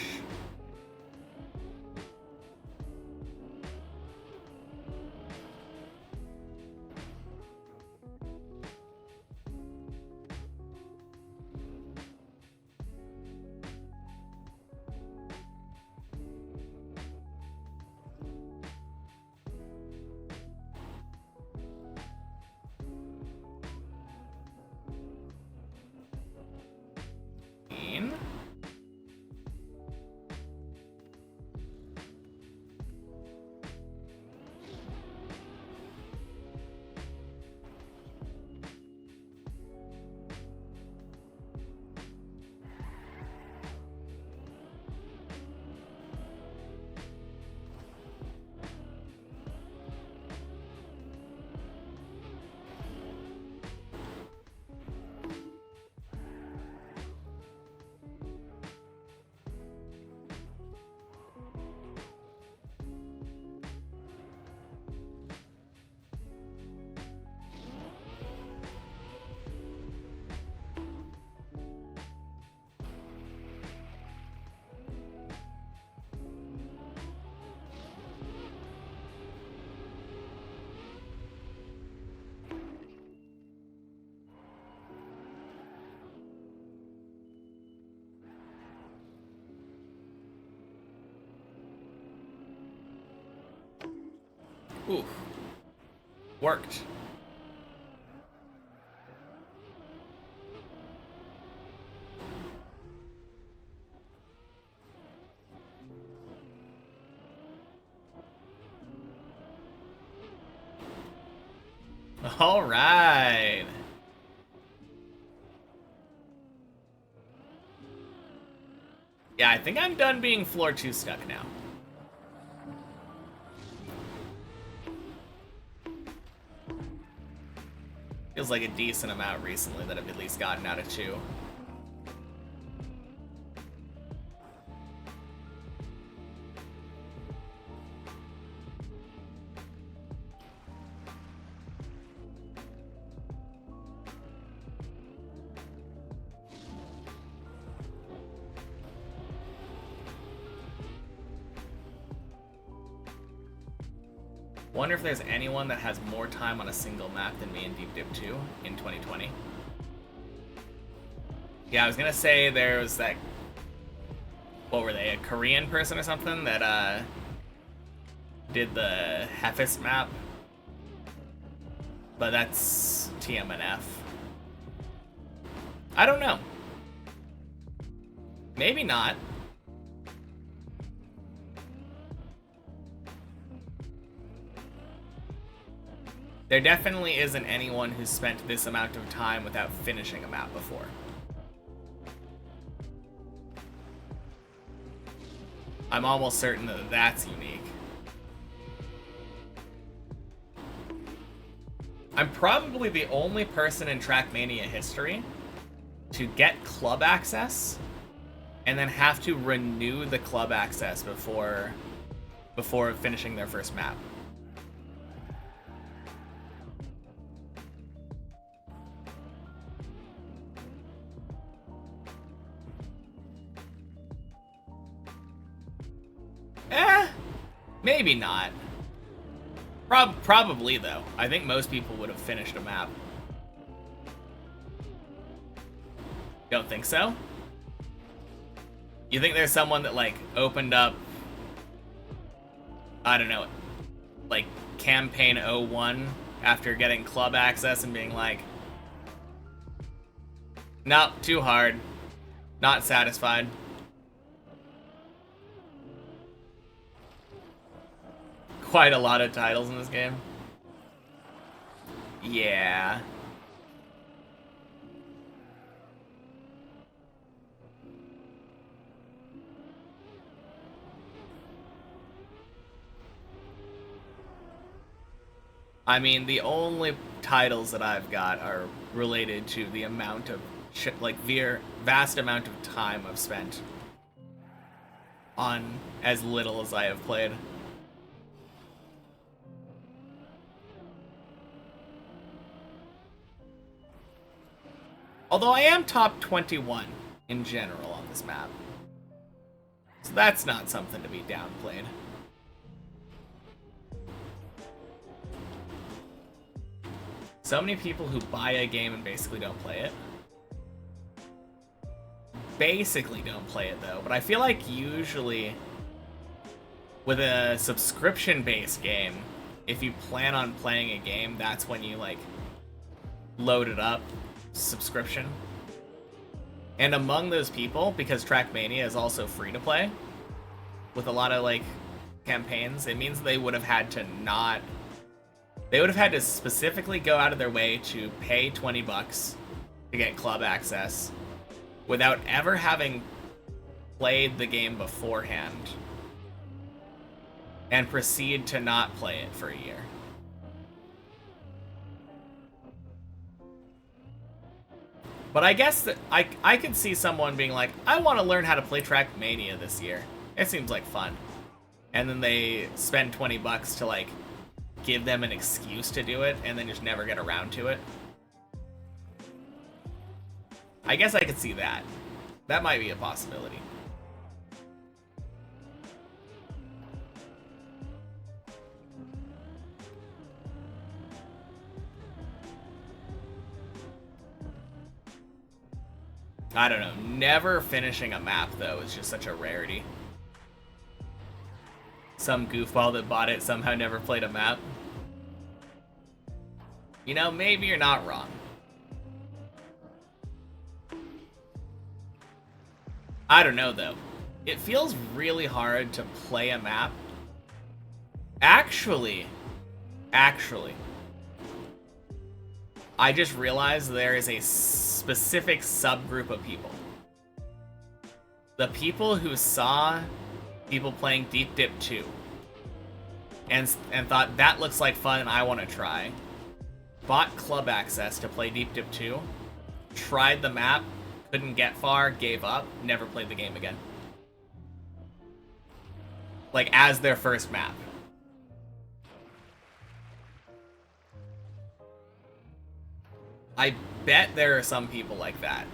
Oof. Worked. All right. Yeah, I think I'm done being floor 2 stuck now. Feels like a decent amount recently that I've at least gotten out of 2. Wonder if there's anyone that has more time on a single map than me in Deep Dip 2 in 2020. Yeah, I was gonna say there was that... What were they, a Korean person or something that did the Hefis map? But that's TMNF. I don't know. Maybe not. There definitely isn't anyone who's spent this amount of time without finishing a map before. I'm almost certain that that's unique. I'm probably the only person in Trackmania history to get club access and then have to renew the club access before finishing their first map. Maybe not. Probably, though. I think most people would have finished a map. Don't think so? You think there's someone that, like, opened up... I don't know. Like, Campaign 01 after getting club access and being like... Nope, too hard. Not satisfied. Quite a lot of titles in this game. Yeah. I mean, the only titles that I've got are related to the amount of vast amount of time I've spent on as little as I have played. Although I am top 21 in general on this map. So that's not something to be downplayed. So many people who buy a game and basically don't play it. Basically don't play it though, but I feel like usually with a subscription-based game, if you plan on playing a game, that's when you like load it up. Subscription. And among those people, because Trackmania is also free to play with a lot of like campaigns, it means they would have had to specifically go out of their way to pay $20 to get club access without ever having played the game beforehand and proceed to not play it for a year. But I guess that I could see someone being like, I want to learn how to play Trackmania this year. It seems like fun. And then they spend $20 to like give them an excuse to do it and then just never get around to it. I guess I could see that. That might be a possibility. I don't know. Never finishing a map, though, is just such a rarity. Some goofball that bought it somehow never played a map. You know, maybe you're not wrong. I don't know, though. It feels really hard to play a map. Actually, I just realized there is a specific subgroup of people. The people who saw people playing Deep Dip 2 and thought, that looks like fun and I want to try. Bought club access to play Deep Dip 2, tried the map, couldn't get far, gave up, never played the game again. Like, as their first map. I bet there are some people like that.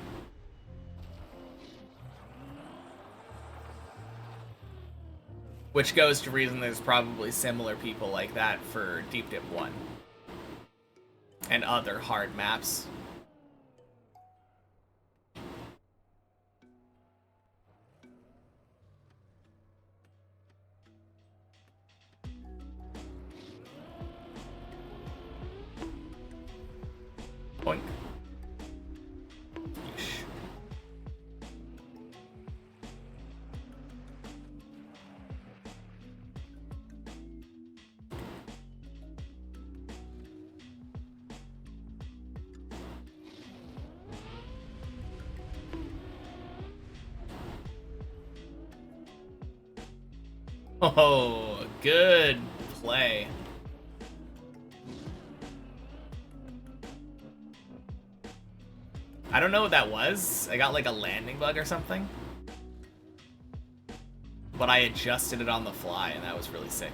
Which goes to reason there's probably similar people like that for Deep Dip 1. And other hard maps. Boink. Yeesh. Oh, good play. I don't know what that was. I got like a landing bug or something. But I adjusted it on the fly and that was really sick.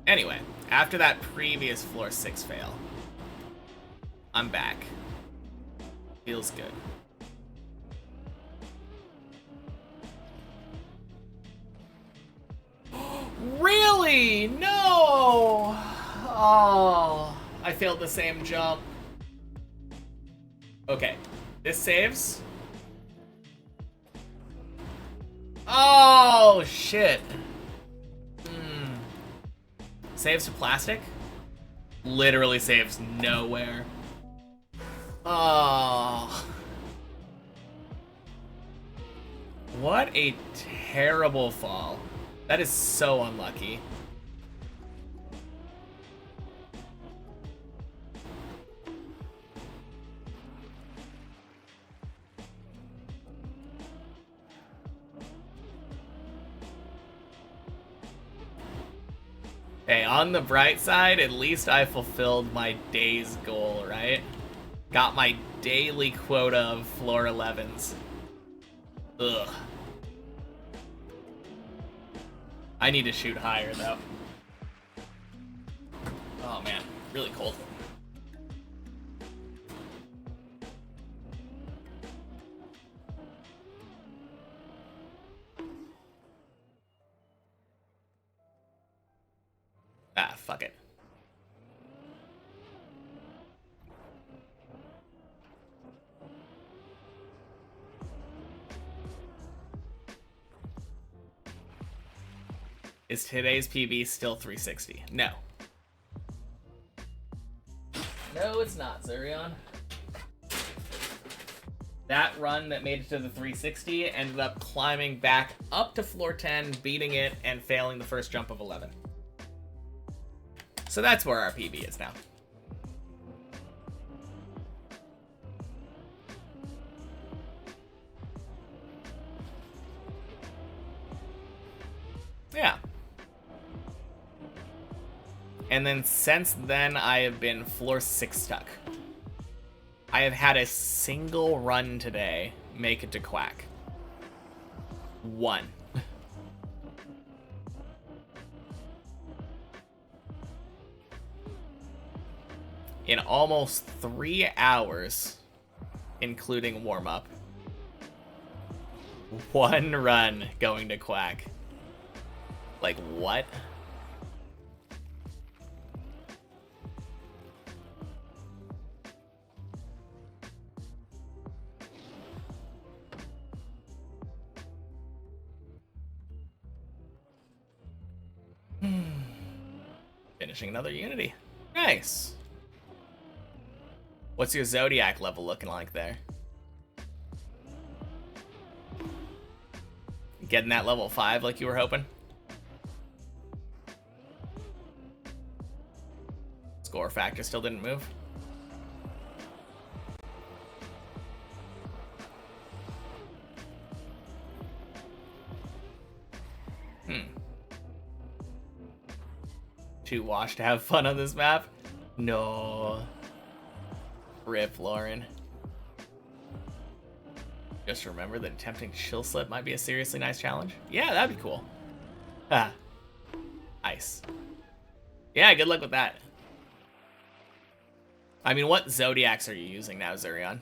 Anyway, after that previous floor 6 fail, I'm back. Feels good. Really? No! Oh, I failed the same jump. Okay, this saves. Oh, shit. Saves to plastic? Literally saves nowhere. Oh. What a terrible fall. That is so unlucky. Hey, on the bright side, at least I fulfilled my day's goal, right? Got my daily quota of floor 11s. Ugh. I need to shoot higher, though. Oh, man. Really cold. Ah, fuck it. Is today's PB still 360? No. No, it's not, Zurion. That run that made it to the 360 ended up climbing back up to floor 10, beating it, and failing the first jump of 11. So that's where our PB is now. Yeah. And then since then, I have been floor 6 stuck. I have had a single run today make it to Quack. One. In almost 3 hours, including warm-up. One run going to Quack. Like, what? Finishing another Unity. Nice. What's your Zodiac level looking like there? Getting that level 5 like you were hoping? Score factor still didn't move. Too washed to have fun on this map? No. Rip, Lauren. Just remember that attempting chill slip might be a seriously nice challenge. Yeah, that'd be cool. Ah. Ice. Yeah, good luck with that. I mean, what zodiacs are you using now, Zurion?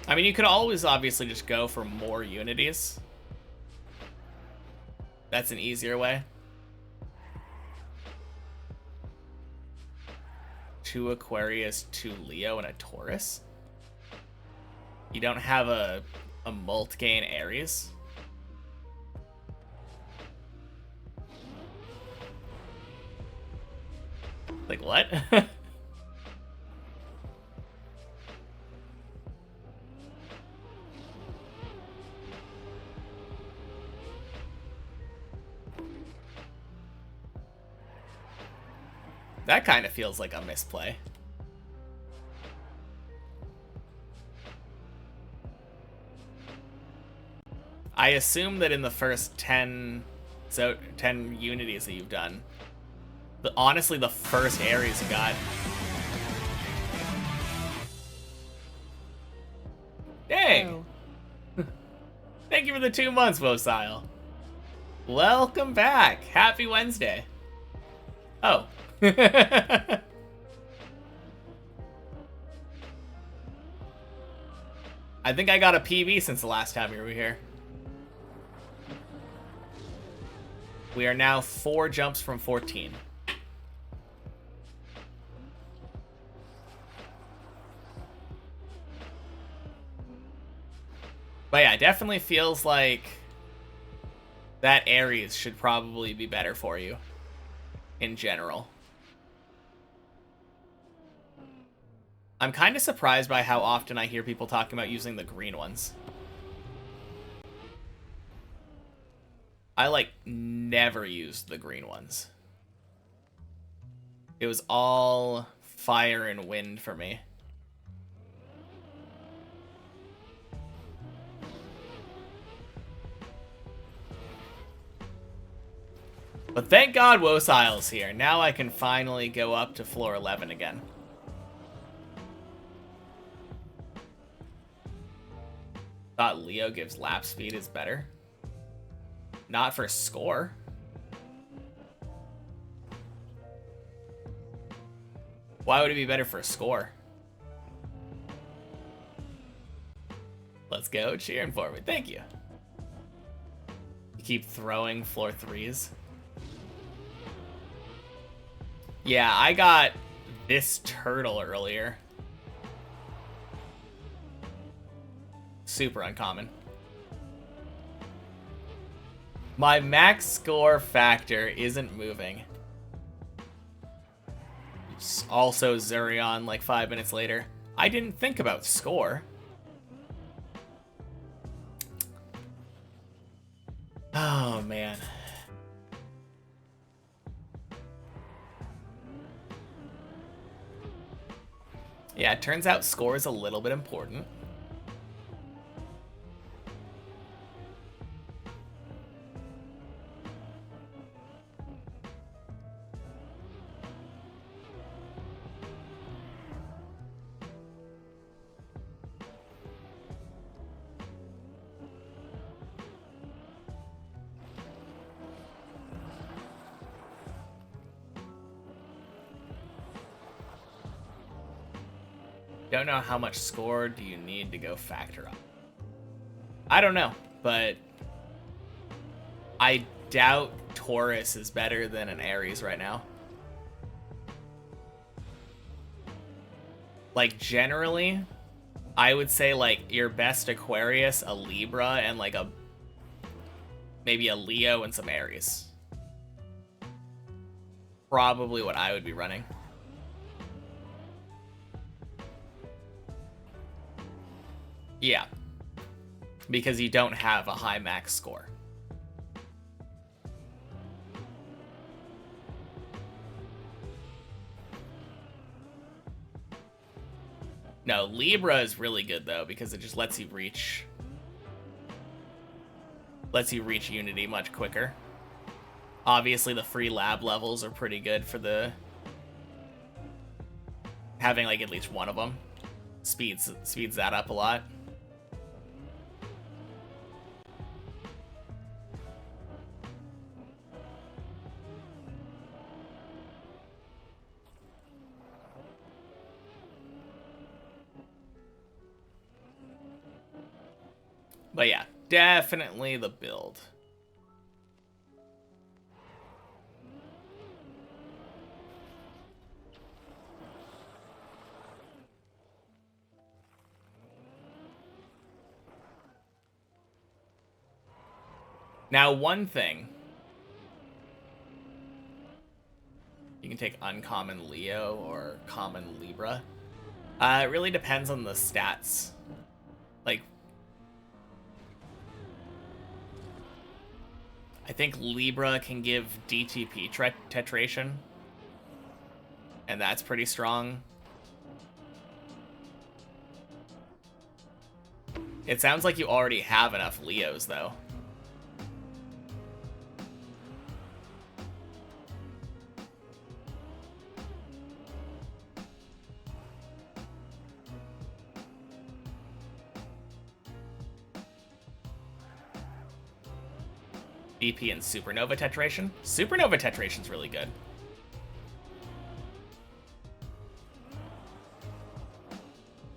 I mean, you could always obviously just go for more unities. That's an easier way. 2 Aquarius, 2 Leo, and a Taurus. You don't have a Moltke Aries. Like, what? That kind of feels like a misplay. I assume that in the first 10 unities that you've done, honestly, the first Aries you got. Dang! Oh. Thank you for the 2 months, Wosile. Welcome back. Happy Wednesday. Oh. I think I got a PB since the last time you were here. We are now 4 jumps from 14. But yeah, it definitely feels like that Aries should probably be better for you in general. I'm kind of surprised by how often I hear people talking about using the green ones. I, like, never used the green ones. It was all fire and wind for me. But thank God Wosile's here. Now I can finally go up to floor 11 again. Thought Leo gives lap speed is better. Not for score. Why would it be better for score? Let's go cheering for me. Thank you. You keep throwing floor 3s. Yeah, I got this turtle earlier. Super uncommon. My max score factor isn't moving. It's also Zurion like 5 minutes later. I didn't think about score. Oh, man. Yeah, it turns out score is a little bit important. Don't know how much score do you need to go factor up. I don't know, but I doubt Taurus is better than an Aries right now. Like, generally, I would say, like, your best Aquarius, a Libra, and, like, maybe a Leo and some Aries. probably what I would be running. Yeah. Because you don't have a high max score. No, Libra is really good though, because it just lets you reach Unity much quicker. Obviously the free lab levels are pretty good for the having like at least one of them. Speeds that up a lot. But yeah, definitely the build. Now, one thing. You can take uncommon Leo or common Libra. It really depends on the stats. Like, I think Libra can give DTP tetration. And that's pretty strong. It sounds like you already have enough Leos, though. BP and Supernova Tetration. Supernova Tetration's really good.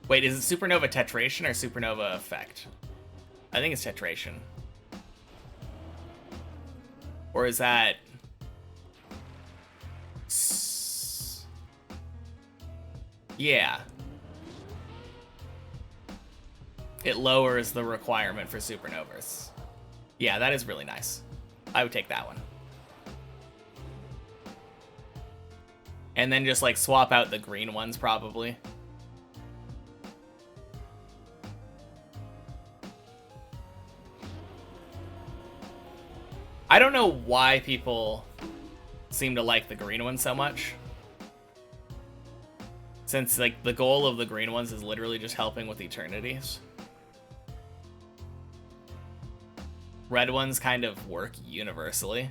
Wait, is it Supernova Tetration or Supernova Effect? I think it's Tetration. Or is that... Yeah. It lowers the requirement for Supernovas. Yeah, that is really nice. I would take that one. And then just, like, swap out the green ones, probably. I don't know why people seem to like the green ones so much. Since, like, the goal of the green ones is literally just helping with Eternities. Red ones kind of work universally,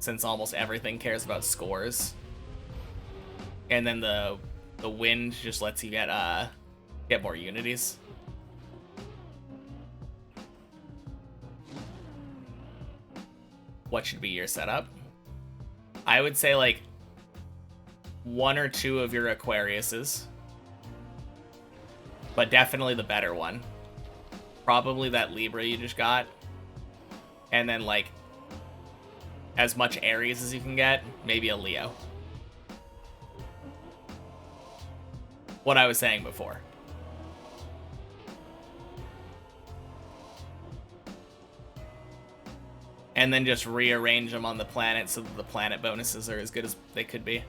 since almost everything cares about scores. And then the wind just lets you get more Unities. What should be your setup? I would say like 1 or 2 of your Aquariuses, but definitely the better one. Probably that Libra you just got. And then, like, as much Aries as you can get, maybe a Leo. What I was saying before. And then just rearrange them on the planet so that the planet bonuses are as good as they could be.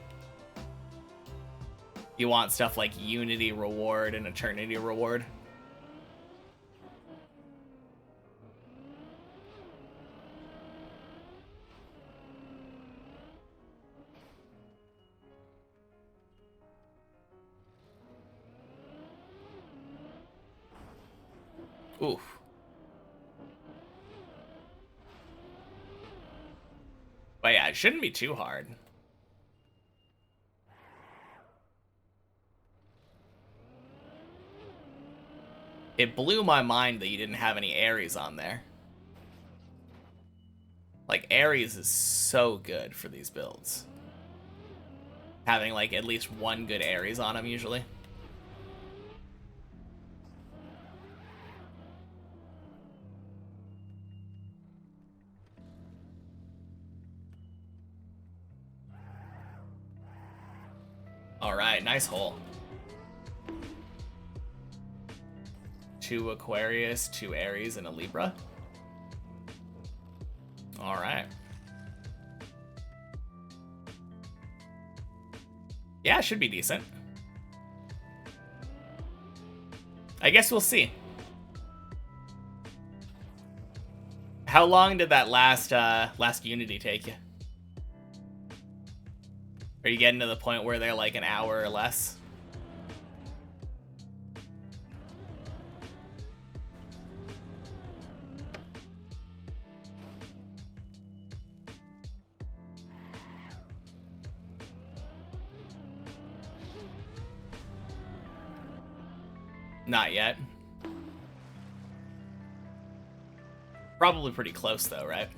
You want stuff like Unity Reward and Eternity Reward. Oof. But yeah, it shouldn't be too hard. It blew my mind that you didn't have any Aries on there. Like, Aries is so good for these builds. Having, like, at least one good Aries on them, usually. Alright, nice hole. 2 Aquarius, 2 Aries, and a Libra. Alright. Yeah, it should be decent. I guess we'll see. How long did that last Unity take you? Are you getting to the point where they're like an hour or less? Not yet. Probably pretty close though, right?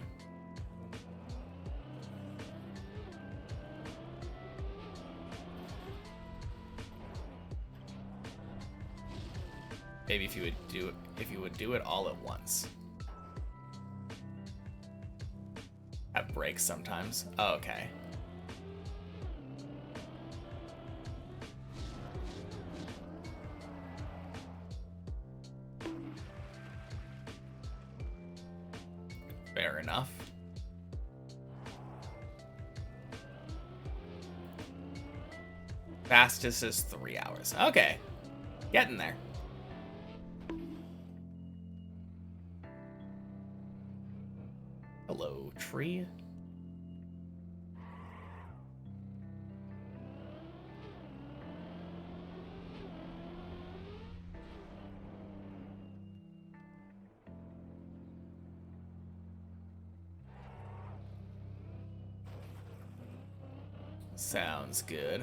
Maybe if you would do it all at once. Have breaks sometimes. Oh, okay. Fair enough. Fastest is 3 hours. Okay. Getting there. Hello, tree. Sounds good.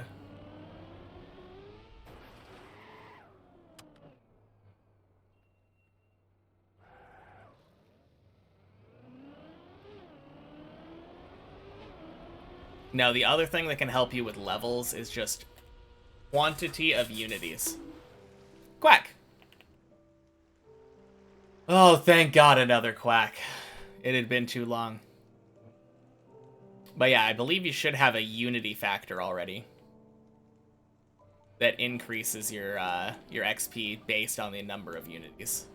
Now, the other thing that can help you with levels is just quantity of unities. Quack! Oh, thank God, another quack. It had been too long. But yeah, I believe you should have a unity factor already that increases your XP based on the number of unities.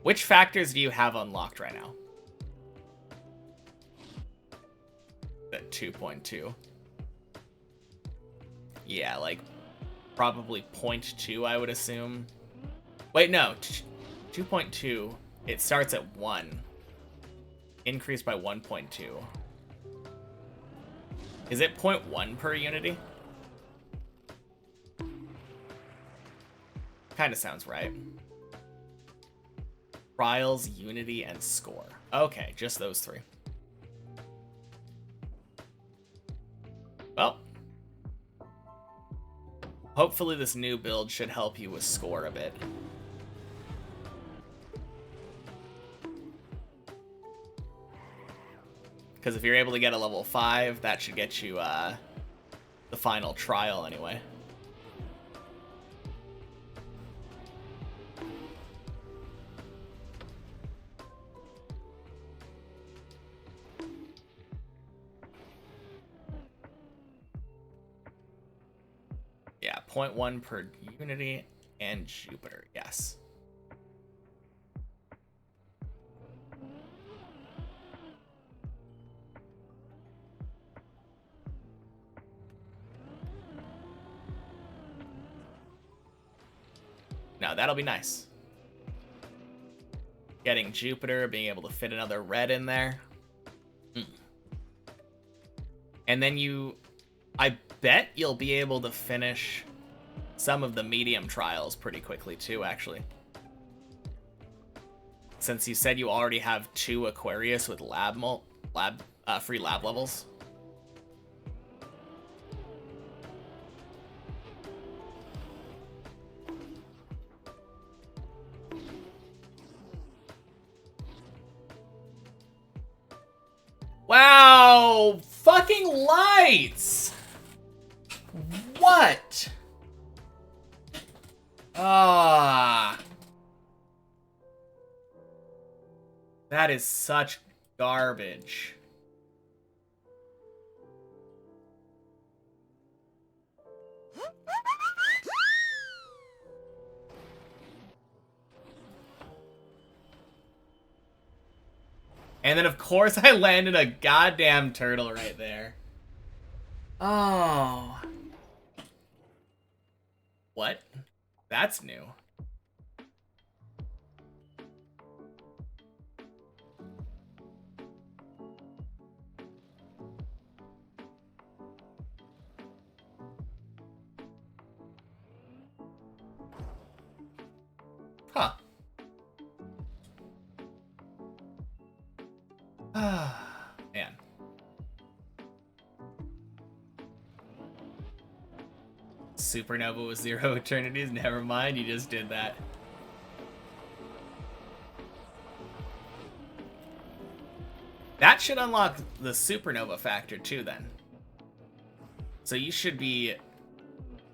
Which factors do you have unlocked right now? At 2.2. Yeah, like probably 0.2, I would assume. Wait, no, 2.2. It starts at 1. Increased by 1.2. Is it 0.1 per unity? Kind of sounds right. Trials, unity, and score. Okay, just those three. Well, hopefully this new build should help you with score a bit. Because if you're able to get a level 5, that should get you the final trial anyway. Yeah, 0.1 per unity and Jupiter, yes. Now, that'll be nice. Getting Jupiter, being able to fit another red in there. And then I bet you'll be able to finish some of the medium trials pretty quickly too, actually. Since you said you already have 2 Aquarius with free lab levels. Wow! Fucking lights! What? Ah. That is such garbage. And then, of course, I landed a goddamn turtle right there. Oh. What? That's new. Huh. Man. Supernova with 0 eternities? Never mind, you just did that. That should unlock the supernova factor too then. So you should be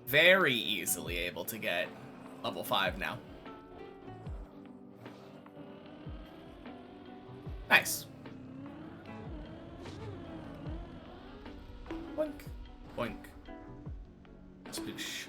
very easily able to get level 5 now. Nice. Boink. Boink. Sploosh.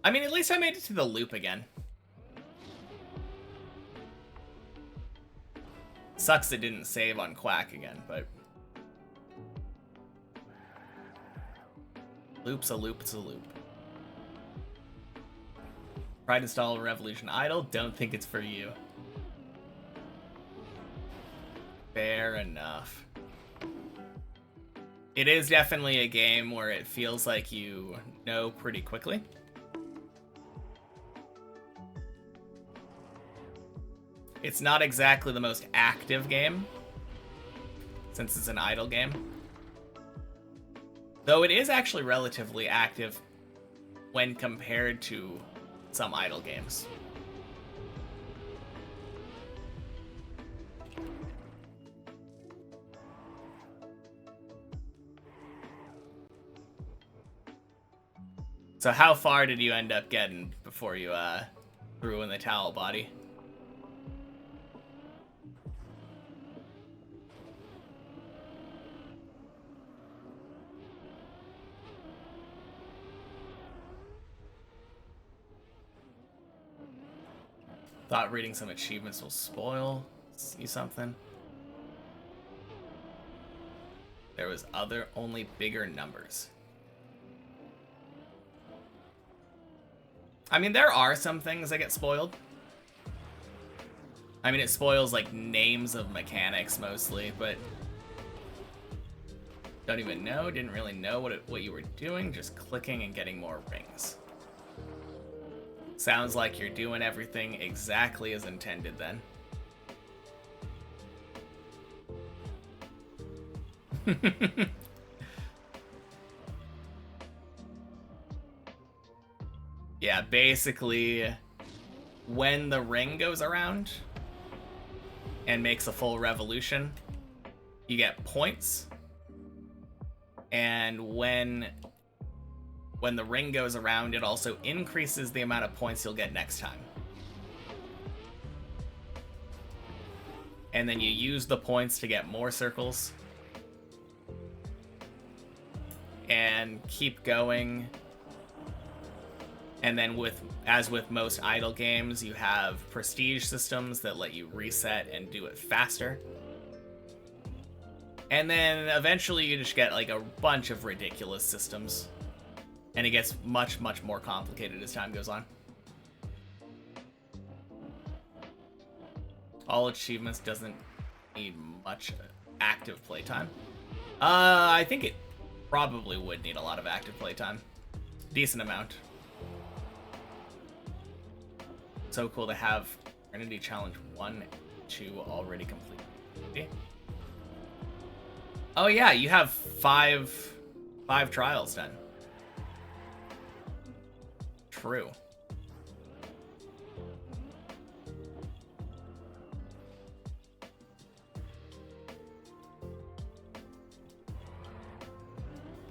I mean, at least I made it to the loop again. Sucks it didn't save on Quack again, but... Loop's a loop, it's a loop. Tried to install Revolution Idol, don't think it's for you. Fair enough. It is definitely a game where it feels like you know pretty quickly. It's not exactly the most active game, since it's an idle game. Though it is actually relatively active when compared to some idle games. So how far did you end up getting before you threw in the towel, body? Thought reading some achievements will spoil you something. There was only bigger numbers. I mean, there are some things that get spoiled. I mean, it spoils like names of mechanics mostly, but don't even know, didn't really know what you were doing, just clicking and getting more rings. Sounds like you're doing everything exactly as intended then. Yeah, basically, when the ring goes around and makes a full revolution, you get points. And when the ring goes around, it also increases the amount of points you'll get next time. And then you use the points to get more circles. And keep going. And then as with most idle games, you have prestige systems that let you reset and do it faster. And then eventually you just get like a bunch of ridiculous systems. And it gets much, much more complicated as time goes on. All achievements doesn't need much active playtime. I think it probably would need a lot of active playtime. Decent amount. So cool to have Trinity Challenge 1 and 2 already complete. Oh yeah, you have five trials done. True.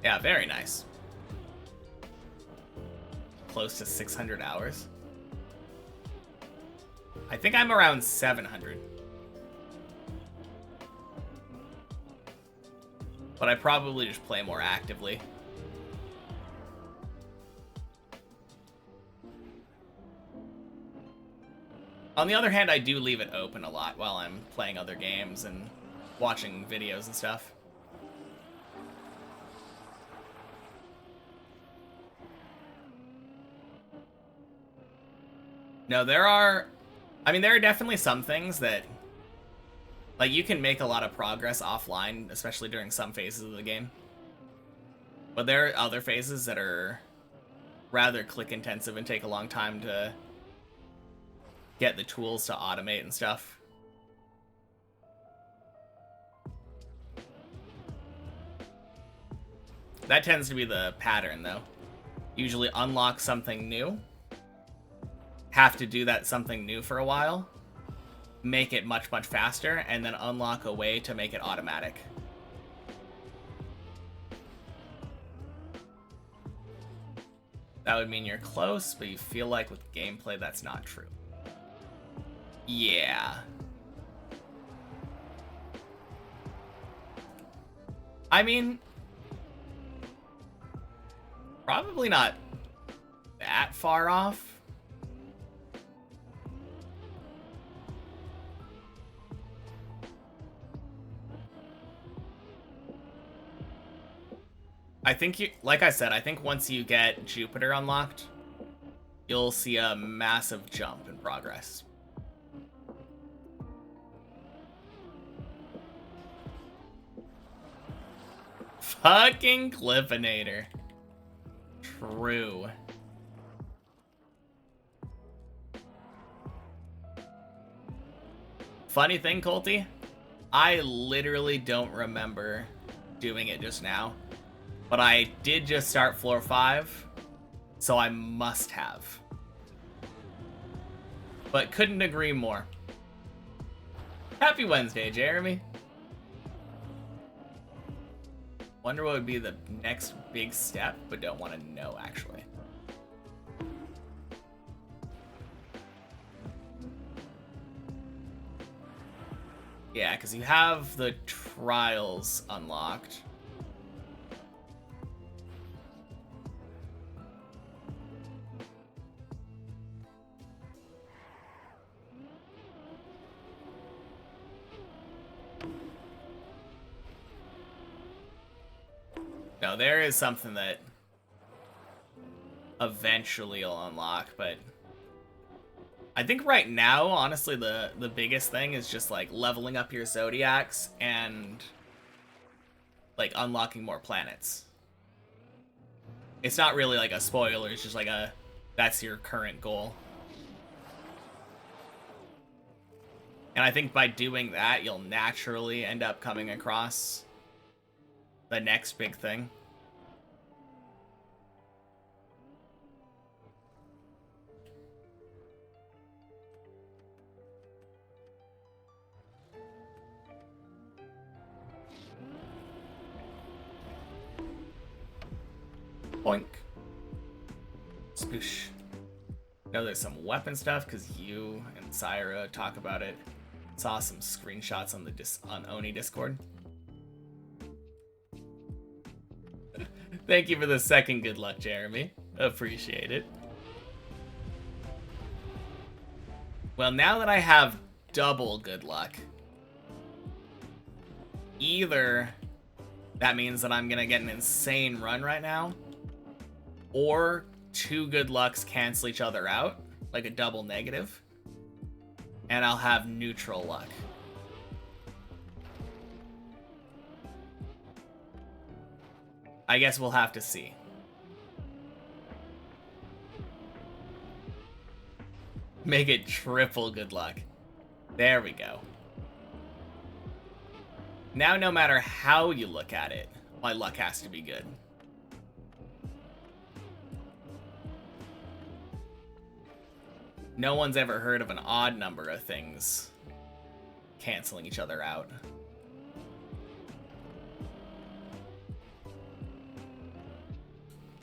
Yeah, very nice. Close to 600 hours. I think I'm around 700. But I probably just play more actively. On the other hand, I do leave it open a lot while I'm playing other games and watching videos and stuff. No, there are definitely some things that, like, you can make a lot of progress offline, especially during some phases of the game. But there are other phases that are rather click intensive and take a long time to get the tools to automate and stuff. That tends to be the pattern, though. Usually unlock something new, have to do that something new for a while, make it much, much faster, and then unlock a way to make it automatic. That would mean you're close, but you feel like with gameplay that's not true. Yeah. I mean, probably not that far off. I think like I said, I think once you get Jupiter unlocked, you'll see a massive jump in progress. Fucking Cliffinator. True. Funny thing, Colty, I literally don't remember doing it just now. But I did just start floor 5, so I must have. But couldn't agree more. Happy Wednesday, Jeremy. Wonder what would be the next big step, but don't want to know, actually. Yeah, because you have the trials unlocked. No, there is something that eventually you'll unlock, but I think right now, honestly, the biggest thing is just like leveling up your zodiacs and like unlocking more planets. It's not really like a spoiler, it's just like that's your current goal. And I think by doing that, you'll naturally end up coming across the next big thing. Boink. Sploosh. Know there's some weapon stuff because you and Syra talk about it. Saw some screenshots on the on Oni Discord. Thank you for the second good luck, Jeremy. Appreciate it. Well, now that I have double good luck, either that means that I'm gonna get an insane run right now, or 2 good lucks cancel each other out, like a double negative, and I'll have neutral luck. I guess we'll have to see. Make it triple good luck. There we go. Now, no matter how you look at it, my luck has to be good. No one's ever heard of an odd number of things canceling each other out.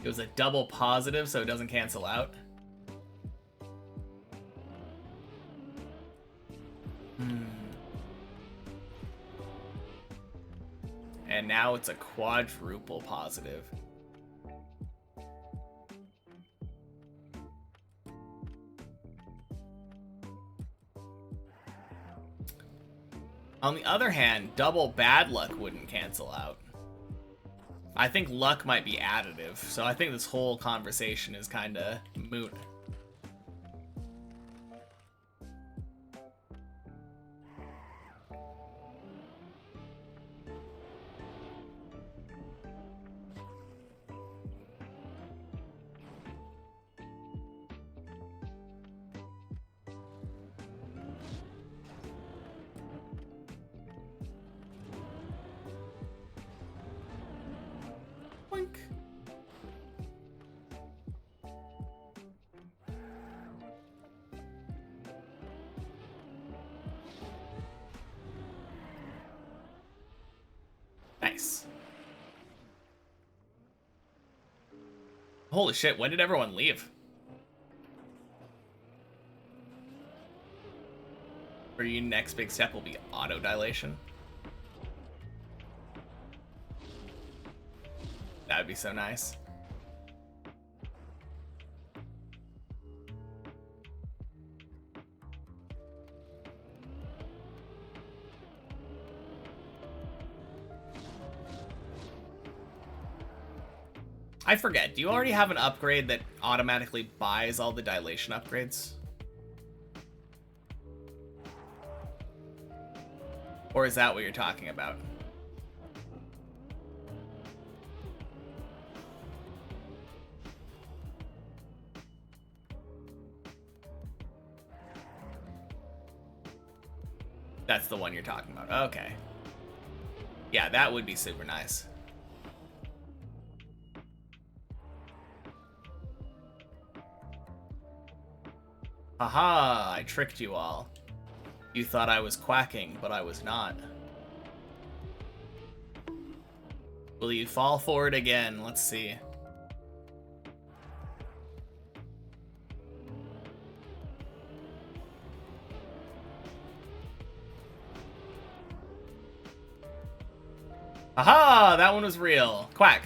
It was a double positive, so it doesn't cancel out. And now it's a quadruple positive. On the other hand, double bad luck wouldn't cancel out. I think luck might be additive, so I think this whole conversation is kind of moot. Boink. Nice. Holy shit, when did everyone leave? For you, next big step will be auto dilation. That would be so nice. I forget, do you already have an upgrade that automatically buys all the dilation upgrades? Or is that what you're talking about? That's the one you're talking about. Okay. Yeah, that would be super nice. Haha, I tricked you all. You thought I was quacking, but I was not. Will you fall for it again? Let's see. Aha! That one was real. Quack.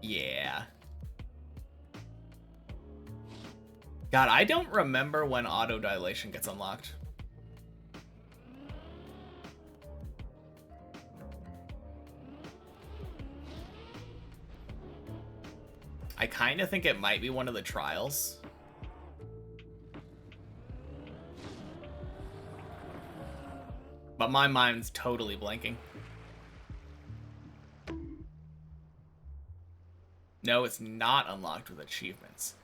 Yeah. God, I don't remember when auto dilation gets unlocked. I kind of think it might be one of the trials. But my mind's totally blanking. No, it's not unlocked with achievements.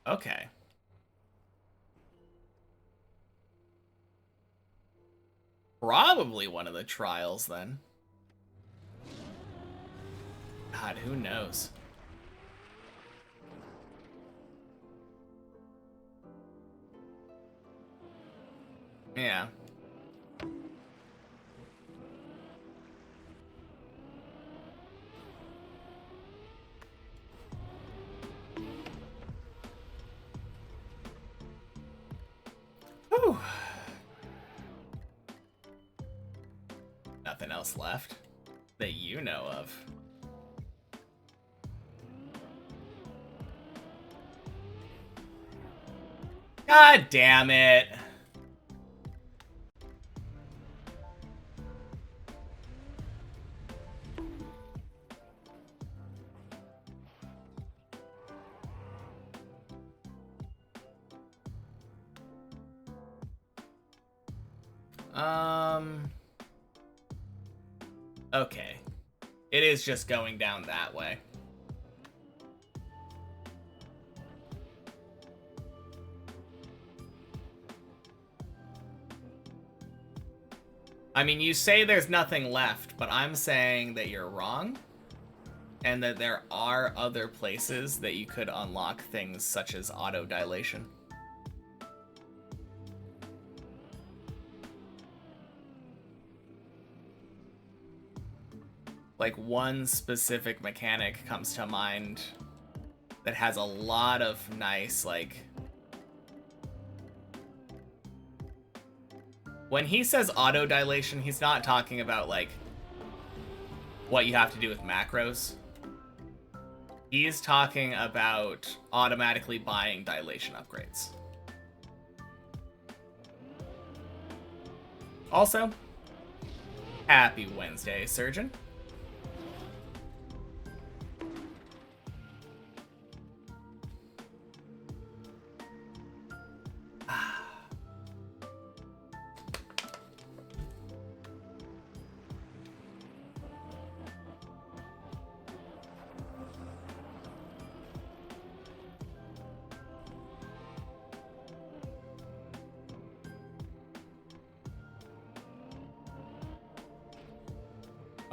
Okay. Probably one of the trials, then. God, who knows? Yeah. Whew. Nothing else left that you know of. God damn it. Okay. It is just going down that way. I mean, you say there's nothing left, but I'm saying that you're wrong, and that there are other places that you could unlock things such as auto dilation. Like, one specific mechanic comes to mind that has a lot of nice, like... When he says auto dilation, he's not talking about, like, what you have to do with macros. He's talking about automatically buying dilation upgrades. Also, happy Wednesday, Surgeon.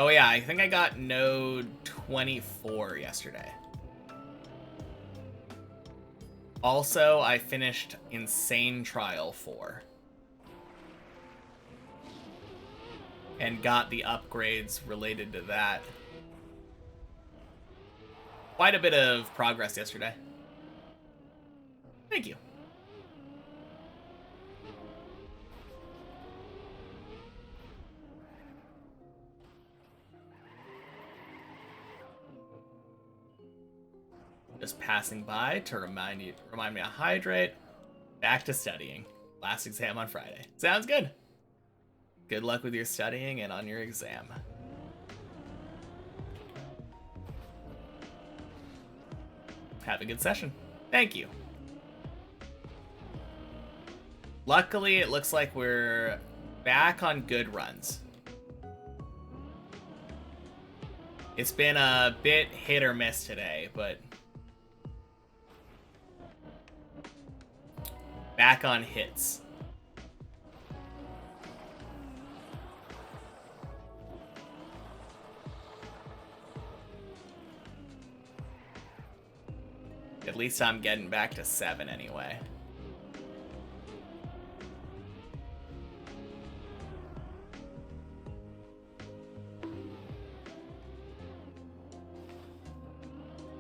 Oh yeah, I think I got node 24 yesterday. Also, I finished Insane Trial 4. And got the upgrades related to that. Quite a bit of progress yesterday. Thank you. Just passing by to remind me to hydrate. Back to studying. Last exam on Friday. Sounds good. Good luck with your studying and on your exam. Have a good session. Thank you. Luckily, it looks like we're back on good runs. It's been a bit hit or miss today, but back on hits. At least I'm getting back to 7 anyway.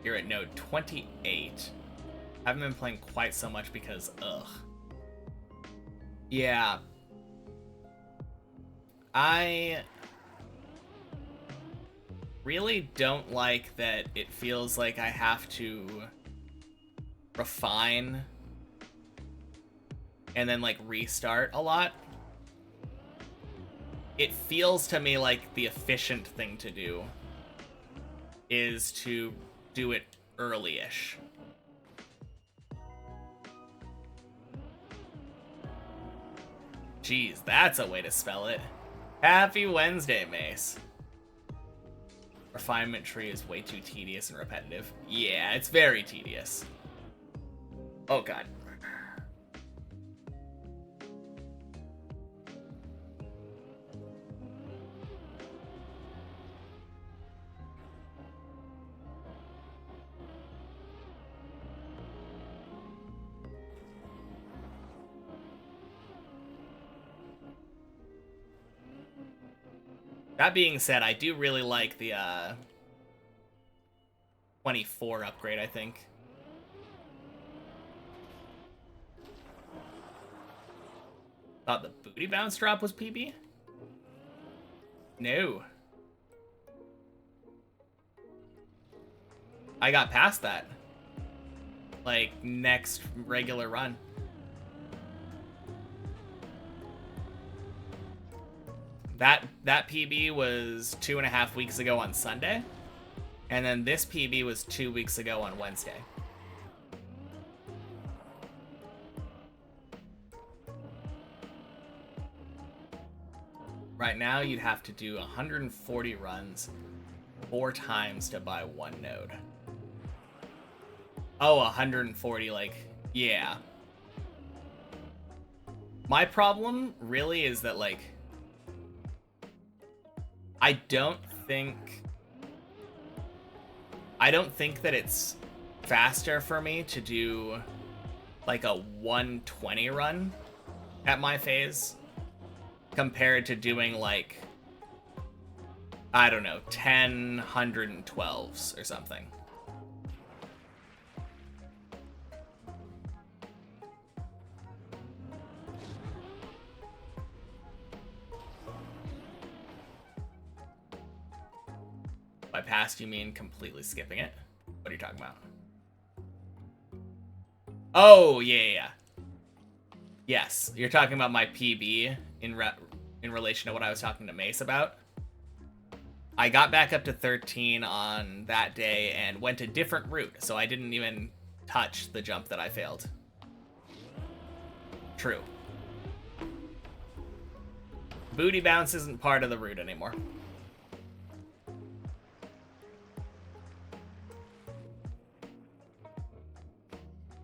You're at node 28. Haven't been playing quite so much because, ugh. Yeah. I really don't like that it feels like I have to refine and then like restart a lot. It feels to me like the efficient thing to do is to do it early-ish. Jeez, that's a way to spell it. Happy Wednesday, Mace. Refinement tree is way too tedious and repetitive. Yeah, it's very tedious. Oh god. That being said, I do really like the 24 upgrade, I think. Thought the booty bounce drop was PB? No. I got past that. Like, next regular run. That PB was 2.5 weeks ago on Sunday. And then this PB was 2 weeks ago on Wednesday. Right now, you'd have to do 140 runs 4 times to buy 1 node. Oh, 140, like, yeah. My problem really is that, like, I don't think that it's faster for me to do like a 120 run at my phase compared to doing like, I don't know, 10 112s or something. By past, you mean completely skipping it? What are you talking about? Oh, yeah. Yes, you're talking about my PB in relation to what I was talking to Mace about. I got back up to 13 on that day and went a different route, so I didn't even touch the jump that I failed. True. Booty bounce isn't part of the route anymore.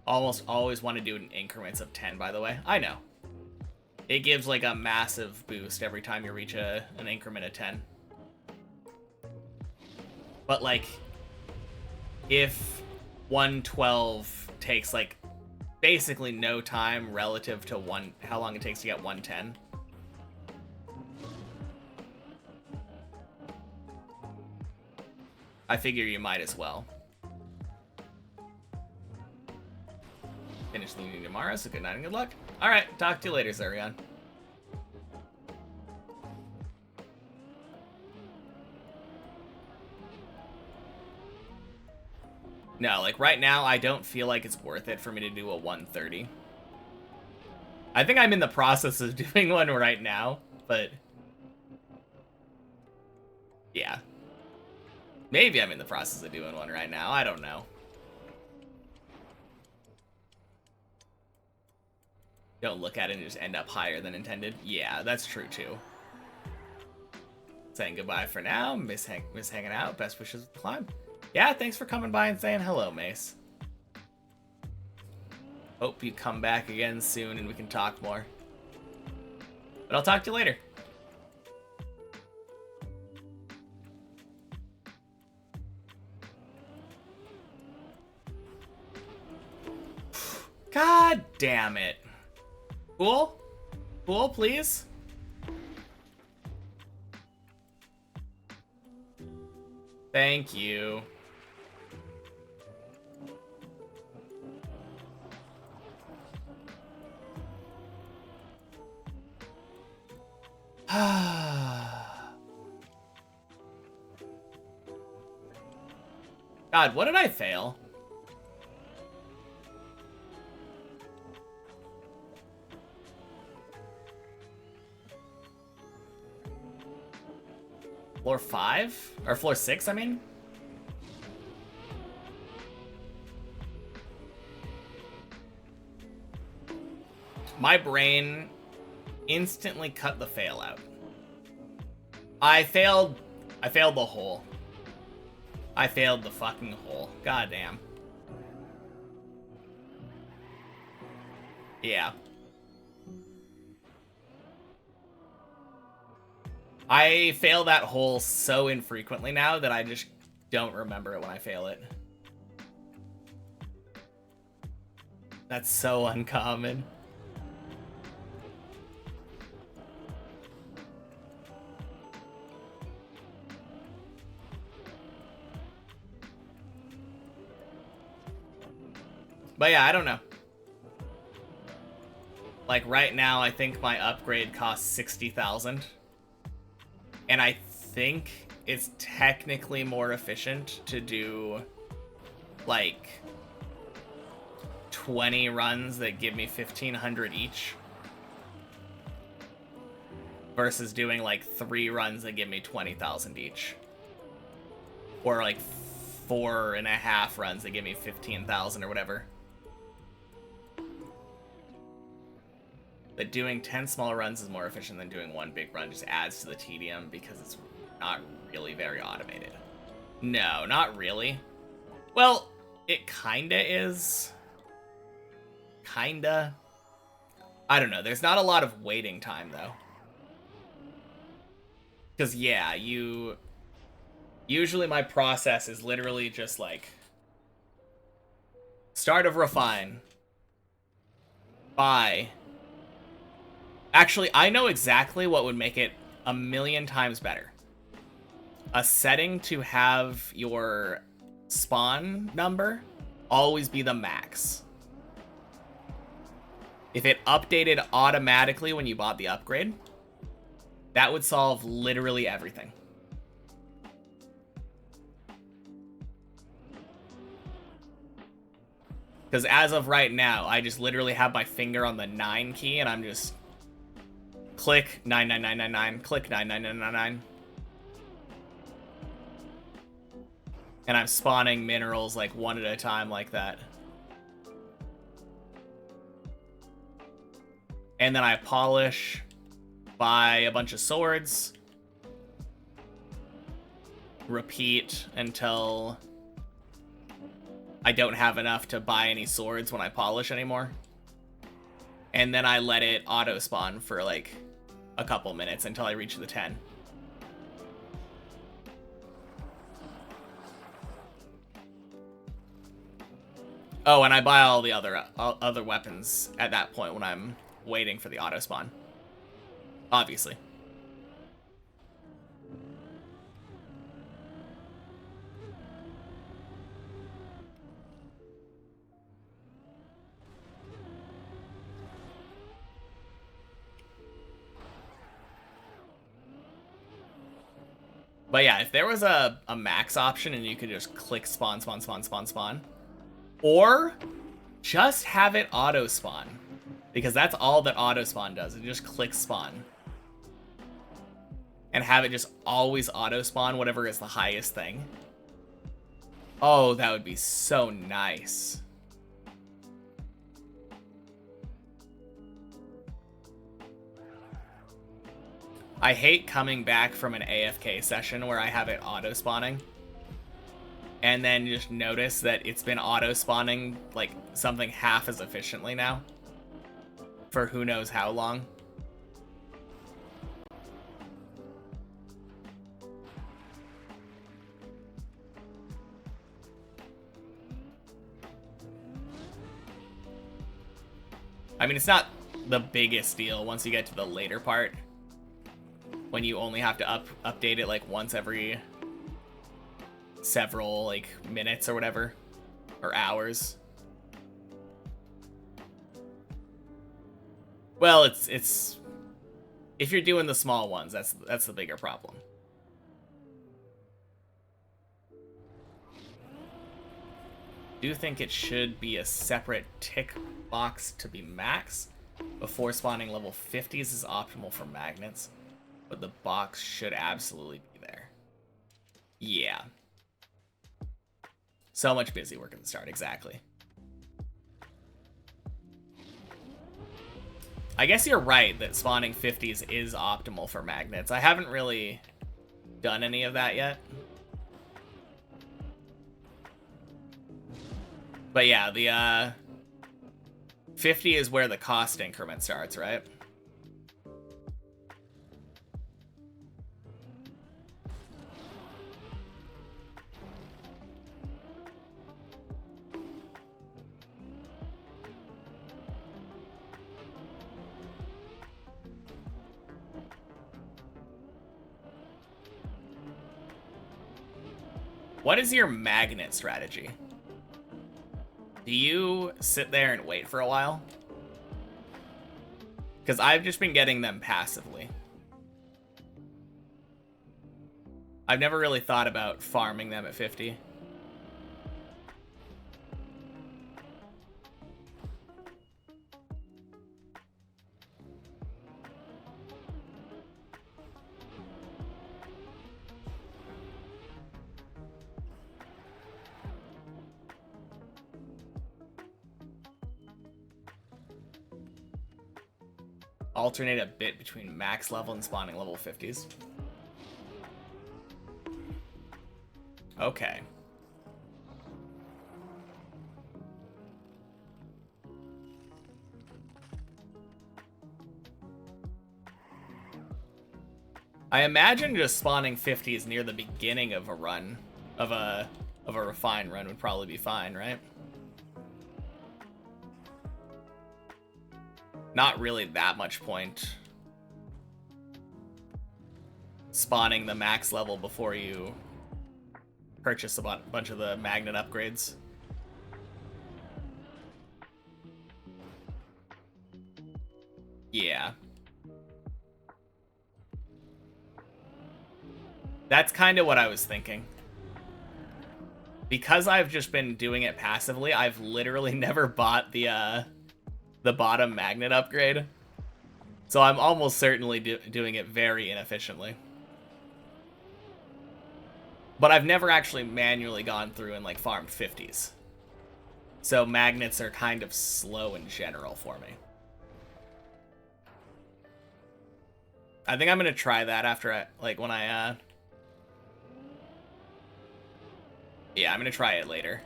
Almost always want to do it in increments of 10, by the way. I know. It gives like a massive boost every time you reach an increment of 10. But like, if 112 takes like basically no time relative to how long it takes to get 110. I figure you might as well. Finish the meeting tomorrow, so good night and good luck. Alright, talk to you later, Zurion. No, like right now, I don't feel like it's worth it for me to do a 130. I think I'm in the process of doing one right now, but yeah. Maybe I'm in the process of doing one right now, I don't know. Don't look at it and just end up higher than intended. Yeah, that's true too. Saying goodbye for now. Miss hanging out. Best wishes with the climb. Yeah, thanks for coming by and saying hello, Mace. Hope you come back again soon and we can talk more. But I'll talk to you later. God damn it. Cool? Cool, please? Thank you. God, what did I fail? Floor 5? Or floor 6, I mean? My brain instantly cut the fail out. I failed the hole. I failed the fucking hole. Goddamn. Yeah. I fail that hole so infrequently now that I just don't remember it when I fail it. That's so uncommon. But yeah, I don't know. Like right now, I think my upgrade costs 60,000. And I think it's technically more efficient to do like 20 runs that give me 1,500 each versus doing like 3 runs that give me 20,000 each. Or like 4.5 runs that give me 15,000 or whatever. But doing 10 small runs is more efficient than doing one big run. Just adds to the tedium because it's not really very automated. No, not really. Well, it kinda is. Kinda. I don't know. There's not a lot of waiting time, though. Because, yeah, usually my process is literally just like start of refine. Buy. Actually, I know exactly what would make it a million times better. A setting to have your spawn number always be the max. If it updated automatically when you bought the upgrade, that would solve literally everything. Because as of right now, I just literally have my finger on the 9 key and I'm just click 99999, click 99999. And I'm spawning minerals like one at a time like that. And then I polish, buy a bunch of swords, repeat until I don't have enough to buy any swords when I polish anymore. And then I let it auto spawn for like a couple minutes until I reach the 10. Oh, and I buy all the other weapons at that point when I'm waiting for the auto spawn. Obviously. But yeah, if there was a max option and you could just click spawn, spawn, spawn, spawn, spawn, or just have it auto spawn, because that's all that auto spawn does. It just clicks spawn. And have it just always auto spawn whatever is the highest thing. Oh, that would be so nice. I hate coming back from an AFK session where I have it auto spawning and then just notice that it's been auto spawning like something half as efficiently now for who knows how long. I mean, it's not the biggest deal once you get to the later part, when you only have to update it like once every several like minutes or whatever, or hours. Well, it's if you're doing the small ones, that's the bigger problem. Do think it should be a separate tick box to be max before spawning level 50s is optimal for magnets, but the box should absolutely be there. Yeah. So much busy work at the start, exactly. I guess you're right that spawning 50s is optimal for magnets. I haven't really done any of that yet. But yeah, the 50 is where the cost increment starts, right? What is your magnet strategy? Do you sit there and wait for a while? Because I've just been getting them passively. I've never really thought about farming them at 50. Alternate a bit between max level and spawning level 50s. Okay. I imagine just spawning 50s near the beginning of a run, of a refined run would probably be fine, right? Not really that much point spawning the max level before you purchase a bunch of the magnet upgrades. Yeah. That's kind of what I was thinking. Because I've just been doing it passively, I've literally never bought the bottom magnet upgrade. So I'm almost certainly doing it very inefficiently. But I've never actually manually gone through and like farmed 50s. So magnets are kind of slow in general for me. I think I'm gonna try that after yeah, I'm gonna try it later.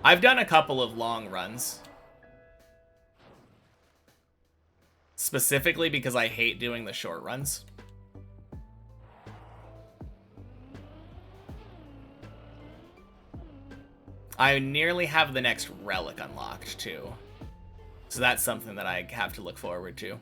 I've done a couple of long runs. Specifically because I hate doing the short runs. I nearly have the next relic unlocked, too. So that's something that I have to look forward to.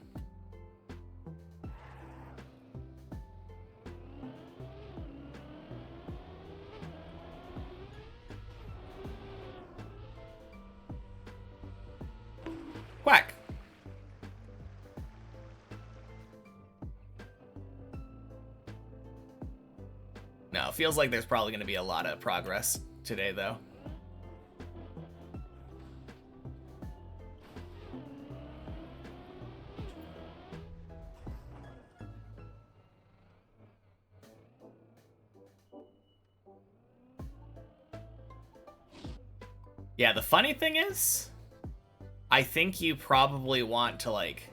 Quack! No, it feels like there's probably going to be a lot of progress today, though. Yeah, the funny thing is, I think you probably want to, like,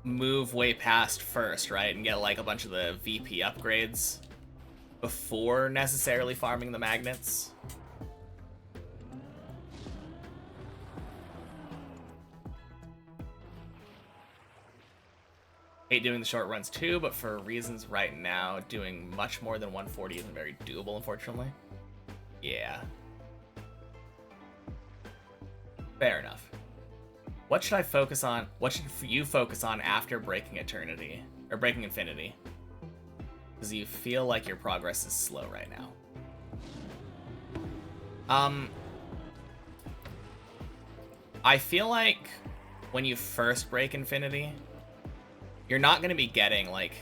move way past first, right? And get, like, a bunch of the VP upgrades before necessarily farming the magnets. Hate doing the short runs too, but for reasons right now, doing much more than 140 isn't very doable, unfortunately. Yeah. Fair enough. What should I focus on? What should you focus on after breaking Eternity? Or breaking Infinity? Because you feel like your progress is slow right now. I feel like when you first break Infinity, you're not going to be getting, like,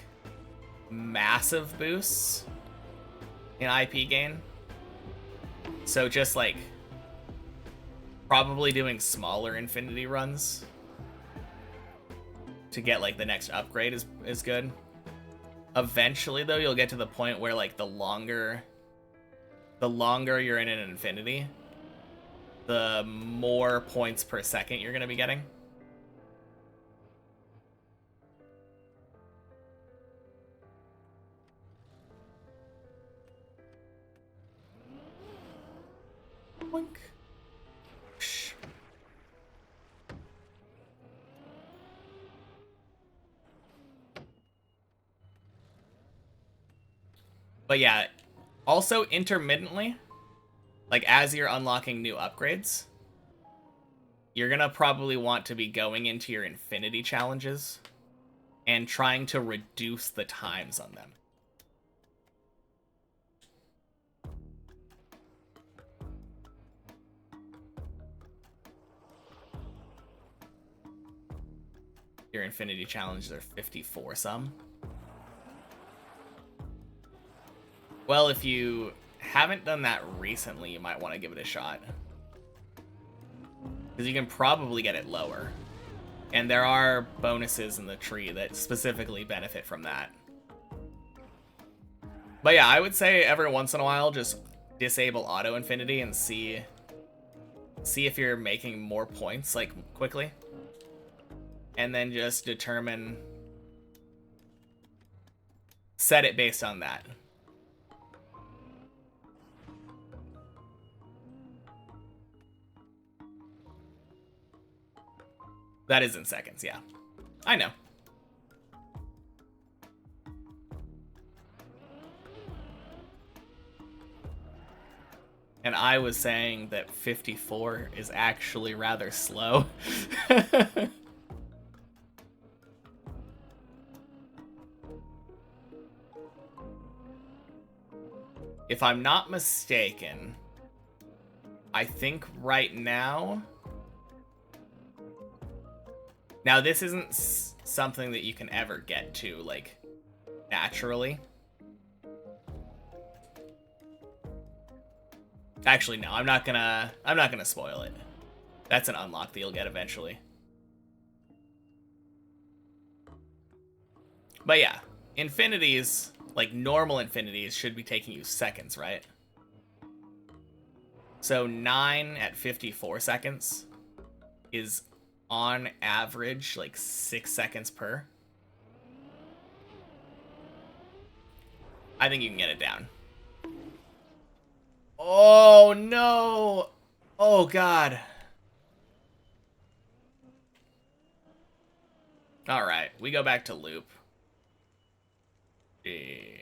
massive boosts in IP gain. So just, like, probably doing smaller Infinity runs to get, like, the next upgrade is good. Eventually, though, you'll get to the point where, like, the longer you're in an Infinity, the more points per second you're going to be getting. Boink. Psh. But yeah, also intermittently, like as you're unlocking new upgrades, you're gonna probably want to be going into your Infinity challenges and trying to reduce the times on them. Your Infinity challenges are 54 some. Well, if you haven't done that recently, you might want to give it a shot. Because you can probably get it lower. And there are bonuses in the tree that specifically benefit from that. But yeah, I would say every once in a while, just disable auto Infinity and see if you're making more points, like, quickly. And then just determine... set it based on that. That is in seconds, yeah. I know. And I was saying that 54 is actually rather slow. If I'm not mistaken, I think right now... Now, this isn't something that you can ever get to, like, naturally. Actually, no, I'm not gonna spoil it. That's an unlock that you'll get eventually. But yeah, infinities, like normal infinities, should be taking you seconds, right? So 9 at 54 seconds is on average like 6 seconds per. I think you can get it down. Oh no! Oh god. Alright, we go back to loop. Yeah.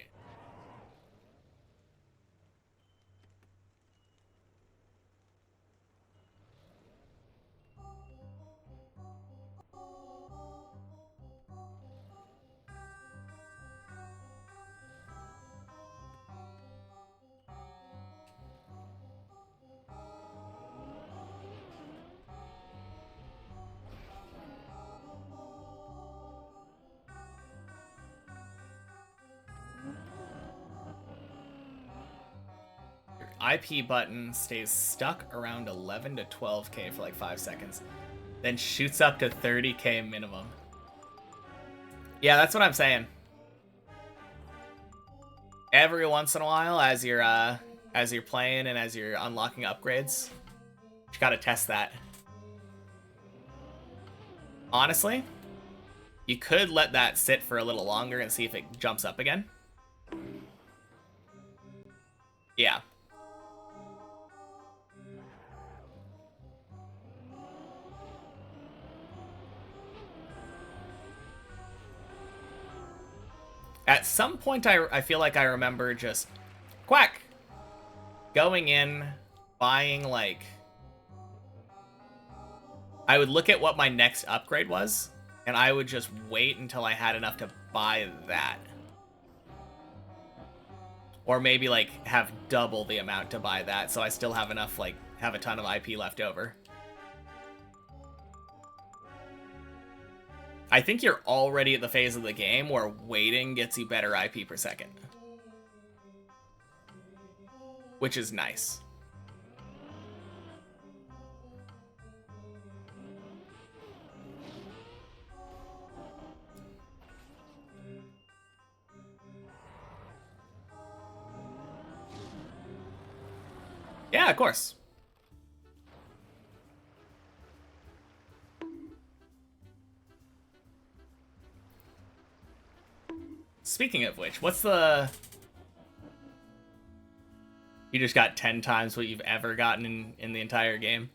IP button stays stuck around 11 to 12k for like 5 seconds, then shoots up to 30k minimum. Yeah, that's what I'm saying. Every once in a while, as you're playing and as you're unlocking upgrades, you gotta test that. Honestly, you could let that sit for a little longer and see if it jumps up again. Yeah. At some point, I feel like I remember just quack going in, buying like... I would look at what my next upgrade was, and I would just wait until I had enough to buy that. Or maybe like have double the amount to buy that, so I still have enough, like, have a ton of IP left over. I think you're already at the phase of the game where waiting gets you better IP per second. Which is nice. Yeah, of course. Speaking of which, what's the... You just got 10 times what you've ever gotten in the entire game.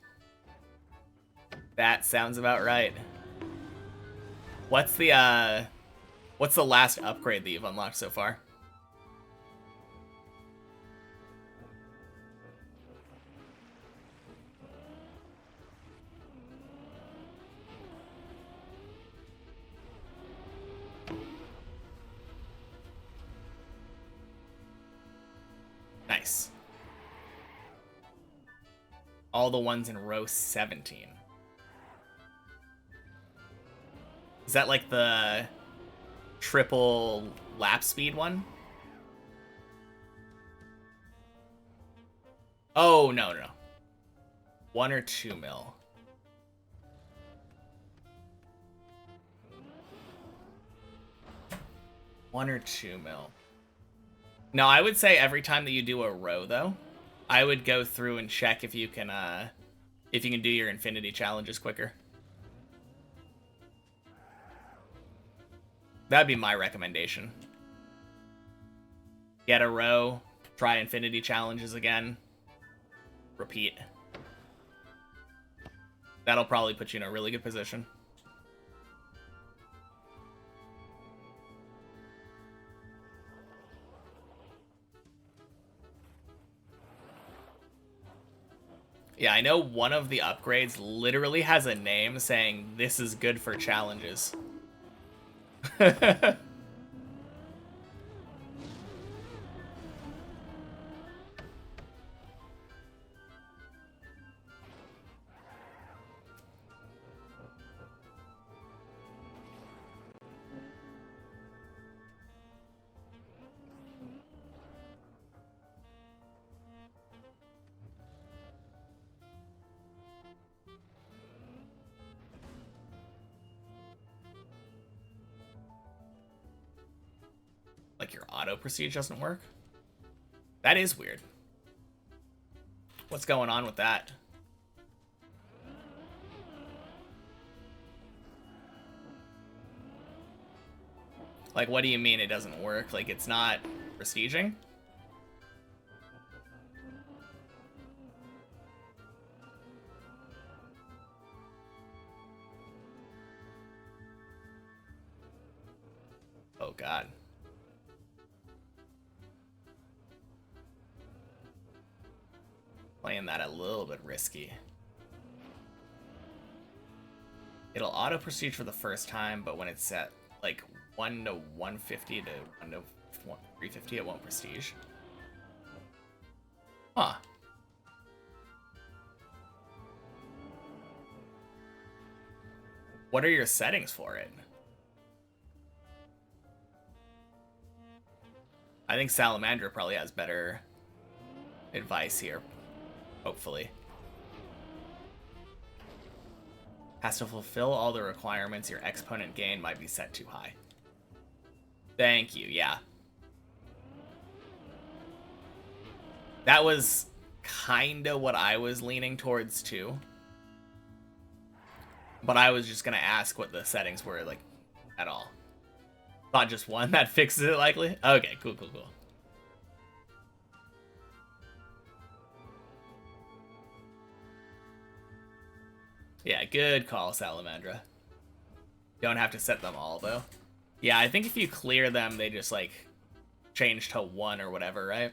That sounds about right. What's the last upgrade that you've unlocked so far? Nice. All the ones in row 17. Is that like the triple lap speed one? Oh, no. 1 or 2 mil. One or 2 mil. No, I would say every time that you do a row, though, I would go through and check if you can do your infinity challenges quicker. That'd be my recommendation. Get a row, try infinity challenges again, repeat. That'll probably put you in a really good position. Yeah, I know one of the upgrades literally has a name saying this is good for challenges. Like your auto prestige doesn't work? That is weird. What's going on with that? Like, what do you mean it doesn't work? Like, it's not prestiging? Oh, God. Playing that a little bit risky. It'll auto prestige for the first time, but when it's set like 1 to 150 to 1 to 350, it won't prestige. Huh. What are your settings for it? I think Salamandra probably has better advice here. Hopefully. Has to fulfill all the requirements. Your exponent gain might be set too high. Thank you, yeah. That was kinda what I was leaning towards too. But I was just gonna ask what the settings were, like, at all. Not just one that fixes it, likely? Okay, cool. Yeah, good call, Salamandra. Don't have to set them all, though. Yeah, I think if you clear them, they just, like, change to 1 or whatever, right?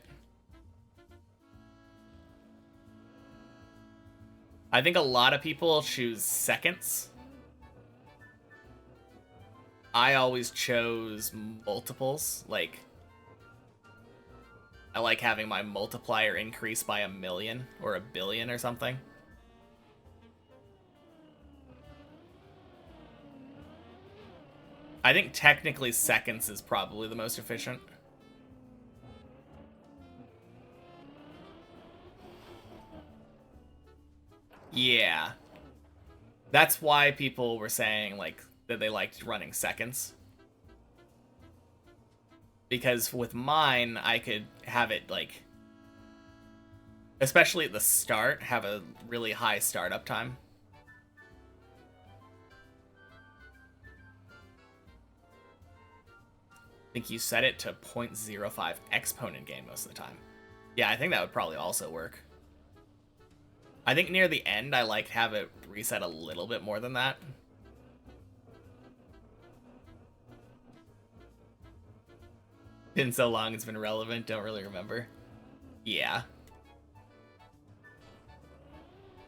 I think a lot of people choose seconds. I always chose multiples. Like, I like having my multiplier increase by 1,000,000 or 1,000,000,000 or something. I think technically seconds is probably the most efficient. Yeah. That's why people were saying, like, that they liked running seconds. Because with mine, I could have it, like, especially at the start, have a really high startup time. I think you set it to 0.05 exponent gain most of the time. Yeah, I think that would probably also work. I think near the end, I like to have it reset a little bit more than that. Been so long it's been relevant, don't really remember. Yeah.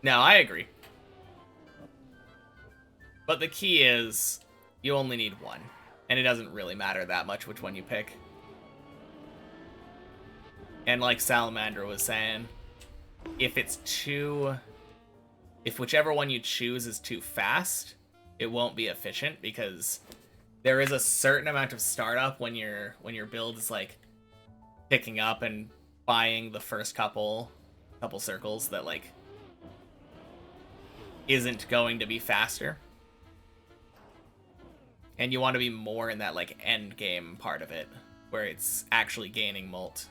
No, I agree. But the key is, you only need one. And it doesn't really matter that much which one you pick. And like Salamander was saying, if whichever one you choose is too fast, it won't be efficient because there is a certain amount of startup when your build is like picking up and buying the first couple circles that like isn't going to be faster. And you want to be more in that like end game part of it where it's actually gaining mult.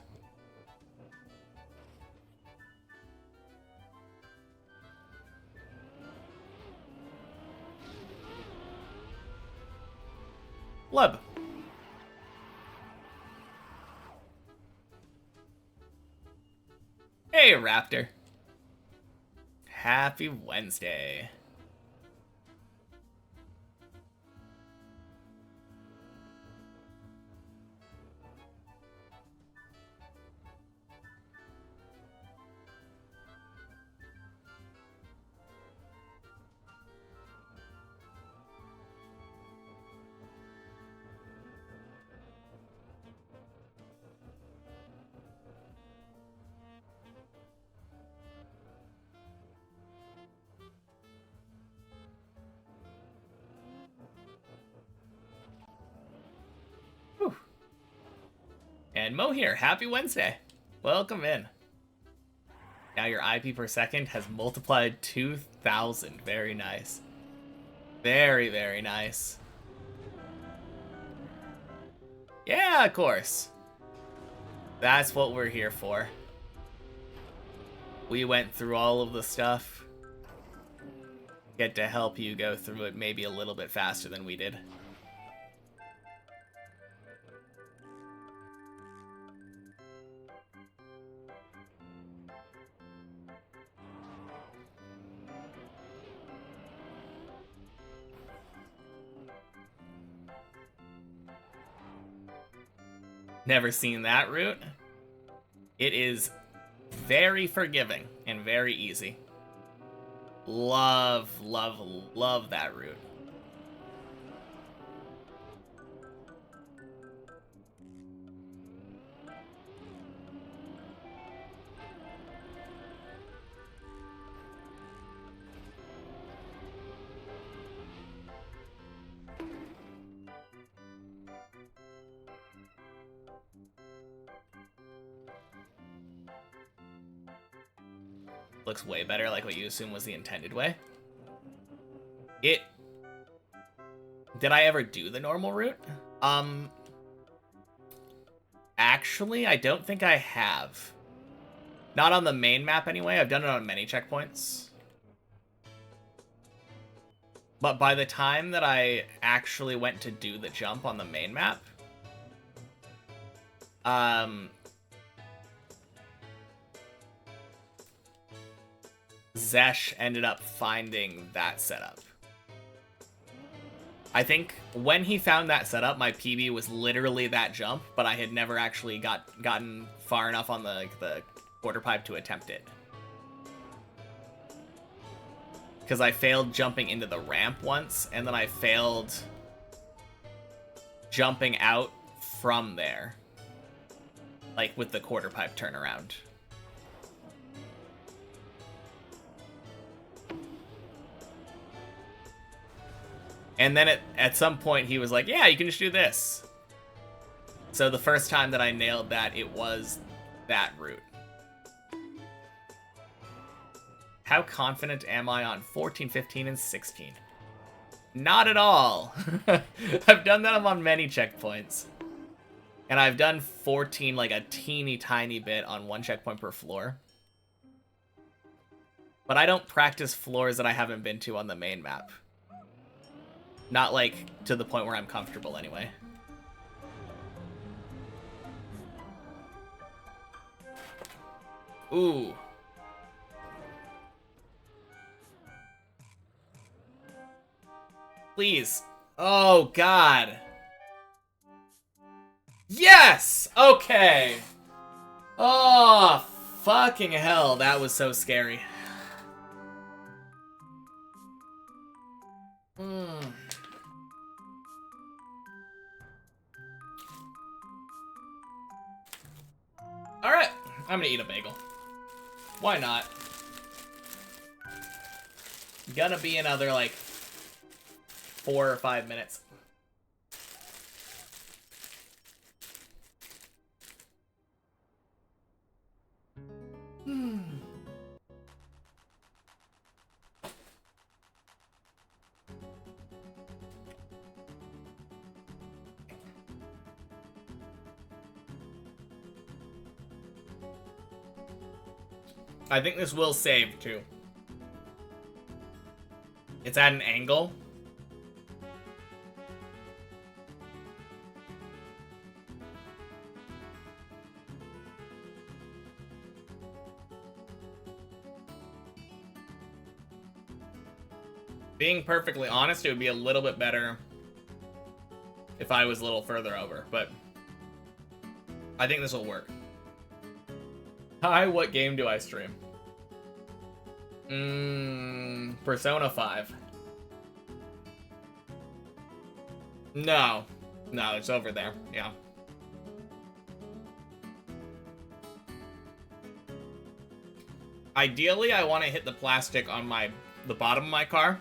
Lub. Hey, Raptor. Happy Wednesday. And Mo here. Happy Wednesday. Welcome in. Now your IP per second has multiplied 2,000. Very nice. Very, very nice. Yeah, of course. That's what we're here for. We went through all of the stuff. Get to help you go through it maybe a little bit faster than we did. Never seen that route. It is very forgiving and very easy. Love, love, love that route. Looks way better, like what you assume was the intended way. Did I ever do the normal route? Actually, I don't think I have. Not on the main map anyway. I've done it on many checkpoints. But by the time that I actually went to do the jump on the main map, Zesh ended up finding that setup. I think when he found that setup, my PB was literally that jump, but I had never actually gotten far enough on the quarter pipe to attempt it. Because I failed jumping into the ramp once, and then I failed jumping out from there. Like with the quarter pipe turnaround. And then at some point he was like, yeah, you can just do this. So the first time that I nailed that, it was that route. How confident am I on 14, 15, and 16? Not at all. I've done that on many checkpoints. And I've done 14 like a teeny tiny bit on one checkpoint per floor. But I don't practice floors that I haven't been to on the main map. Not, like, to the point where I'm comfortable, anyway. Ooh. Please. Oh, God. Yes! Okay. Oh, fucking hell. That was so scary. Alright, I'm gonna eat a bagel. Why not? Gonna be another, like, 4 or 5 minutes. I think this will save, too. It's at an angle. Being perfectly honest, it would be a little bit better if I was a little further over, but I think this will work. Hi, what game do I stream? Persona 5. No, it's over there, yeah. Ideally, I want to hit the plastic on the bottom of my car,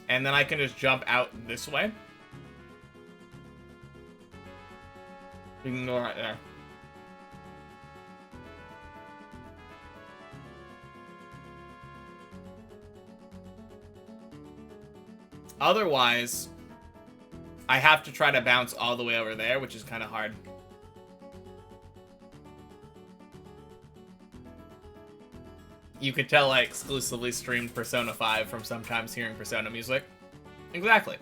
and then I can just jump out this way. You can go right there. Otherwise, I have to try to bounce all the way over there, which is kind of hard. You could tell I exclusively streamed Persona 5 from sometimes hearing Persona music. Exactly.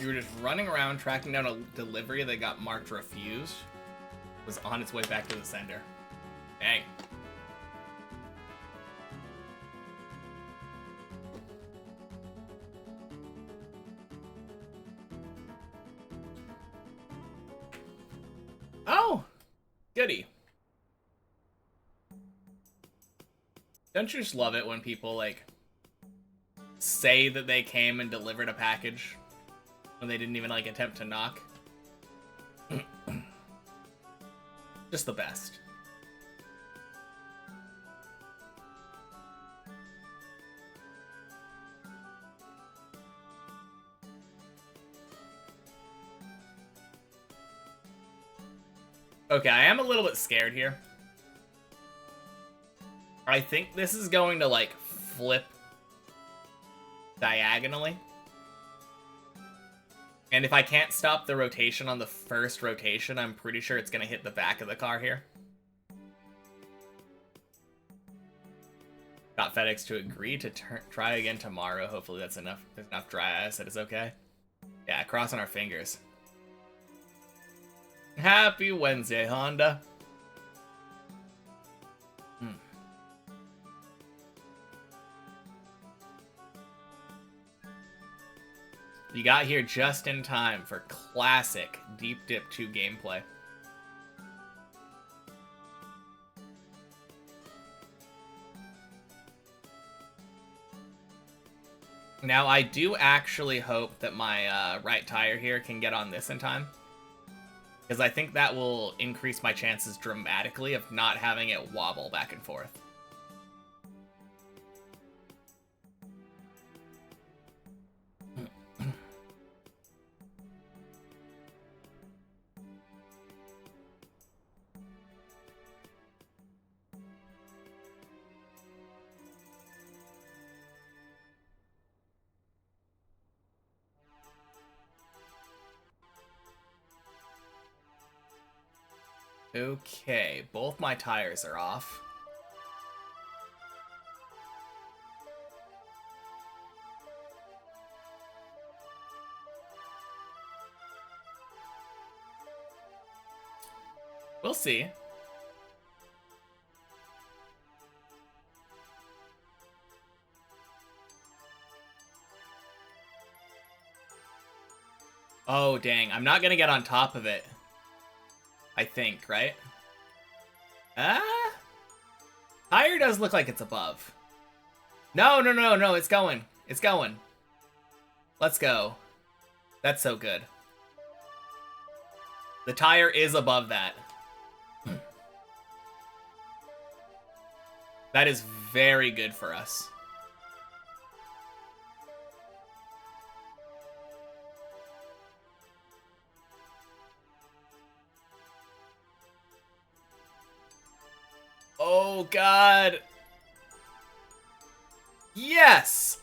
You were just running around tracking down a delivery that got marked refused. Was on its way back to the sender. Dang. Oh! Goody. Don't you just love it when people, like, say that they came and delivered a package when they didn't even, like, attempt to knock? Just the best. Okay, I am a little bit scared here. I think this is going to, like, flip diagonally. And if I can't stop the rotation on the first rotation, I'm pretty sure it's going to hit the back of the car here. Got FedEx to agree to try again tomorrow. Hopefully that's enough. There's enough dry ice that it's okay. Yeah, crossing our fingers. Happy Wednesday, Honda. You got here just in time for classic Deep Dip 2 gameplay. Now, I do actually hope that my right tire here can get on this in time, because I think that will increase my chances dramatically of not having it wobble back and forth. Okay, both my tires are off. We'll see. Oh, dang. I'm not gonna get on top of it. I think, right? Tire does look like it's above. No, it's going. It's going. Let's go. That's so good. The tire is above that. That is very good for us. Oh, God. Yes!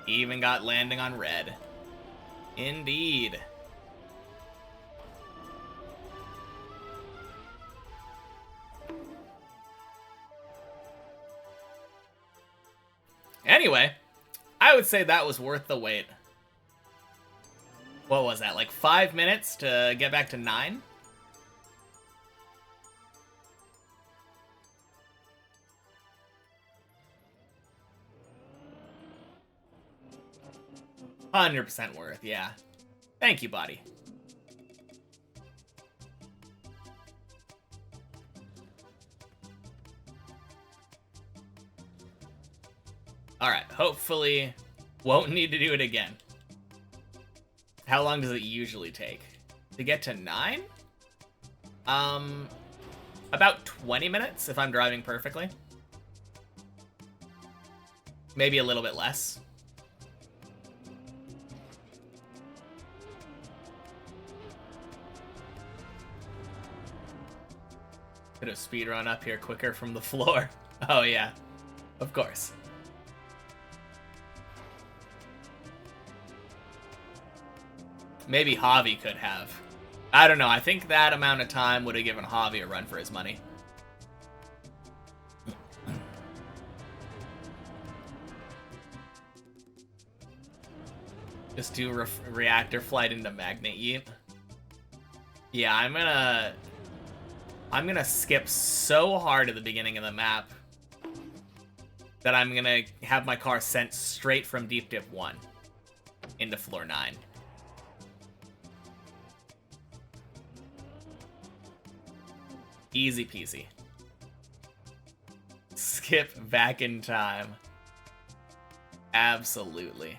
He even got landing on red. Indeed. Anyway, I would say that was worth the wait. What was that, like 5 minutes to get back to 9? $100% worth, yeah. Thank you, buddy. Alright, hopefully won't need to do it again. How long does it usually take? To get to 9? About 20 minutes if I'm driving perfectly. Maybe a little bit less. Could have speedrun up here quicker from the floor. Oh yeah, of course. Maybe Javi could have. I don't know, I think that amount of time would have given Javi a run for his money. Just do reactor flight into magnet yeet. Yeah, I'm gonna skip so hard at the beginning of the map that I'm gonna have my car sent straight from Deep Dip 1 into floor 9. Easy peasy. Skip back in time. Absolutely.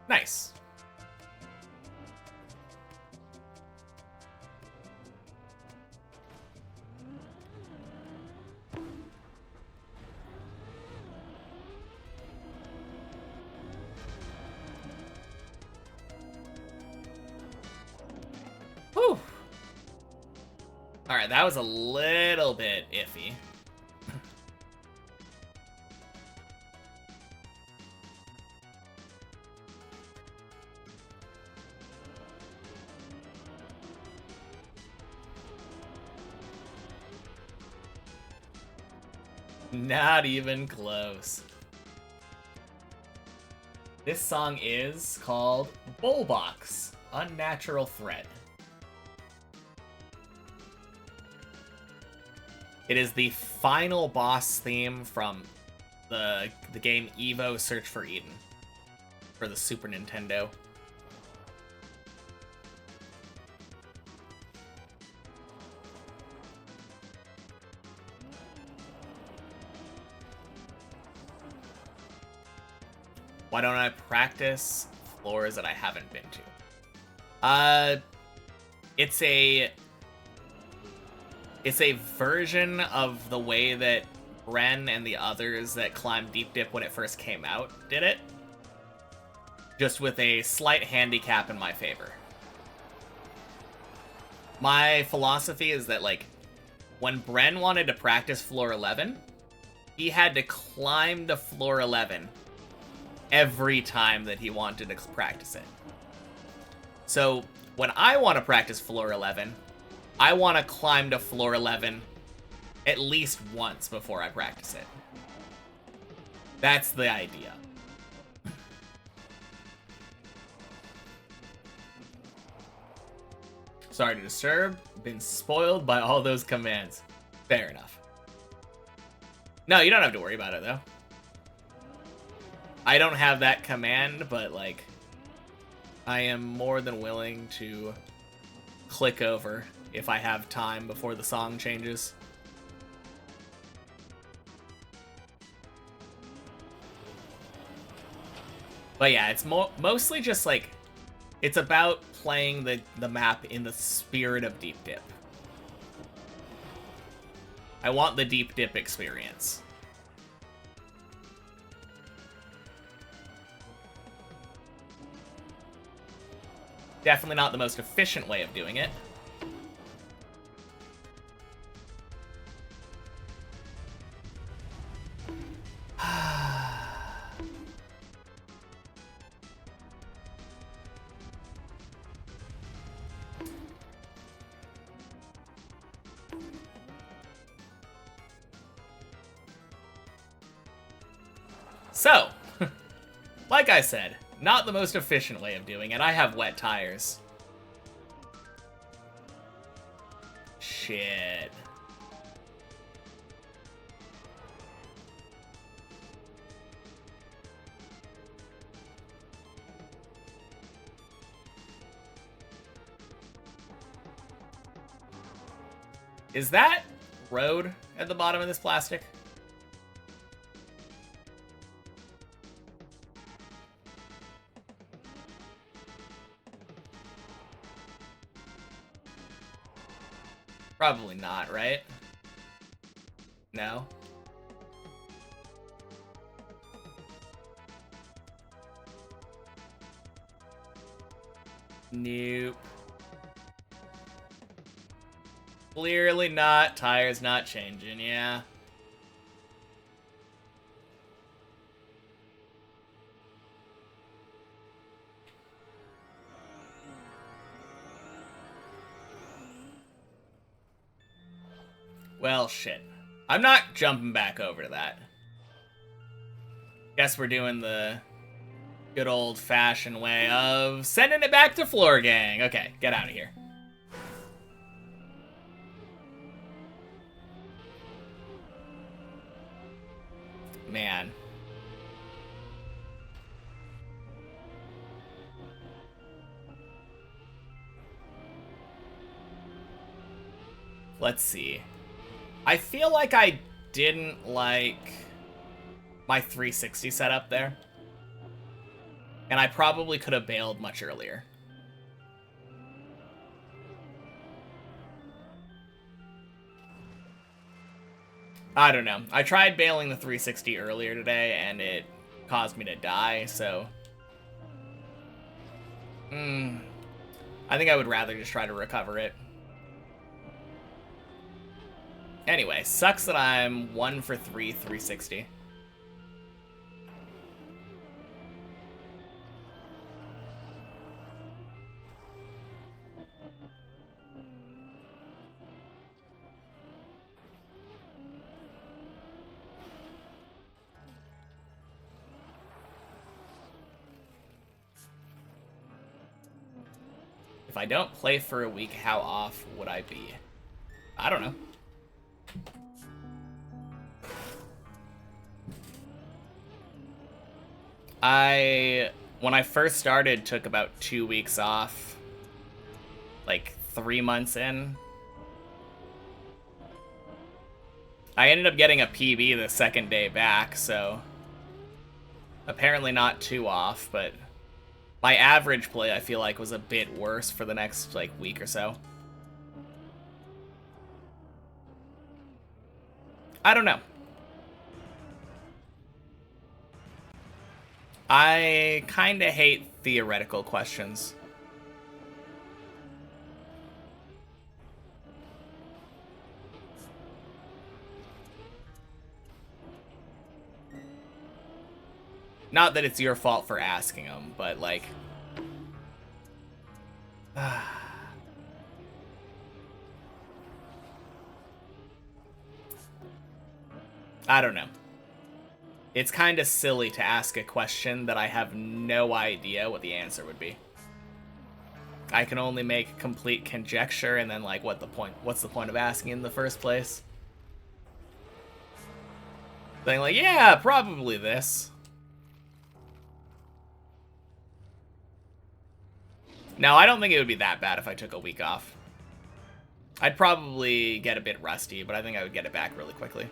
Nice. Whew. Alright, that was a little bit iffy. Not even close. This song is called Bullbox, Unnatural Threat. It is the final boss theme from the game Evo Search for Eden for the Super Nintendo. Why don't I practice floors that I haven't been to? It's a version of the way that Bren and the others that climbed Deep Dip when it first came out did it. Just with a slight handicap in my favor. My philosophy is that, like, when Bren wanted to practice floor 11, he had to climb to floor 11 every time that he wanted to practice it. So when I want to practice floor 11, I want to climb to floor 11 at least once before I practice it. That's the idea. Sorry to disturb. Been spoiled by all those commands. Fair enough. No, you don't have to worry about it, though. I don't have that command, but, like, I am more than willing to click over if I have time before the song changes. But yeah, it's mostly just, like, it's about playing the map in the spirit of Deep Dip. I want the Deep Dip experience. Definitely not the most efficient way of doing it. So, like I said, not the most efficient way of doing it. I have wet tires. Shit. Is that road at the bottom of this plastic? Probably not, right? No? Nope. Clearly not. Tires not changing, yeah. Well, shit. I'm not jumping back over to that. Guess we're doing the good old-fashioned way of sending it back to Floor Gang. Okay, get out of here. Man. Let's see. I feel like I didn't like my 360 setup there. And I probably could have bailed much earlier. I don't know. I tried bailing the 360 earlier today, and it caused me to die, so... I think I would rather just try to recover it. Anyway, sucks that I'm 1 for 3 360. If I don't play for a week, how off would I be? I don't know. When I first started, took about 2 weeks off. Like 3 months in. I ended up getting a PB the second day back, so apparently not too off, but my average play, I feel like, was a bit worse for the next, like, week or so. I don't know. I kinda hate theoretical questions. Not that it's your fault for asking them, but, like... I don't know. It's kind of silly to ask a question that I have no idea what the answer would be. I can only make complete conjecture, and then, like, what's the point of asking in the first place? Saying, like, yeah, probably this. No, I don't think it would be that bad if I took a week off. I'd probably get a bit rusty, but I think I would get it back really quickly.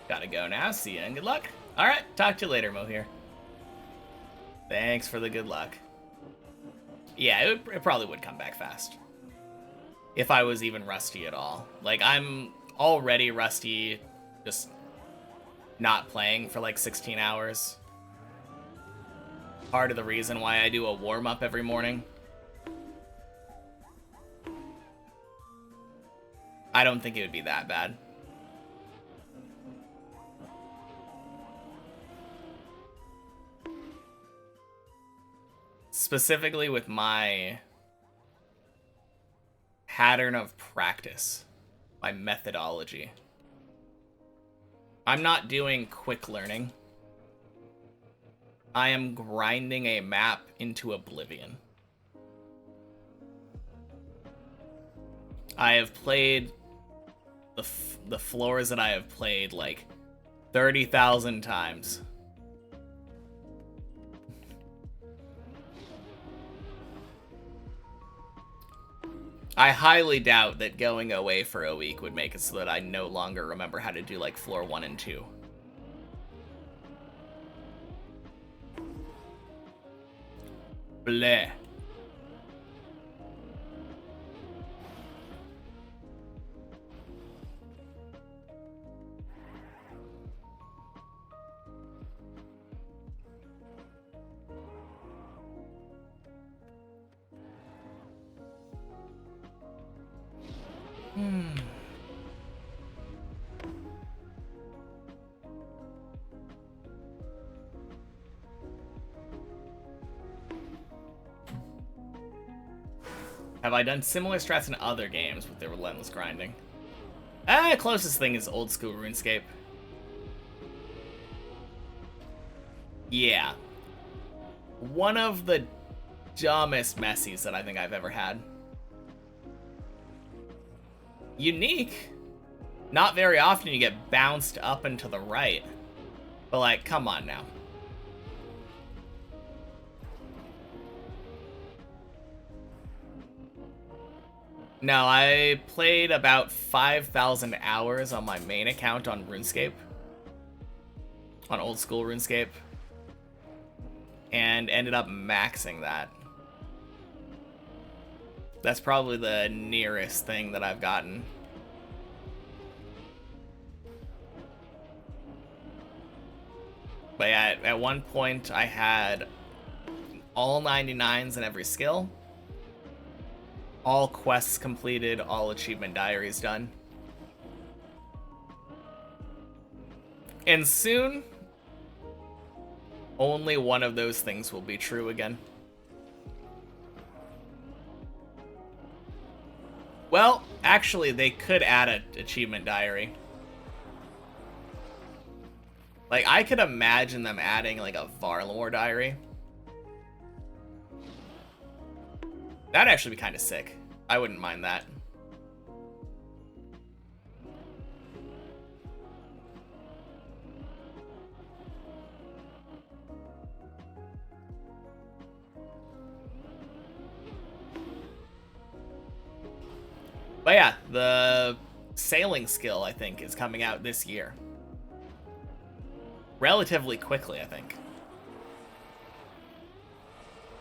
Gotta go now. See ya and good luck. Alright, talk to you later, Mohir. Thanks for the good luck. Yeah, it probably would come back fast. If I was even rusty at all. Like, I'm already rusty just not playing for like 16 hours. Part of the reason why I do a warm-up every morning. I don't think it would be that bad. Specifically with my pattern of practice, my methodology. I'm not doing quick learning. I am grinding a map into oblivion. I have played the floors that I have played like 30,000 times. I highly doubt that going away for a week would make it so that I no longer remember how to do like floor 1 and 2. Bleh. Have I done similar strats in other games with their relentless grinding? Closest thing is old school RuneScape. Yeah. One of the dumbest messies that I think I've ever had. Unique. Not very often you get bounced up and to the right. But like, come on now. No, I played about 5,000 hours on my main account on RuneScape. On old school RuneScape. And ended up maxing that. That's probably the nearest thing that I've gotten. But yeah, at one point I had all 99s in every skill. All quests completed, all achievement diaries done. And soon, only one of those things will be true again. Well, actually, they could add an achievement diary. Like, I could imagine them adding, like, a Varlore diary. That'd actually be kind of sick. I wouldn't mind that. But yeah, the sailing skill, I think, is coming out this year. Relatively quickly, I think.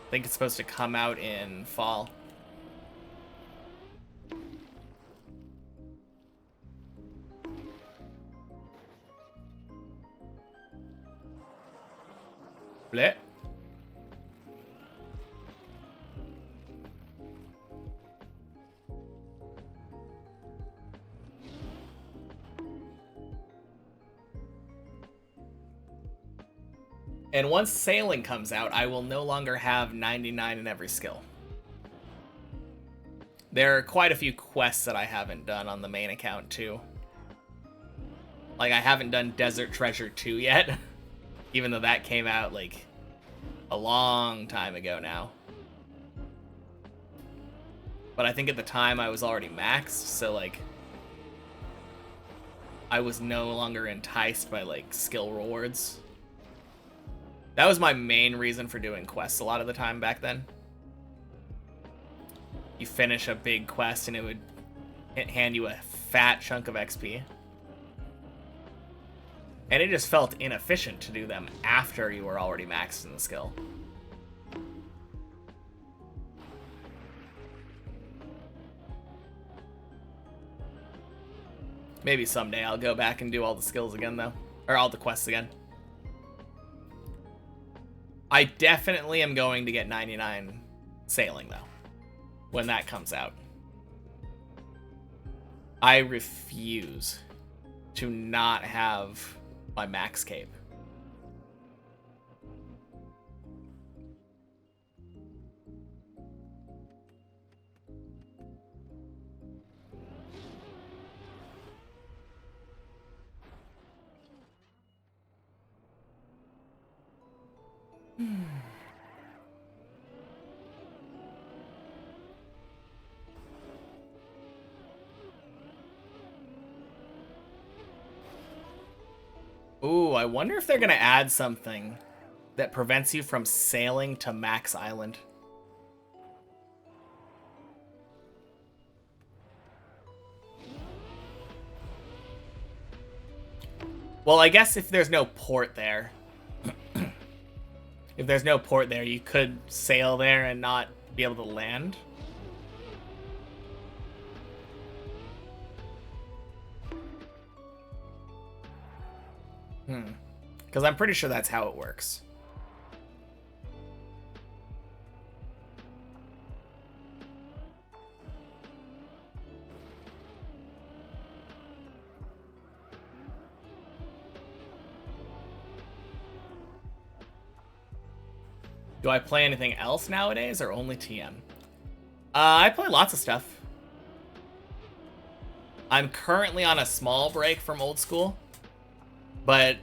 I think it's supposed to come out in fall. Bleh. And once sailing comes out, I will no longer have 99 in every skill. There are quite a few quests that I haven't done on the main account, too. Like, I haven't done Desert Treasure 2 yet, even though that came out, like, a long time ago now. But I think at the time I was already maxed, so, like, I was no longer enticed by, like, skill rewards. That was my main reason for doing quests a lot of the time back then. You finish a big quest and it would hand you a fat chunk of XP. And it just felt inefficient to do them after you were already maxed in the skill. Maybe someday I'll go back and do all the skills again, though. Or all the quests again. I definitely am going to get 99 sailing, though, when that comes out. I refuse to not have my max cape. Ooh, I wonder if they're gonna add something that prevents you from sailing to Max Island. Well, I guess if there's no port there, if there's no port there, you could sail there and not be able to land. Because I'm pretty sure that's how it works. Do I play anything else nowadays or only TM? I play lots of stuff. I'm currently on a small break from old school, but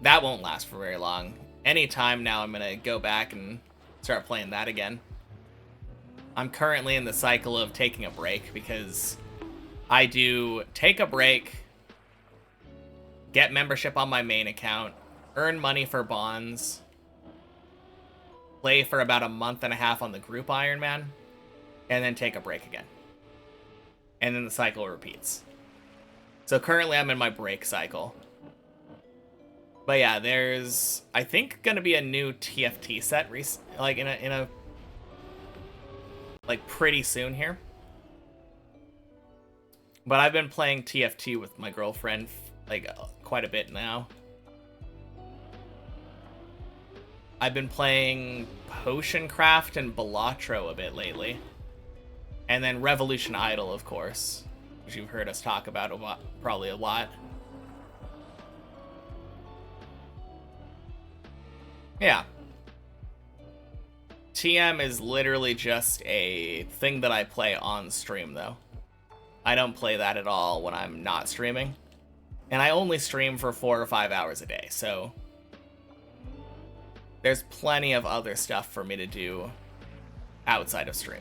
that won't last for very long. Anytime now I'm gonna go back and start playing that again. I'm currently in the cycle of taking a break because I do take a break, get membership on my main account, earn money for bonds, play for about a month and a half on the group Ironman, and then take a break again. And then the cycle repeats. So currently I'm in my break cycle. But yeah, there's, I think, gonna be a new TFT set, like in a like pretty soon here. But I've been playing TFT with my girlfriend like quite a bit now. I've been playing Potion Craft and Balatro a bit lately. And then Revolution Idol, of course, which you've heard us talk about probably a lot. Yeah. TM is literally just a thing that I play on stream, though. I don't play that at all when I'm not streaming. And I only stream for 4 or 5 hours a day, so there's plenty of other stuff for me to do outside of stream.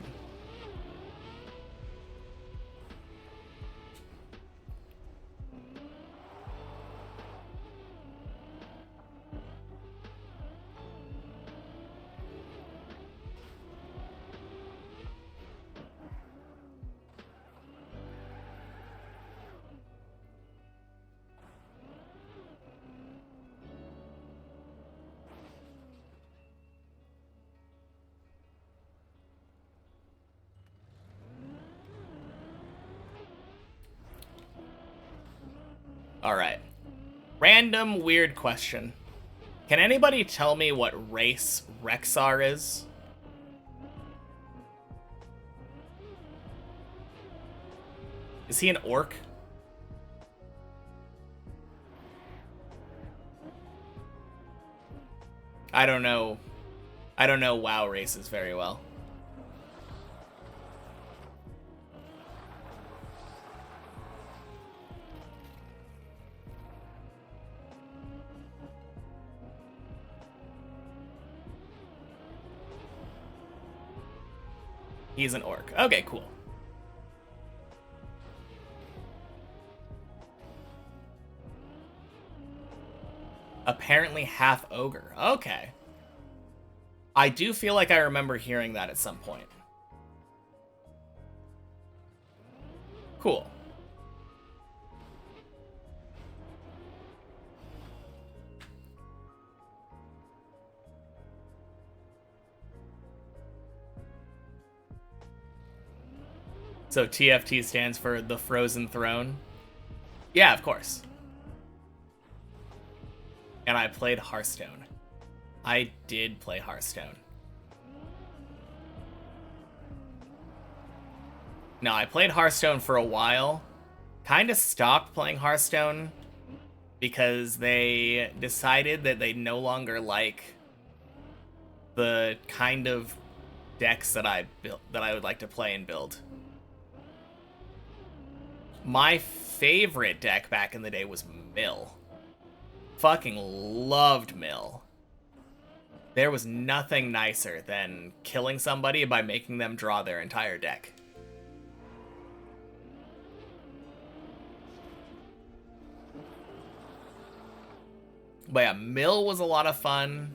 Alright. Random weird question. Can anybody tell me what race Rexar is? Is he an orc? I don't know. I don't know WoW races very well. He's an orc. Okay, cool. Apparently half ogre. Okay. I do feel like I remember hearing that at some point. Cool. So TFT stands for the Frozen Throne. Yeah, of course. And I played Hearthstone. I did play Hearthstone. No, I played Hearthstone for a while. Kind of stopped playing Hearthstone because they decided that they no longer like the kind of decks that I would like to play and build. My favorite deck back in the day was Mill. Fucking loved Mill. There was nothing nicer than killing somebody by making them draw their entire deck. But yeah, Mill was a lot of fun.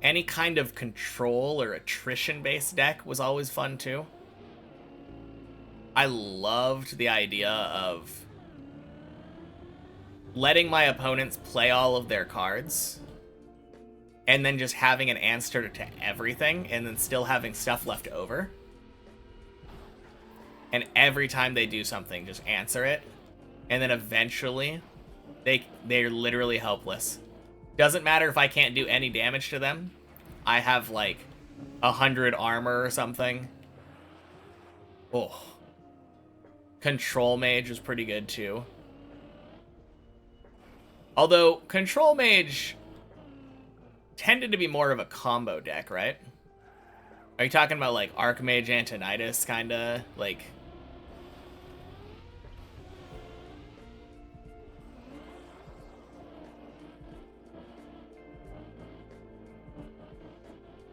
Any kind of control or attrition-based deck was always fun too. I loved the idea of letting my opponents play all of their cards and then just having an answer to everything and then still having stuff left over. And every time they do something, just answer it. And then eventually, they're literally helpless. Doesn't matter if I can't do any damage to them. I have like 100 armor or something. Oh. Control Mage was pretty good too. Although, Control Mage tended to be more of a combo deck, right? Are you talking about like Archmage Antonidas, kinda? Like...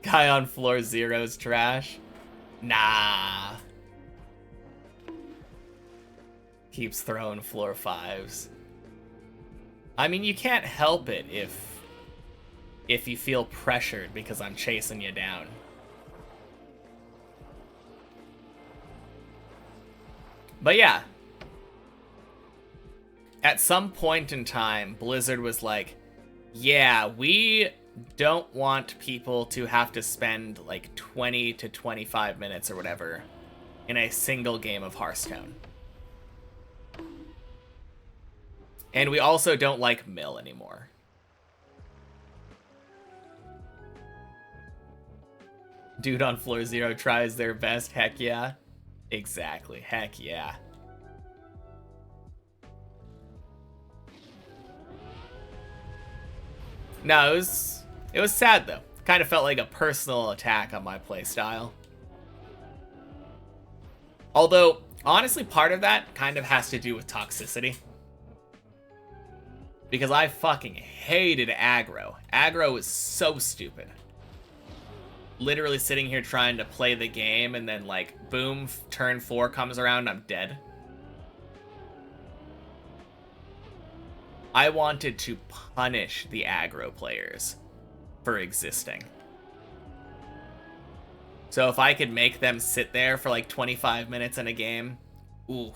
Guy on floor 0's trash? Nah. Keeps throwing floor 5s. I mean, you can't help it if you feel pressured because I'm chasing you down. But yeah. At some point in time, Blizzard was like, yeah, we don't want people to have to spend like 20 to 25 minutes or whatever in a single game of Hearthstone. And we also don't like Mill anymore. Dude on floor 0 tries their best. Heck yeah. Exactly. Heck yeah. No, it was sad though. Kind of felt like a personal attack on my playstyle. Although, honestly, part of that kind of has to do with toxicity. Because I fucking hated aggro. Aggro is so stupid. Literally sitting here trying to play the game and then like, boom, turn 4 comes around and I'm dead. I wanted to punish the aggro players for existing. So if I could make them sit there for like 25 minutes in a game, ooh,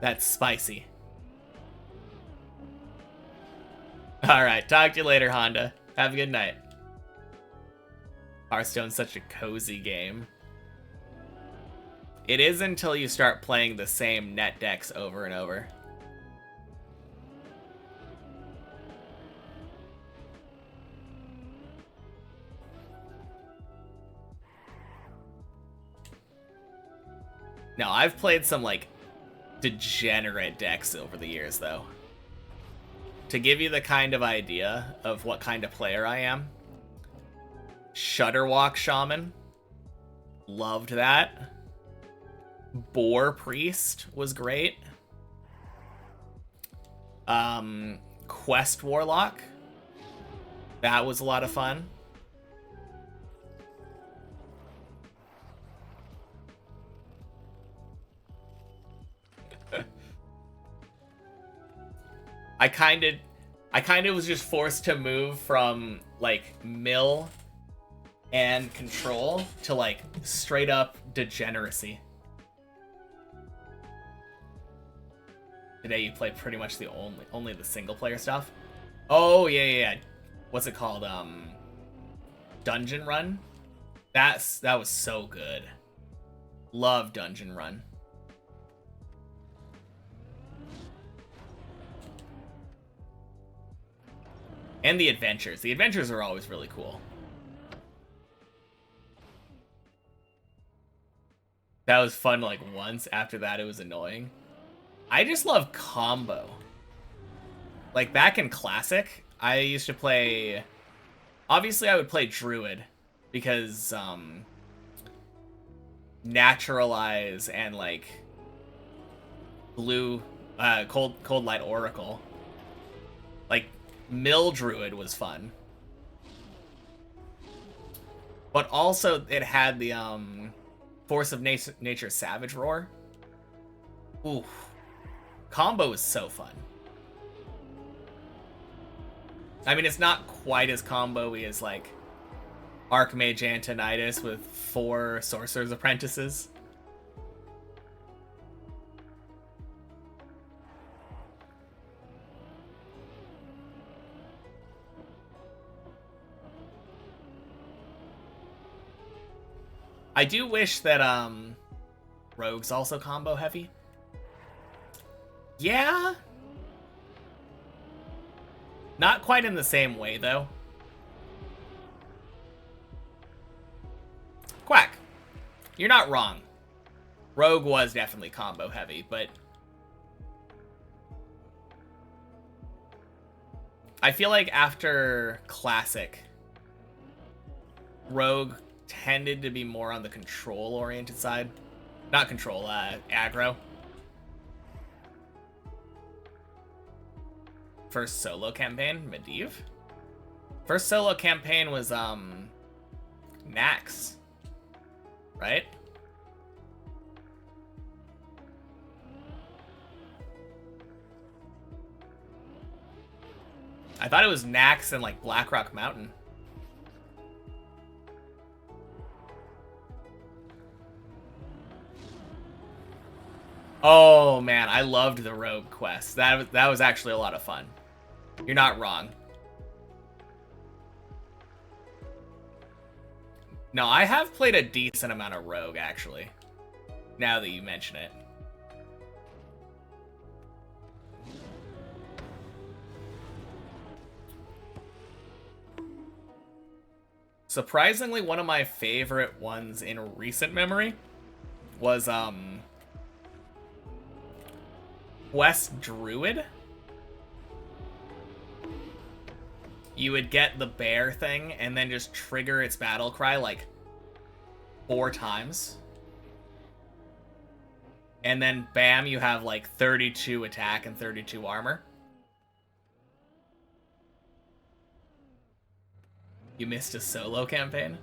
that's spicy. Alright, talk to you later, Honda. Have a good night. Hearthstone's such a cozy game. It is until you start playing the same net decks over and over. Now, I've played some, like, degenerate decks over the years, though. To give you the kind of idea of what kind of player I am, Shutterwalk Shaman, loved that. Boar Priest was great. Quest Warlock, that was a lot of fun. I kind of was just forced to move from like mill and control to like straight up degeneracy. Today you play pretty much the only the single player stuff. Oh yeah. What's it called? Dungeon Run. That was so good. Love Dungeon Run. And the adventures. The adventures are always really cool. That was fun, like, once. After that, it was annoying. I just love combo. Like, back in Classic, I used to play... Obviously, I would play Druid, because, Naturalize and, like, Blue... Cold Light Oracle. Like, Mill Druid was fun. But also, it had the, Force of Nature Savage Roar. Ooh. Combo is so fun. I mean, it's not quite as combo-y as, like, Archmage Antonidas with 4 Sorcerer's Apprentices. I do wish that, Rogue's also combo heavy. Yeah? Not quite in the same way, though. Quack. You're not wrong. Rogue was definitely combo heavy, but... I feel like after Classic, Rogue tended to be more on the control-oriented side. Not control, aggro. First solo campaign, Medivh. First solo campaign was, Nax. Right? I thought it was Nax and, like, Blackrock Mountain. Oh, man, I loved the Rogue quest. That was actually a lot of fun. You're not wrong. No, I have played a decent amount of Rogue, actually. Now that you mention it. Surprisingly, one of my favorite ones in recent memory was, Quest Druid. You would get the bear thing and then just trigger its battle cry like 4 times. And then bam, you have like 32 attack and 32 armor. You missed a solo campaign?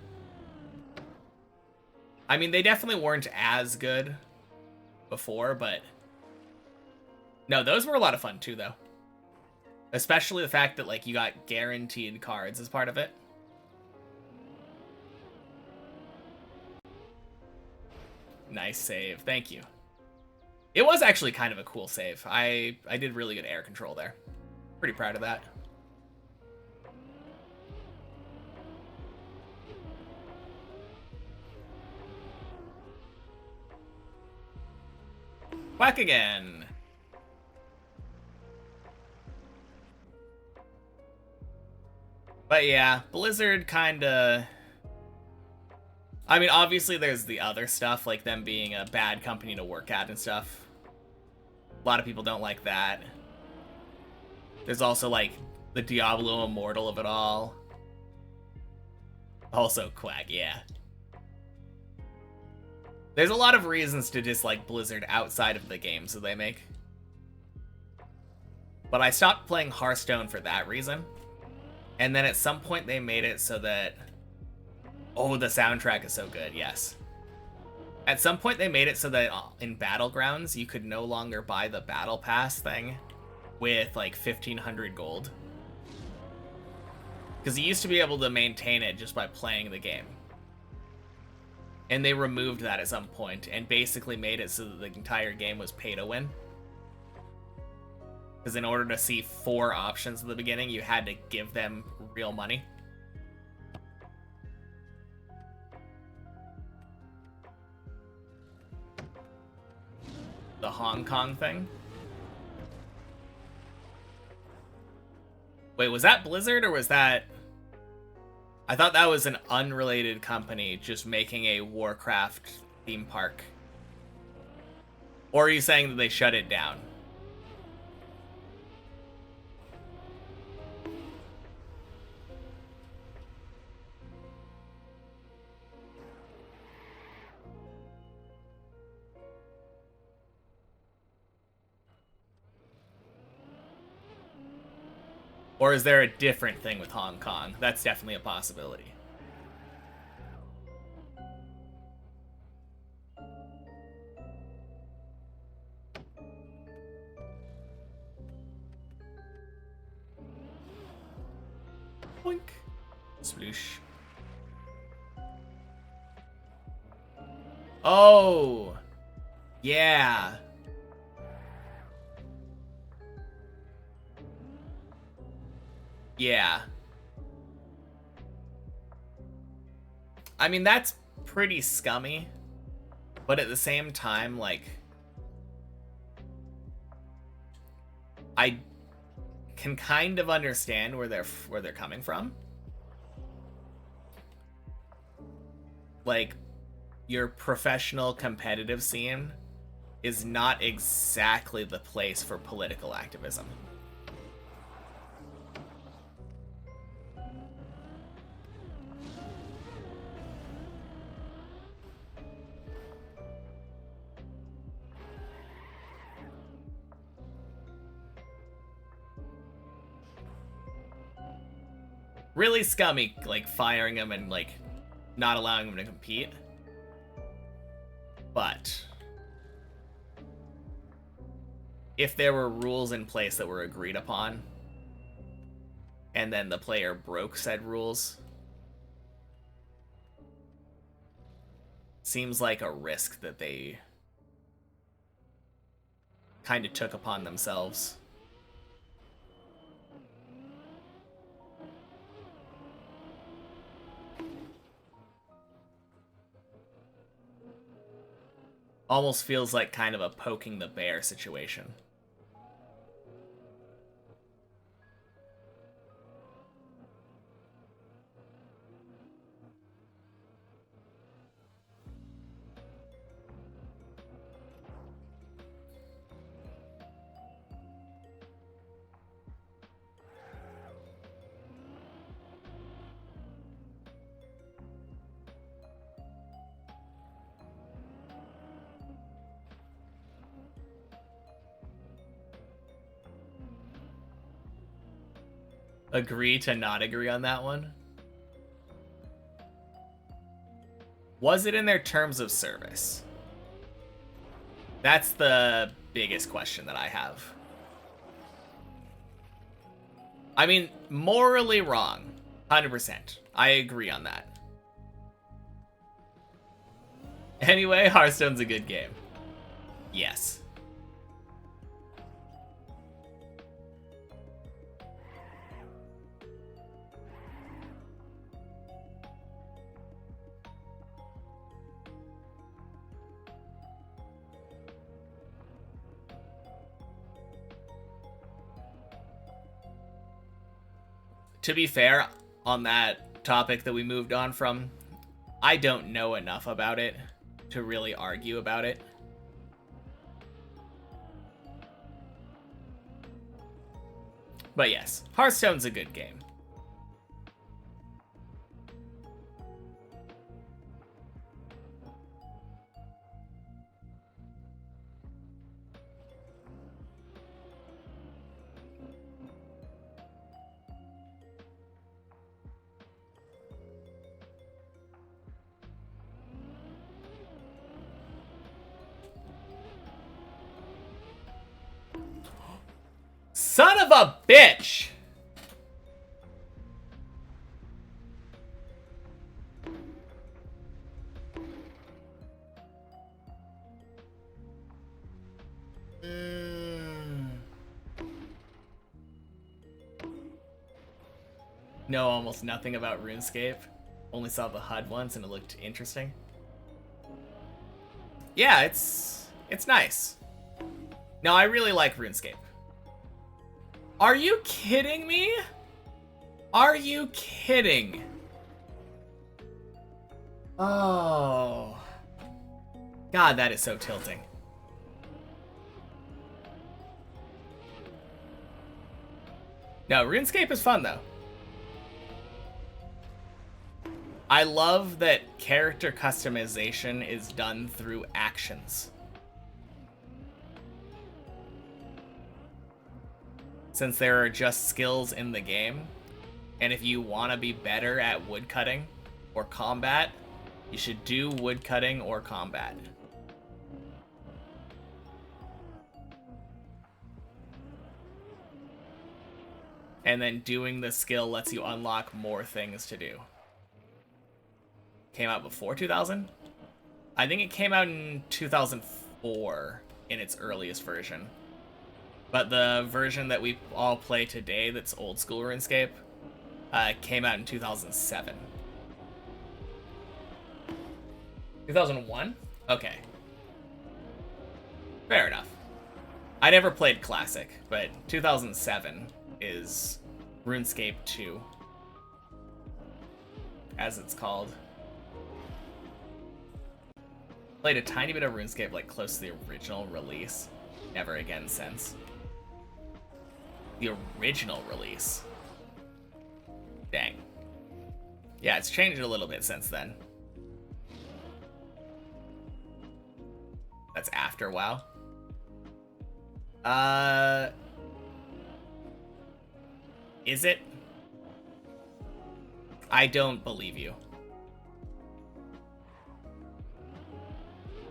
I mean, they definitely weren't as good before, but... No, those were a lot of fun too, though. Especially the fact that, like, you got guaranteed cards as part of it. Nice save. Thank you. It was actually kind of a cool save. I did really good air control there. Pretty proud of that. Whack again. But yeah, Blizzard kinda... I mean, obviously there's the other stuff, like them being a bad company to work at and stuff. A lot of people don't like that. There's also, like, the Diablo Immortal of it all. Also Quack, yeah. There's a lot of reasons to dislike Blizzard outside of the games that they make. But I stopped playing Hearthstone for that reason. And then at some point they made it so that... Oh, the soundtrack is so good, yes. At some point they made it so that in Battlegrounds you could no longer buy the Battle Pass thing with like 1,500 gold. Because you used to be able to maintain it just by playing the game. And they removed that at some point and basically made it so that the entire game was pay to win. Because in order to see 4 options at the beginning, you had to give them real money. Hong Kong thing. Wait, was that Blizzard or was that... I thought that was an unrelated company just making a Warcraft theme park. Or are you saying that they shut it down? Or is there a different thing with Hong Kong? That's definitely a possibility. Boink. Sploosh. Oh! Yeah. Yeah. I mean, that's pretty scummy. But at the same time, like... I can kind of understand where they're coming from. Like, your professional competitive scene is not exactly the place for political activism. Really scummy, like, firing him and, like, not allowing him to compete. But if there were rules in place that were agreed upon, and then the player broke said rules, seems like a risk that they kind of took upon themselves. Almost feels like kind of a poking the bear situation. Agree to not agree on that one? Was it in their terms of service? That's the biggest question that I have. I mean, morally wrong. 100%. I agree on that. Anyway, Hearthstone's a good game. Yes. To be fair, on that topic that we moved on from, I don't know enough about it to really argue about it. But yes, Hearthstone's a good game. Son of a bitch! Know almost nothing about RuneScape. Only saw the HUD once and it looked interesting. Yeah, it's nice. No, I really like RuneScape. Are you kidding me? Are you kidding? Oh. God, that is so tilting. No, RuneScape is fun, though. I love that character customization is done through actions. Since there are just skills in the game, and if you want to be better at woodcutting or combat, you should do woodcutting or combat. And then doing the skill lets you unlock more things to do. Came out before 2000? I think it came out in 2004 in its earliest version. But the version that we all play today that's old school RuneScape came out in 2007. 2001? Okay. Fair enough. I never played Classic, but 2007 is RuneScape 2, as it's called. Played a tiny bit of RuneScape, like, close to the original release. Never again since. The original release. Dang. Yeah, it's changed a little bit since then. That's after WoW. Is it? I don't believe you.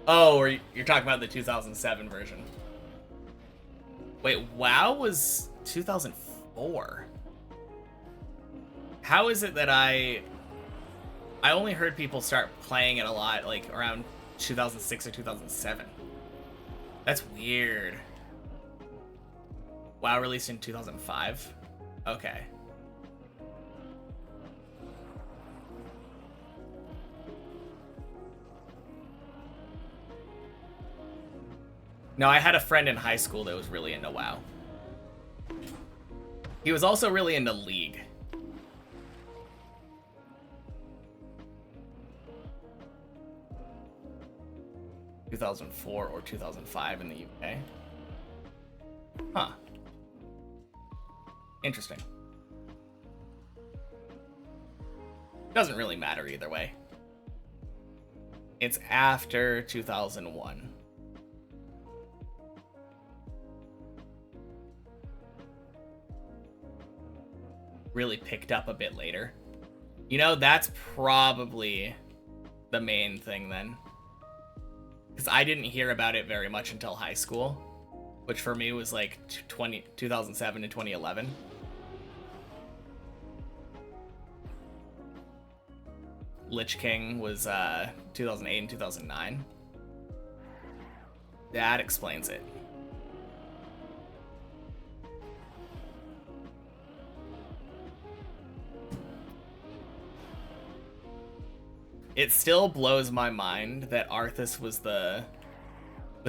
Oh, or you're talking about the 2007 version. Wait, WoW was 2004. How is it that I only heard people start playing it a lot, like, around 2006 or 2007. That's weird. WoW released in 2005? Okay. No, I had a friend in high school that was really into WoW. He was also really into League. ...2004 or 2005 in the UK. Huh. Interesting. Doesn't really matter either way. It's after 2001. Really picked up a bit later. You know, that's probably the main thing then. Because I didn't hear about it very much until high school, which for me was like 2007 to 2011. Lich King was 2008 and 2009. That explains it. It still blows my mind that Arthas was the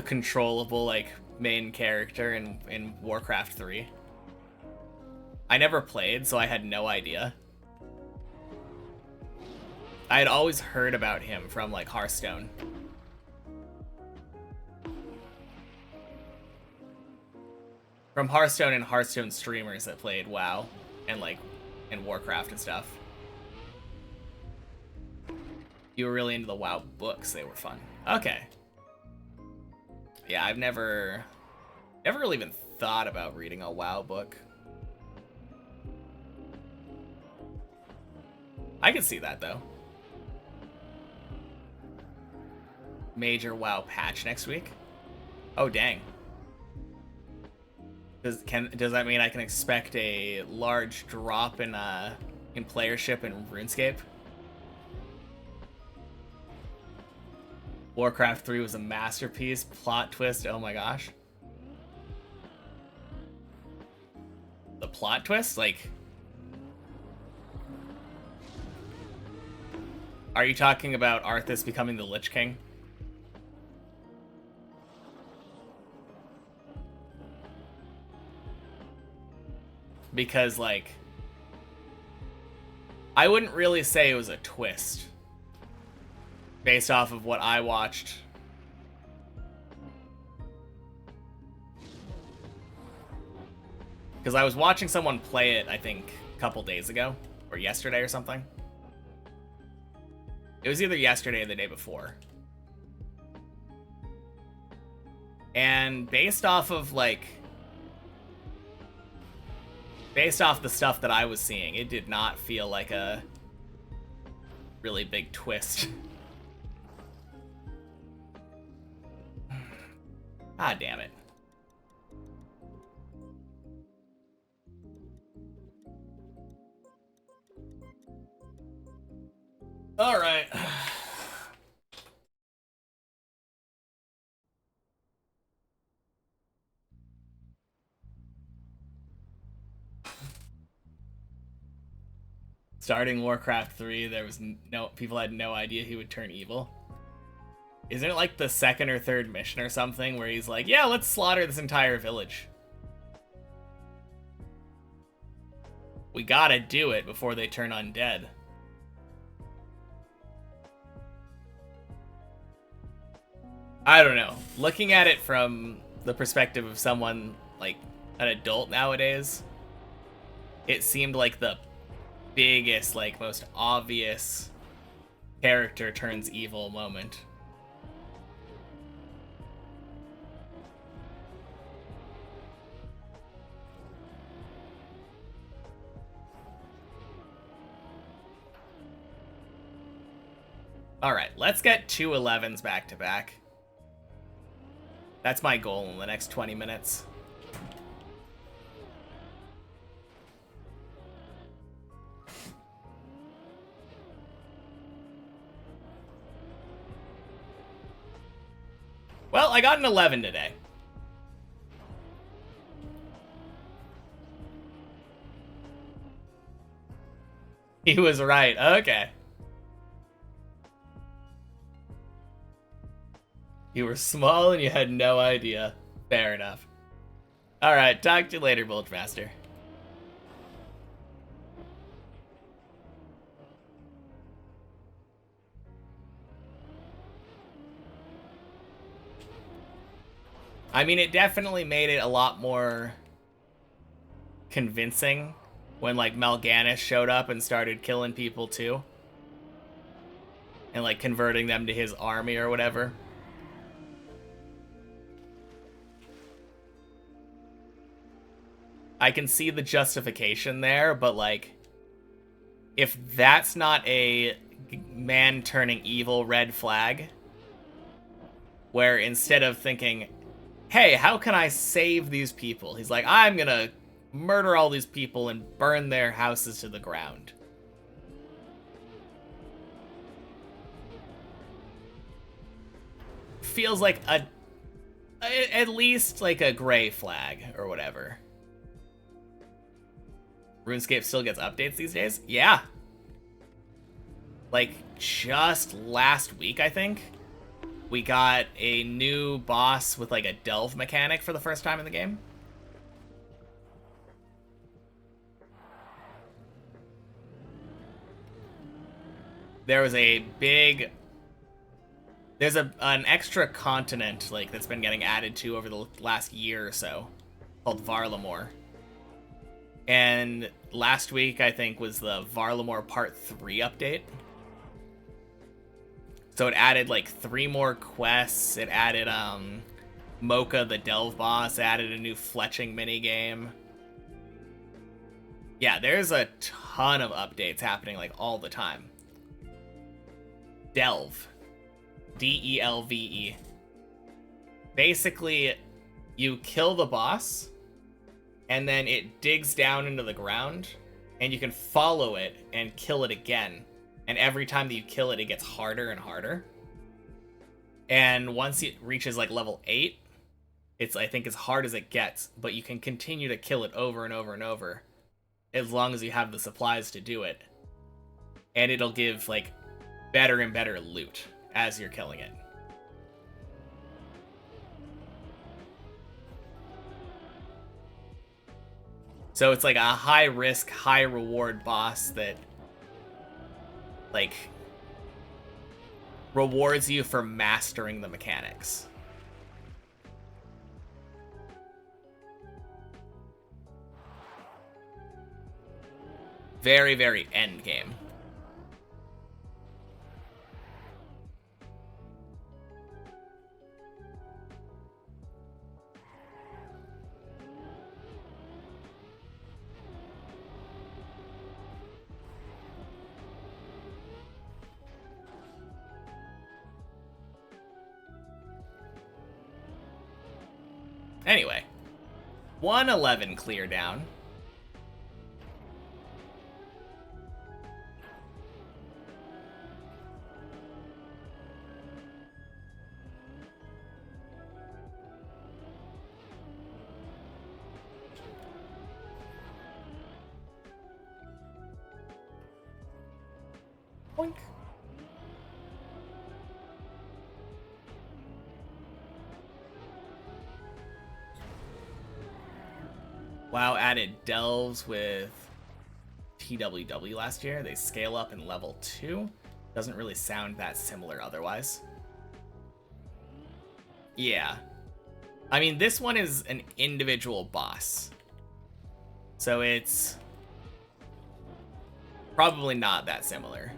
controllable, like, main character in Warcraft 3. I never played, so I had no idea. I had always heard about him from, like, Hearthstone. From Hearthstone and Hearthstone streamers that played WoW and, like, and Warcraft and stuff. You were really into the WoW books. They were fun. Okay. Yeah, I've never really even thought about reading a WoW book. I can see that, though. Major WoW patch next week? Oh, dang. Does that mean I can expect a large drop in playership in RuneScape? Warcraft 3 was a masterpiece. Plot twist, oh my gosh. The plot twist? Like... Are you talking about Arthas becoming the Lich King? because, like, I wouldn't really say it was a twist based off of what I watched. Because I was watching someone play it, I think, a couple days ago, or yesterday or something. It was either yesterday or the day before. And based off of, like, based off the stuff that I was seeing, it did not feel like a really big twist. Ah, damn it. All right. Starting Warcraft 3, there was people had no idea he would turn evil. Isn't it like the second or third mission or something where he's like, yeah, let's slaughter this entire village. We gotta do it before they turn undead. I don't know. Looking at it from the perspective of someone, like, an adult nowadays, it seemed like the biggest, like, most obvious character turns evil moment. Alright, let's get 2 11s back to back. That's my goal in the next 20 minutes. Well, I got an 11 today. He was right. Okay. You were small and you had no idea. Fair enough. Alright, talk to you later, Bulgemaster. I mean, it definitely made it a lot more convincing when, like, Mal'Ganis showed up and started killing people, too. And, like, converting them to his army or whatever. I can see the justification there, but, like, if that's not a man turning evil red flag, where instead of thinking, hey, how can I save these people? He's like, I'm gonna murder all these people and burn their houses to the ground. Feels like at least like a gray flag or whatever. RuneScape still gets updates these days? Yeah. Like, just last week, I think, we got a new boss with, like, a delve mechanic for the first time in the game. There was a big... There's an extra continent, like, that's been getting added to over the last year or so, called Varlamore. And last week, I think, was the Varlamore Part 3 update. So it added, like, 3 more quests. It added, Mocha, the Delve boss. It added a new fletching minigame. Yeah, there's a ton of updates happening, like, all the time. Delve. D-E-L-V-E. Basically, you kill the boss, and then it digs down into the ground, and you can follow it and kill it again. And every time that you kill it, it gets harder and harder. And once it reaches, like, level 8, it's, I think, as hard as it gets, but you can continue to kill it over and over and over, as long as you have the supplies to do it. And it'll give, like, better and better loot as you're killing it. So it's like a high risk, high reward boss that like rewards you for mastering the mechanics. Very, very end game. Anyway, 111 clear down. Boink. WoW added delves with TWW last year. They scale up in level 2. Doesn't really sound that similar otherwise. Yeah. I mean, this one is an individual boss. So it's probably not that similar.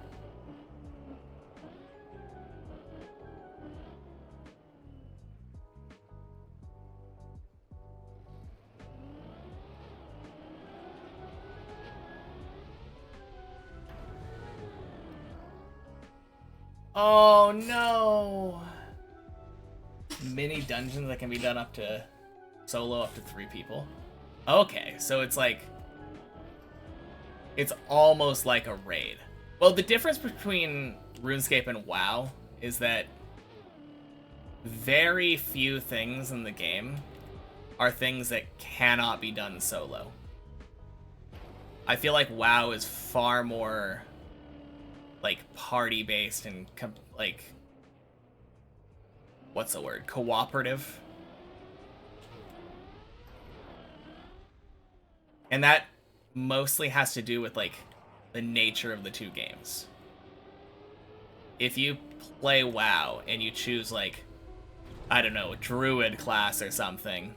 Oh no! Mini dungeons that can be done up to solo up to 3 people. Okay, so it's like it's almost like a raid. Well, the difference between RuneScape and WoW is that very few things in the game are things that cannot be done solo. I feel like WoW is far more like party based and like what's the word? Cooperative. And that mostly has to do with like the nature of the two games. If you play WoW and you choose like, I don't know, a druid class or something,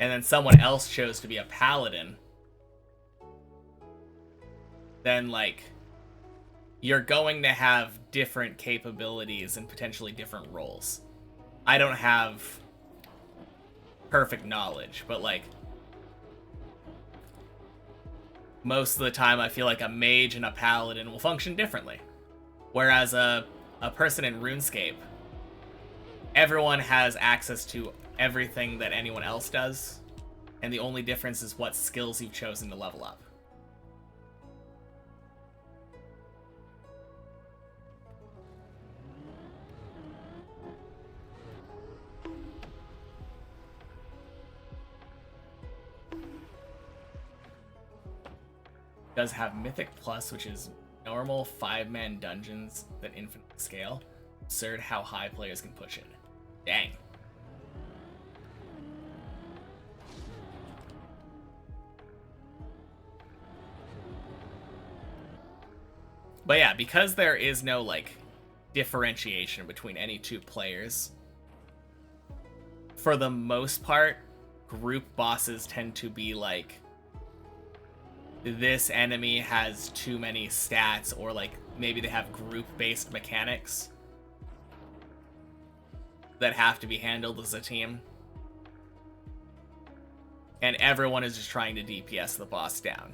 and then someone else chose to be a paladin, then like you're going to have different capabilities and potentially different roles. I don't have perfect knowledge, but like most of the time I feel like a mage and a paladin will function differently. Whereas a person in RuneScape, everyone has access to everything that anyone else does, and the only difference is what skills you've chosen to level up. Does have Mythic Plus, which is normal 5-man dungeons that infinitely scale. Absurd how high players can push it. Dang. But yeah, because there is no like differentiation between any two players, for the most part, group bosses tend to be like, this enemy has too many stats, or like maybe they have group-based mechanics that have to be handled as a team. And everyone is just trying to DPS the boss down.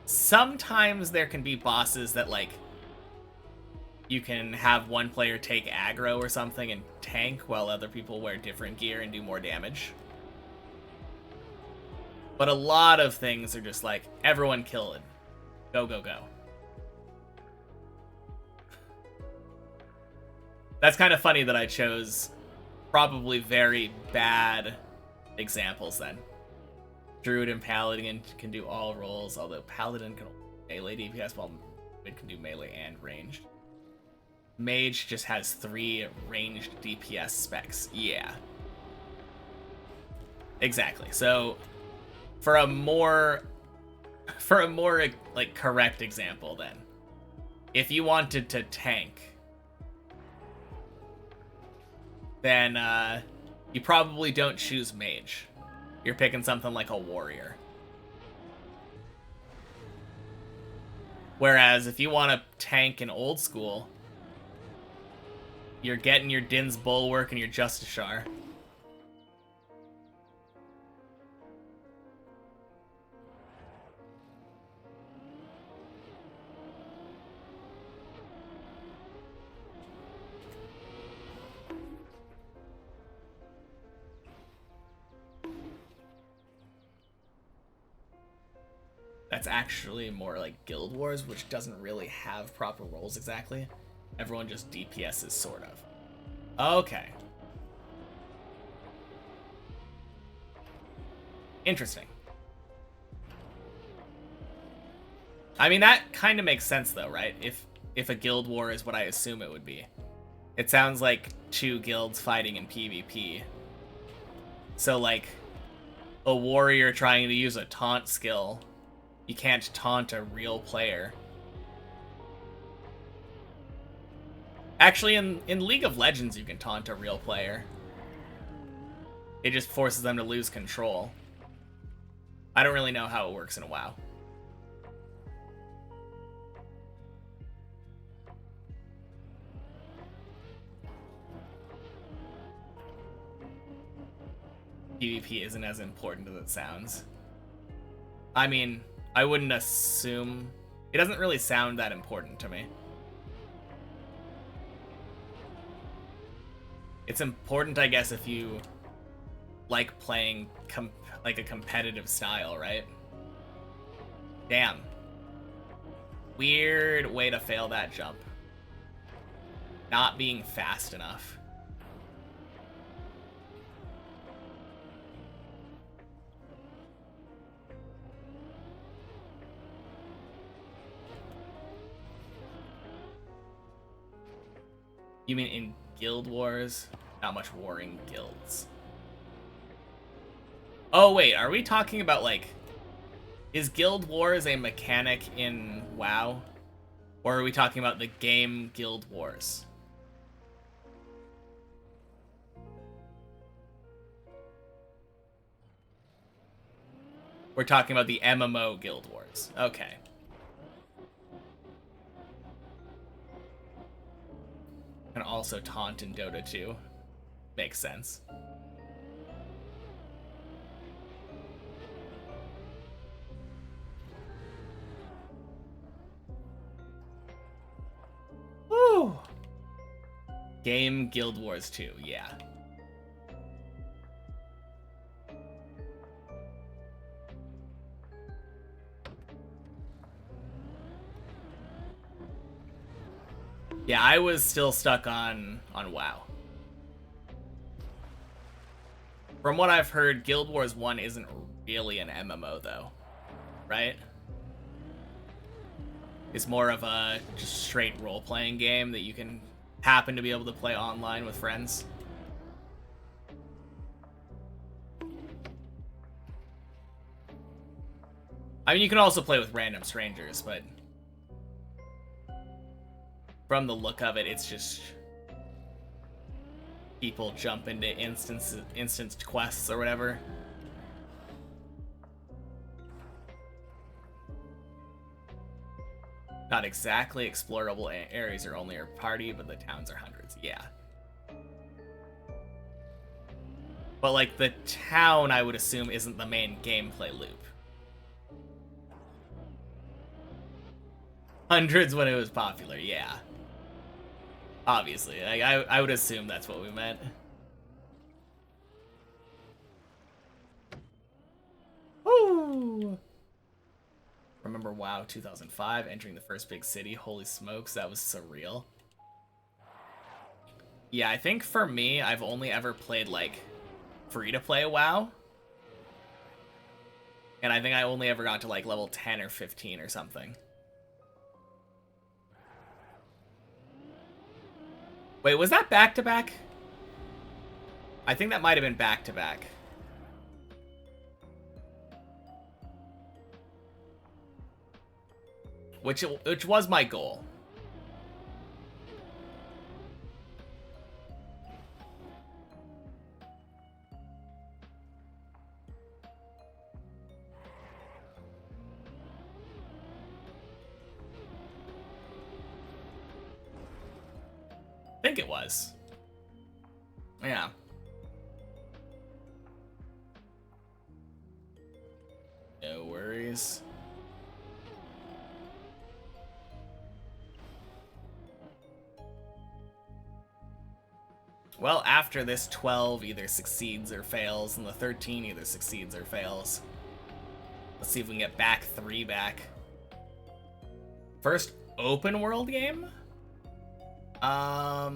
Sometimes there can be bosses that like you can have one player take aggro or something and tank while other people wear different gear and do more damage. But a lot of things are just like, everyone kill it. Go, go, go. That's kind of funny that I chose probably very bad examples then. Druid and Paladin can do all roles, although Paladin can melee DPS while Druid can do melee and ranged. Mage just has 3 ranged DPS specs. Yeah. Exactly. So For a more like correct example, then, if you wanted to tank, then you probably don't choose mage. You're picking something like a warrior. Whereas if you want to tank in old school, you're getting your Din's Bulwark and your Justiciar. That's actually more like Guild Wars, which doesn't really have proper roles exactly. Everyone just DPSs, sort of. Okay. Interesting. I mean, that kind of makes sense, though, right? If a Guild War is what I assume it would be. It sounds like two guilds fighting in PvP. So, like, a warrior trying to use a taunt skill, you can't taunt a real player. Actually, in League of Legends, you can taunt a real player. It just forces them to lose control. I don't really know how it works in WoW. PvP isn't as important as it sounds. I mean, I wouldn't assume... It doesn't really sound that important to me. It's important, I guess, if you like playing like a competitive style, right? Damn. Weird way to fail that jump. Not being fast enough. You mean in Guild Wars? Not much warring guilds. Oh wait, are we talking about like... Is Guild Wars a mechanic in WoW? Or are we talking about the game Guild Wars? We're talking about the MMO Guild Wars. Okay. And also taunt in Dota 2. Makes sense. Woo! Game Guild Wars 2, yeah. Yeah, I was still stuck on WoW. From what I've heard, Guild Wars 1 isn't really an MMO, though. Right? It's more of a just straight role-playing game that you can happen to be able to play online with friends. I mean, you can also play with random strangers, but... From the look of it, it's just... people jump into instant quests or whatever. Not exactly explorable areas are only a party, but the towns are hundreds. Yeah. But like the town, I would assume, isn't the main gameplay loop. Hundreds when it was popular, yeah. Obviously, I would assume that's what we meant. Woo! Remember WoW 2005, entering the first big city. Holy smokes, that was surreal. Yeah, I think for me, I've only ever played, like, free-to-play WoW. And I think I only ever got to, like, level 10 or 15 or something. Wait, was that back-to-back? I think that might have been back-to-back. which was my goal. I think it was. Yeah. No worries. Well, after this 12 either succeeds or fails, and the 13 either succeeds or fails. Let's see if we can get back 3 back. First open world game? I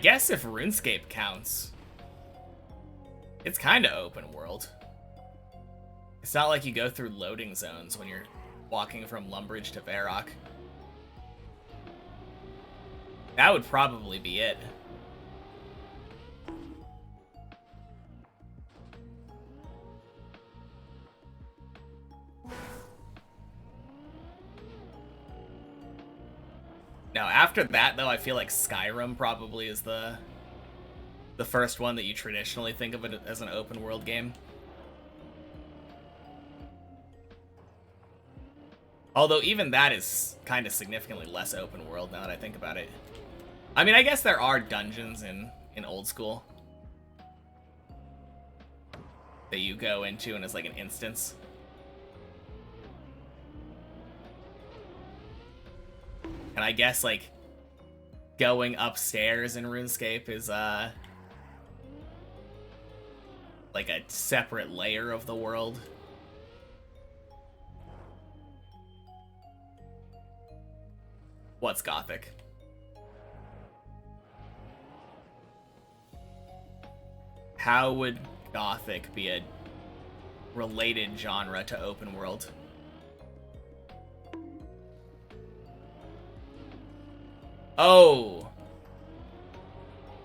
guess if RuneScape counts. It's kind of open world. It's not like you go through loading zones when you're walking from Lumbridge to Varrock. That would probably be it. Now, after that, though, I feel like Skyrim probably is the first one that you traditionally think of it as an open world game. Although even that is kind of significantly less open world now that I think about it. I mean, I guess there are dungeons in old school that you go into and it's like an instance. And I guess like going upstairs in RuneScape is like a separate layer of the world. What's Gothic? How would Gothic be a related genre to open world? Oh!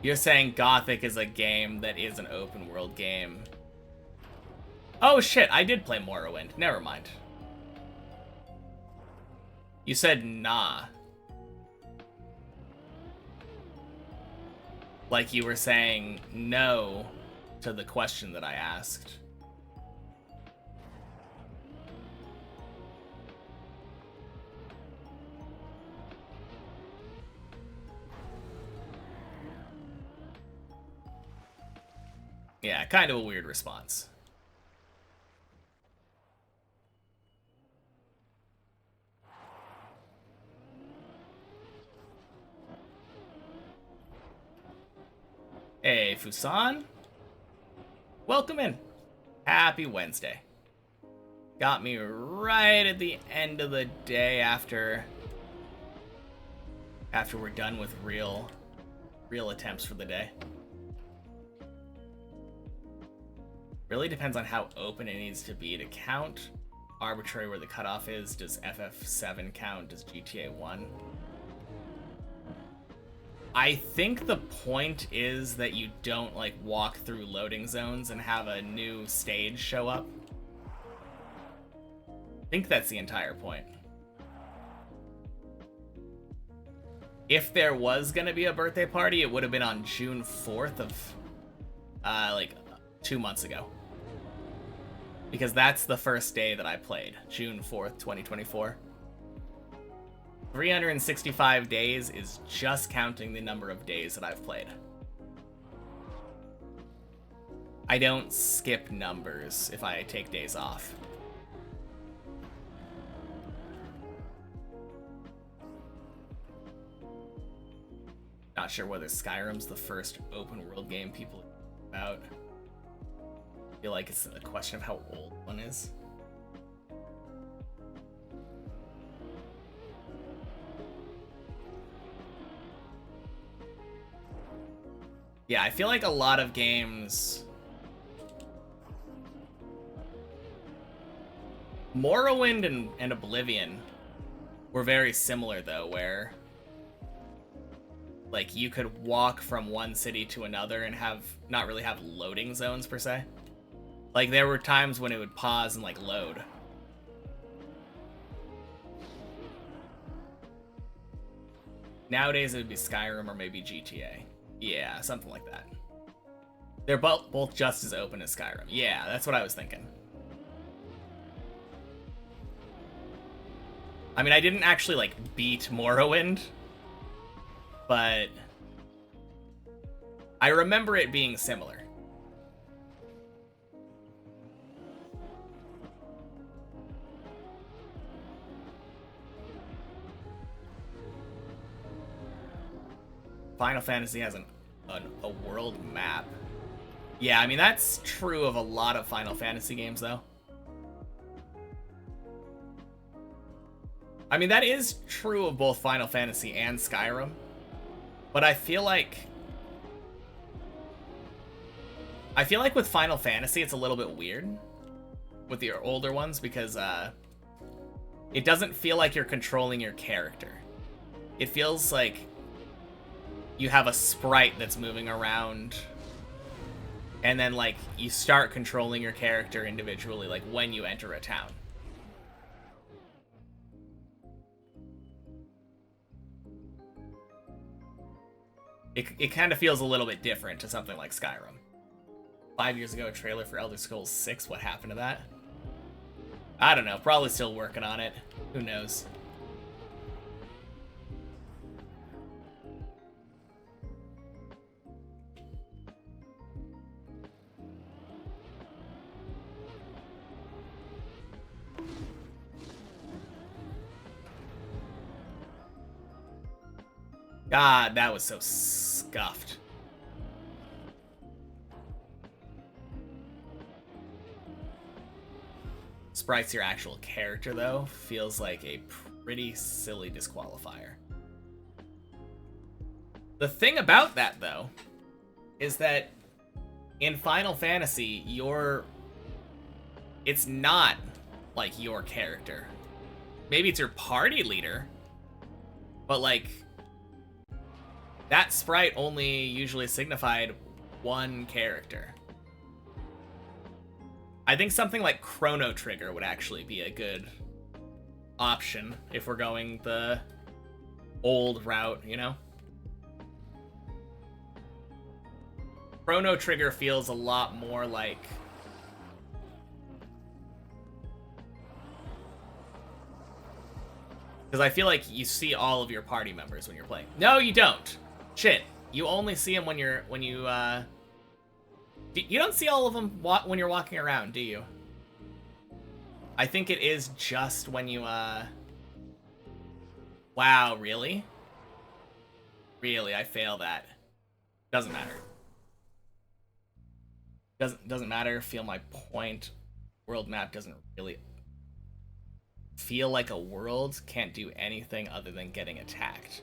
You're saying Gothic is a game that is an open world game. Oh shit, I did play Morrowind. Never mind. You said nah. Like you were saying no to the question that I asked. Yeah, kind of a weird response. Hey, Fusan. Welcome in. Happy Wednesday. Got me right at the end of the day after we're done with real attempts for the day. Really depends on how open it needs to be to count. Arbitrary where the cutoff is. Does FF7 count? Does GTA 1? I think the point is that you don't like walk through loading zones and have a new stage show up. I think that's the entire point. If there was gonna be a birthday party, it would have been on June 4th of like 2 months ago. Because that's the first day that I played, June 4th, 2024. 365 days is just counting the number of days that I've played. I don't skip numbers if I take days off. Not sure whether Skyrim's the first open world game people think about. I feel like it's a question of how old one is. Yeah, I feel like a lot of games... Morrowind and Oblivion were very similar, though, where... like, you could walk from one city to another and not really have loading zones, per se. Like, there were times when it would pause and, like, load. Nowadays, it would be Skyrim or maybe GTA. Yeah, something like that. They're both just as open as Skyrim. Yeah, that's what I was thinking. I mean, I didn't actually, like, beat Morrowind, but I remember it being similar. Final Fantasy has a world map. Yeah, I mean, that's true of a lot of Final Fantasy games, though. I mean, that is true of both Final Fantasy and Skyrim. But I feel like with Final Fantasy, it's a little bit weird with the older ones because it doesn't feel like you're controlling your character. It feels like you have a sprite that's moving around, and then, like, you start controlling your character individually, like, when you enter a town. It kind of feels a little bit different to something like Skyrim. 5 years ago, a trailer for Elder Scrolls 6. What happened to that? I don't know. Probably still working on it. Who knows? God, that was so scuffed. Sprite's your actual character, though, feels like a pretty silly disqualifier. The thing about that, though, is that in Final Fantasy, it's not like your character. Maybe it's your party leader, but, like, that sprite only usually signified one character. I think something like Chrono Trigger would actually be a good option if we're going the old route, you know? Chrono Trigger feels a lot more like... Because I feel like you see all of your party members when you're playing. No, you don't. Shit. You only see them when you don't see all of them when you're walking around, do you? I think it is just when you, Wow, really? Really, I fail that. Doesn't matter. Doesn't matter. Feel my point. World map doesn't really feel like a world. Can't do anything other than getting attacked.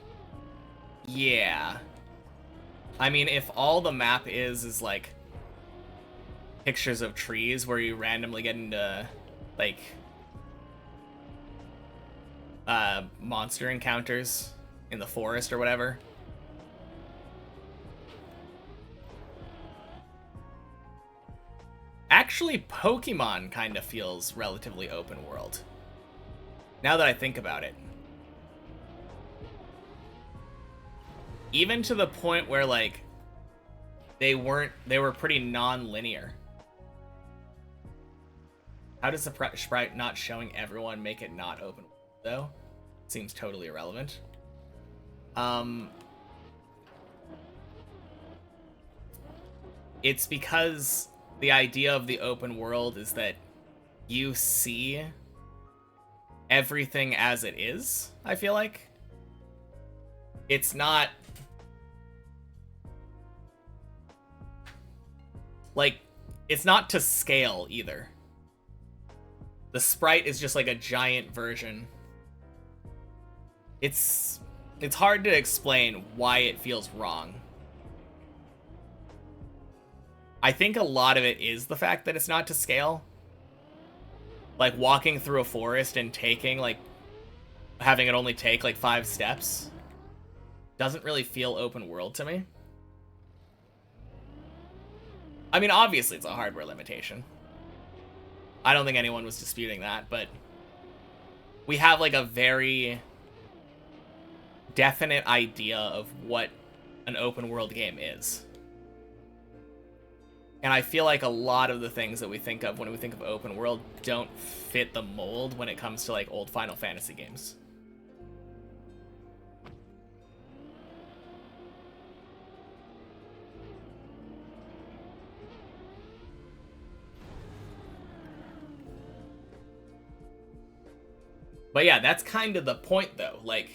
Yeah. I mean, if all the map is like pictures of trees where you randomly get into, like, monster encounters in the forest or whatever. Actually, Pokemon kind of feels relatively open world. Now that I think about it. Even to the point where, like, they were pretty non-linear. How does the sprite not showing everyone make it not open world, though? Seems totally irrelevant. It's because the idea of the open world is that you see everything as it is, I feel like. It's not... like, it's not to scale, either. The sprite is just like a giant version. It's hard to explain why it feels wrong. I think a lot of it is the fact that it's not to scale. Like, walking through a forest and taking, like, having it only take, like, 5 steps doesn't really feel open world to me. I mean, obviously it's a hardware limitation. I don't think anyone was disputing that, but we have like a very definite idea of what an open world game is. And I feel like a lot of the things that we think of when we think of open world don't fit the mold when it comes to like old Final Fantasy games. But yeah, that's kind of the point though. Like,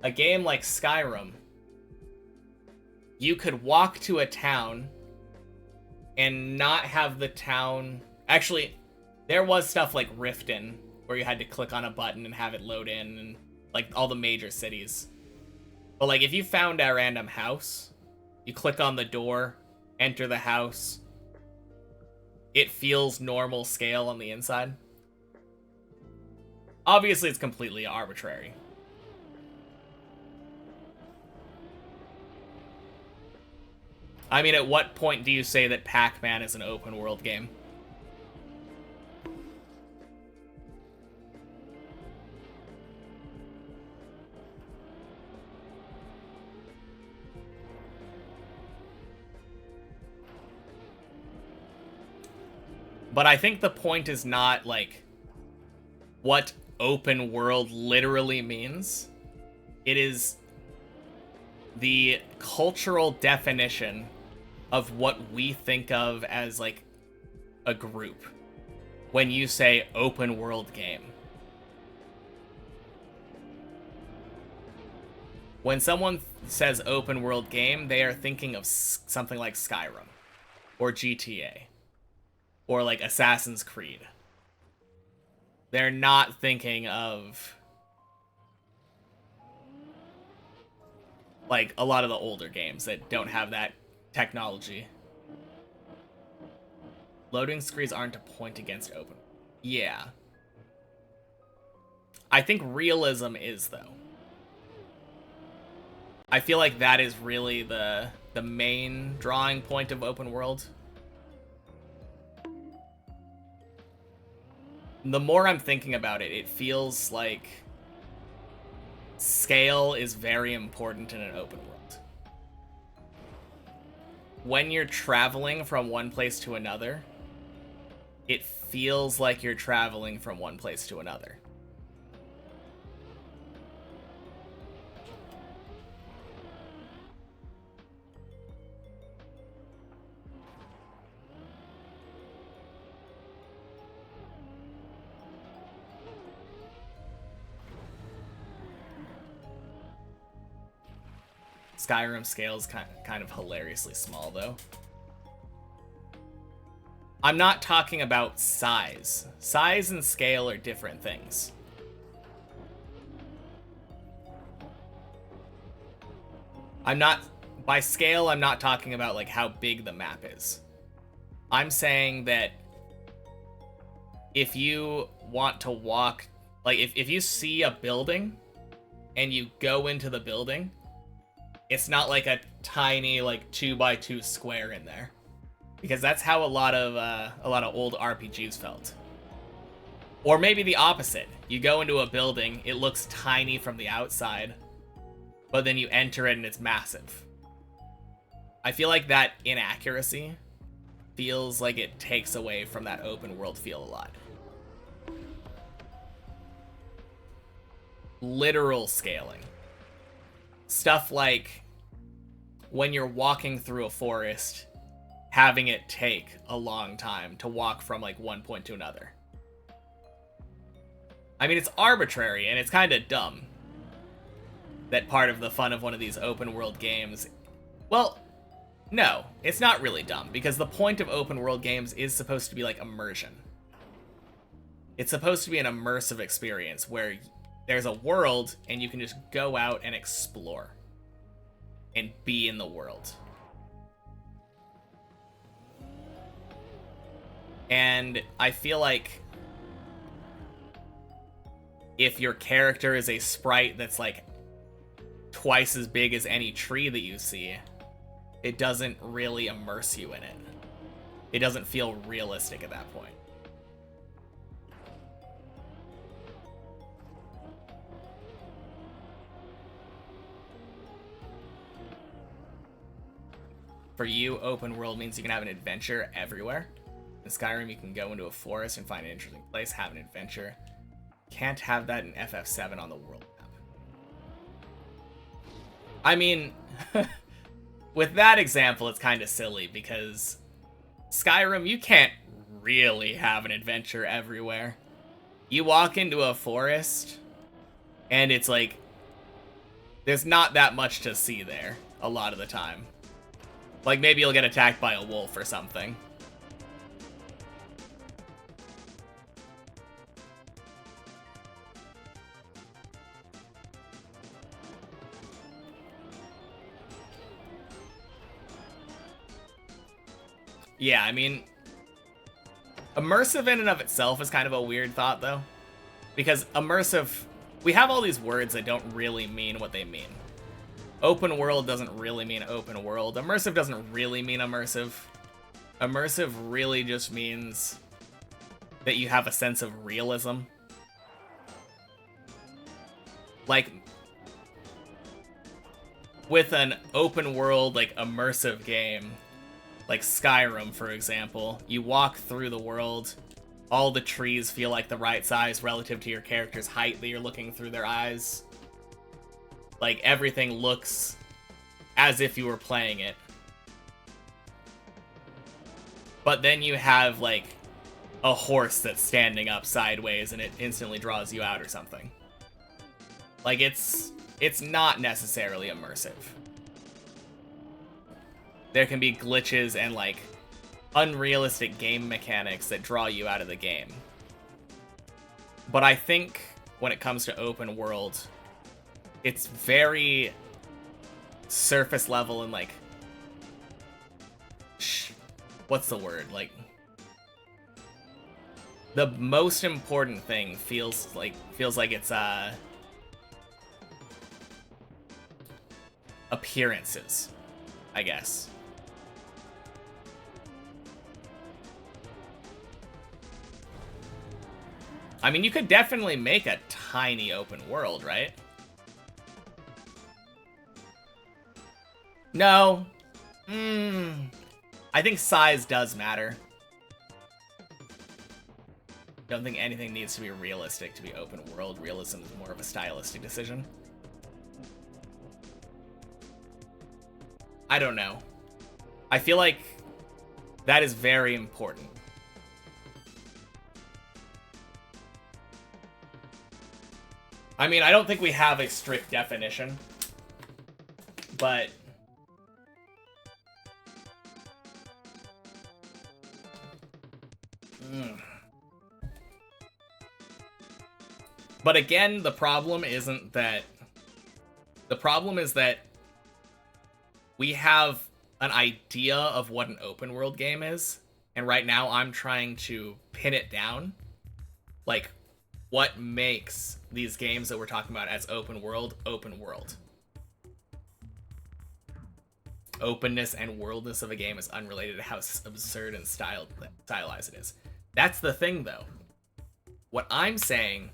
a game like Skyrim, you could walk to a town and not have the town... Actually, there was stuff like Riften, where you had to click on a button and have it load in, and like all the major cities. But like, if you found a random house, you click on the door, enter the house, it feels normal scale on the inside. Obviously, it's completely arbitrary. I mean, at what point do you say that Pac-Man is an open world game? But I think the point is not, like, what open world literally means. It is the cultural definition of what we think of as, like, a group when you say open world game. When someone says open world game, they are thinking of something like Skyrim or GTA or like Assassin's Creed. They're not thinking of like a lot of the older games that don't have that technology. Loading screens aren't a point against open. Yeah. I think realism is, though. I feel like that is really the main drawing point of open world. The more I'm thinking about it, it feels like scale is very important in an open world. When you're traveling from one place to another, it feels like you're traveling from one place to another. Skyrim scale's kind of hilariously small, though. I'm not talking about size. Size and scale are different things. By scale, I'm not talking about like how big the map is. I'm saying that if you want to walk, like if you see a building and you go into the building, it's not like a tiny like 2x2 square in there, because that's how a lot of old RPGs felt. Or maybe the opposite. You go into a building, it looks tiny from the outside, but then you enter it and it's massive. I feel like that inaccuracy feels like it takes away from that open world feel a lot. Literal scaling. Stuff like when you're walking through a forest, having it take a long time to walk from like one point to another. I mean, it's arbitrary and it's kind of dumb that part of the fun of one of these open world games... Well, no, it's not really dumb, because the point of open world games is supposed to be like immersion. It's supposed to be an immersive experience where there's a world and you can just go out and explore and be in the world. And I feel like if your character is a sprite that's like twice as big as any tree that you see, it doesn't really immerse you in it. It doesn't feel realistic at that point. for you, open world means you can have an adventure everywhere. In Skyrim, you can go into a forest and find an interesting place, have an adventure. Can't have that in FF7 on the world map. I mean, with that example, it's kind of silly because Skyrim, you can't really have an adventure everywhere. You walk into a forest, and it's like, there's not that much to see there a lot of the time. Like, maybe you'll get attacked by a wolf or something. Yeah, I mean, immersive in and of itself is kind of a weird thought, though. Because immersive, we have all these words that don't really mean what they mean. Open world doesn't really mean open world. Immersive doesn't really mean immersive. Immersive really just means that you have a sense of realism. Like, with an open world, like, immersive game, like Skyrim, for example, you walk through the world, all the trees feel like the right size relative to your character's height that you're looking through their eyes. Like, everything looks as if you were playing it. But then you have, like, a horse that's standing up sideways and it instantly draws you out or something. Like, it's not necessarily immersive. There can be glitches and, like, unrealistic game mechanics that draw you out of the game. But I think when it comes to open world, it's very surface level and, like, what's the word? Like, the most important thing feels like it's appearances, I guess. I mean, you could definitely make a tiny open world, right? No. I think size does matter. Don't think anything needs to be realistic to be open world. Realism is more of a stylistic decision. I don't know. I feel like that is very important. I mean, I don't think we have a strict definition, but But again, the problem isn't that... The problem is that we have an idea of what an open world game is, and right now I'm trying to pin it down. Like, what makes these games that we're talking about as open world, open world? Openness and worldness of a game is unrelated to how absurd and stylized it is. That's the thing, though. What I'm saying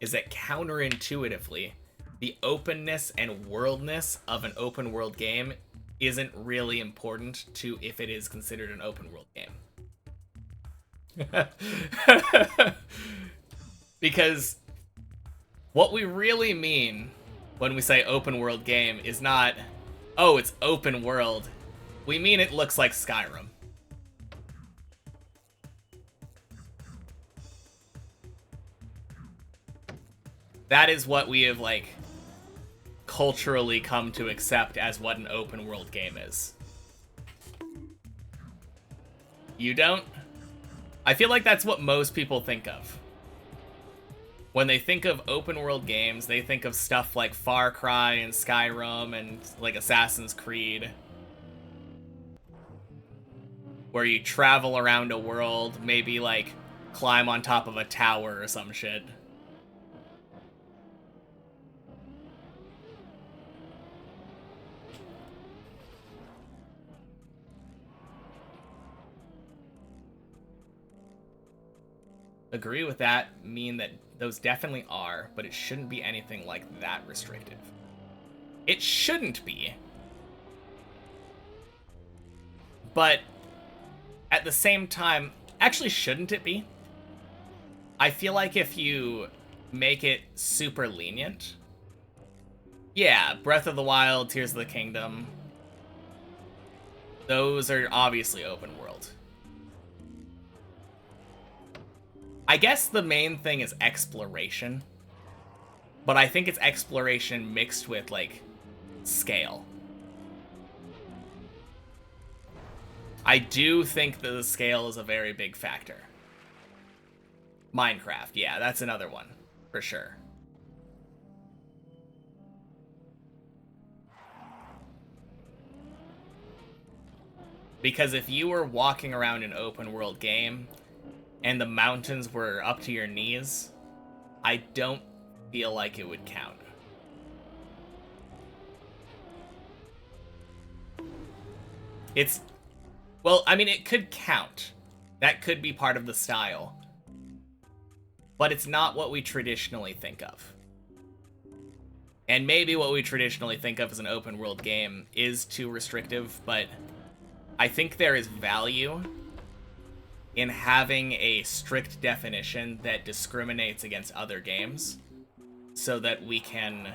is that counterintuitively, the openness and worldness of an open world game isn't really important to if it is considered an open world game. Because what we really mean when we say open world game is not, oh, it's open world. We mean it looks like Skyrim. That is what we have, like, culturally come to accept as what an open world game is. You don't? I feel like that's what most people think of. When they think of open world games, they think of stuff like Far Cry and Skyrim and, like, Assassin's Creed, where you travel around a world, maybe, like, climb on top of a tower or some shit. Agree with that, mean that those definitely are, but it shouldn't be anything like that restrictive. It shouldn't be. But at the same time, actually, shouldn't it be? I feel like if you make it super lenient, yeah, Breath of the Wild, Tears of the Kingdom, those are obviously open world. I guess the main thing is exploration, but I think it's exploration mixed with, like, scale. I do think that the scale is a very big factor. Minecraft, yeah, that's another one, for sure. Because if you were walking around an open world game and the mountains were up to your knees, I don't feel like it would count. It's, well, I mean, it could count. That could be part of the style. But it's not what we traditionally think of. And maybe what we traditionally think of as an open world game is too restrictive, but I think there is value in having a strict definition that discriminates against other games so that we can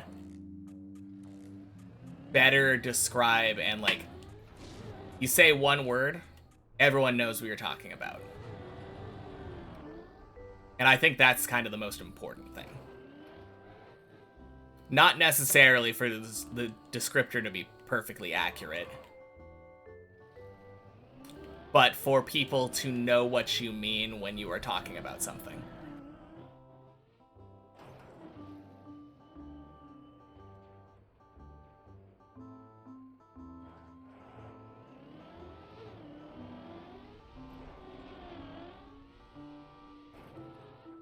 better describe and, like, you say one word, everyone knows what you're talking about. And I think that's kind of the most important thing. Not necessarily for the descriptor to be perfectly accurate, but for people to know what you mean when you are talking about something.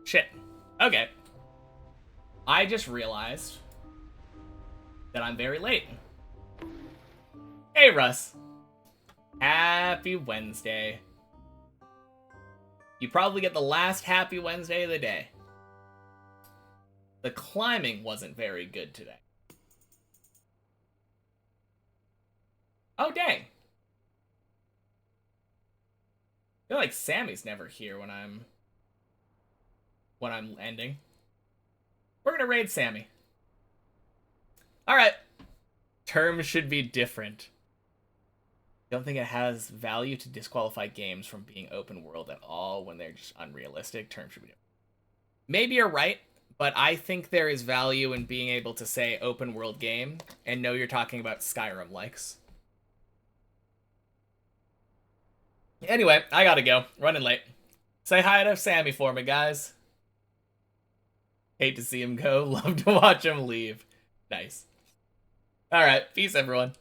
Shit. Okay. I just realized that I'm very late. Hey, Russ. Happy Wednesday. You probably get the last happy Wednesday of the day. The climbing wasn't very good today. Oh, dang. I feel like Sammy's never here when I'm ending. We're gonna raid Sammy. Alright. Terms should be different. Don't think it has value to disqualify games from being open world at all when they're just unrealistic. Terms should be different. Maybe you're right, but I think there is value in being able to say open world game and know you're talking about Skyrim likes. Anyway, I gotta go. Running late. Say hi to Sammy for me, guys. Hate to see him go. Love to watch him leave. Nice. Alright, peace, everyone.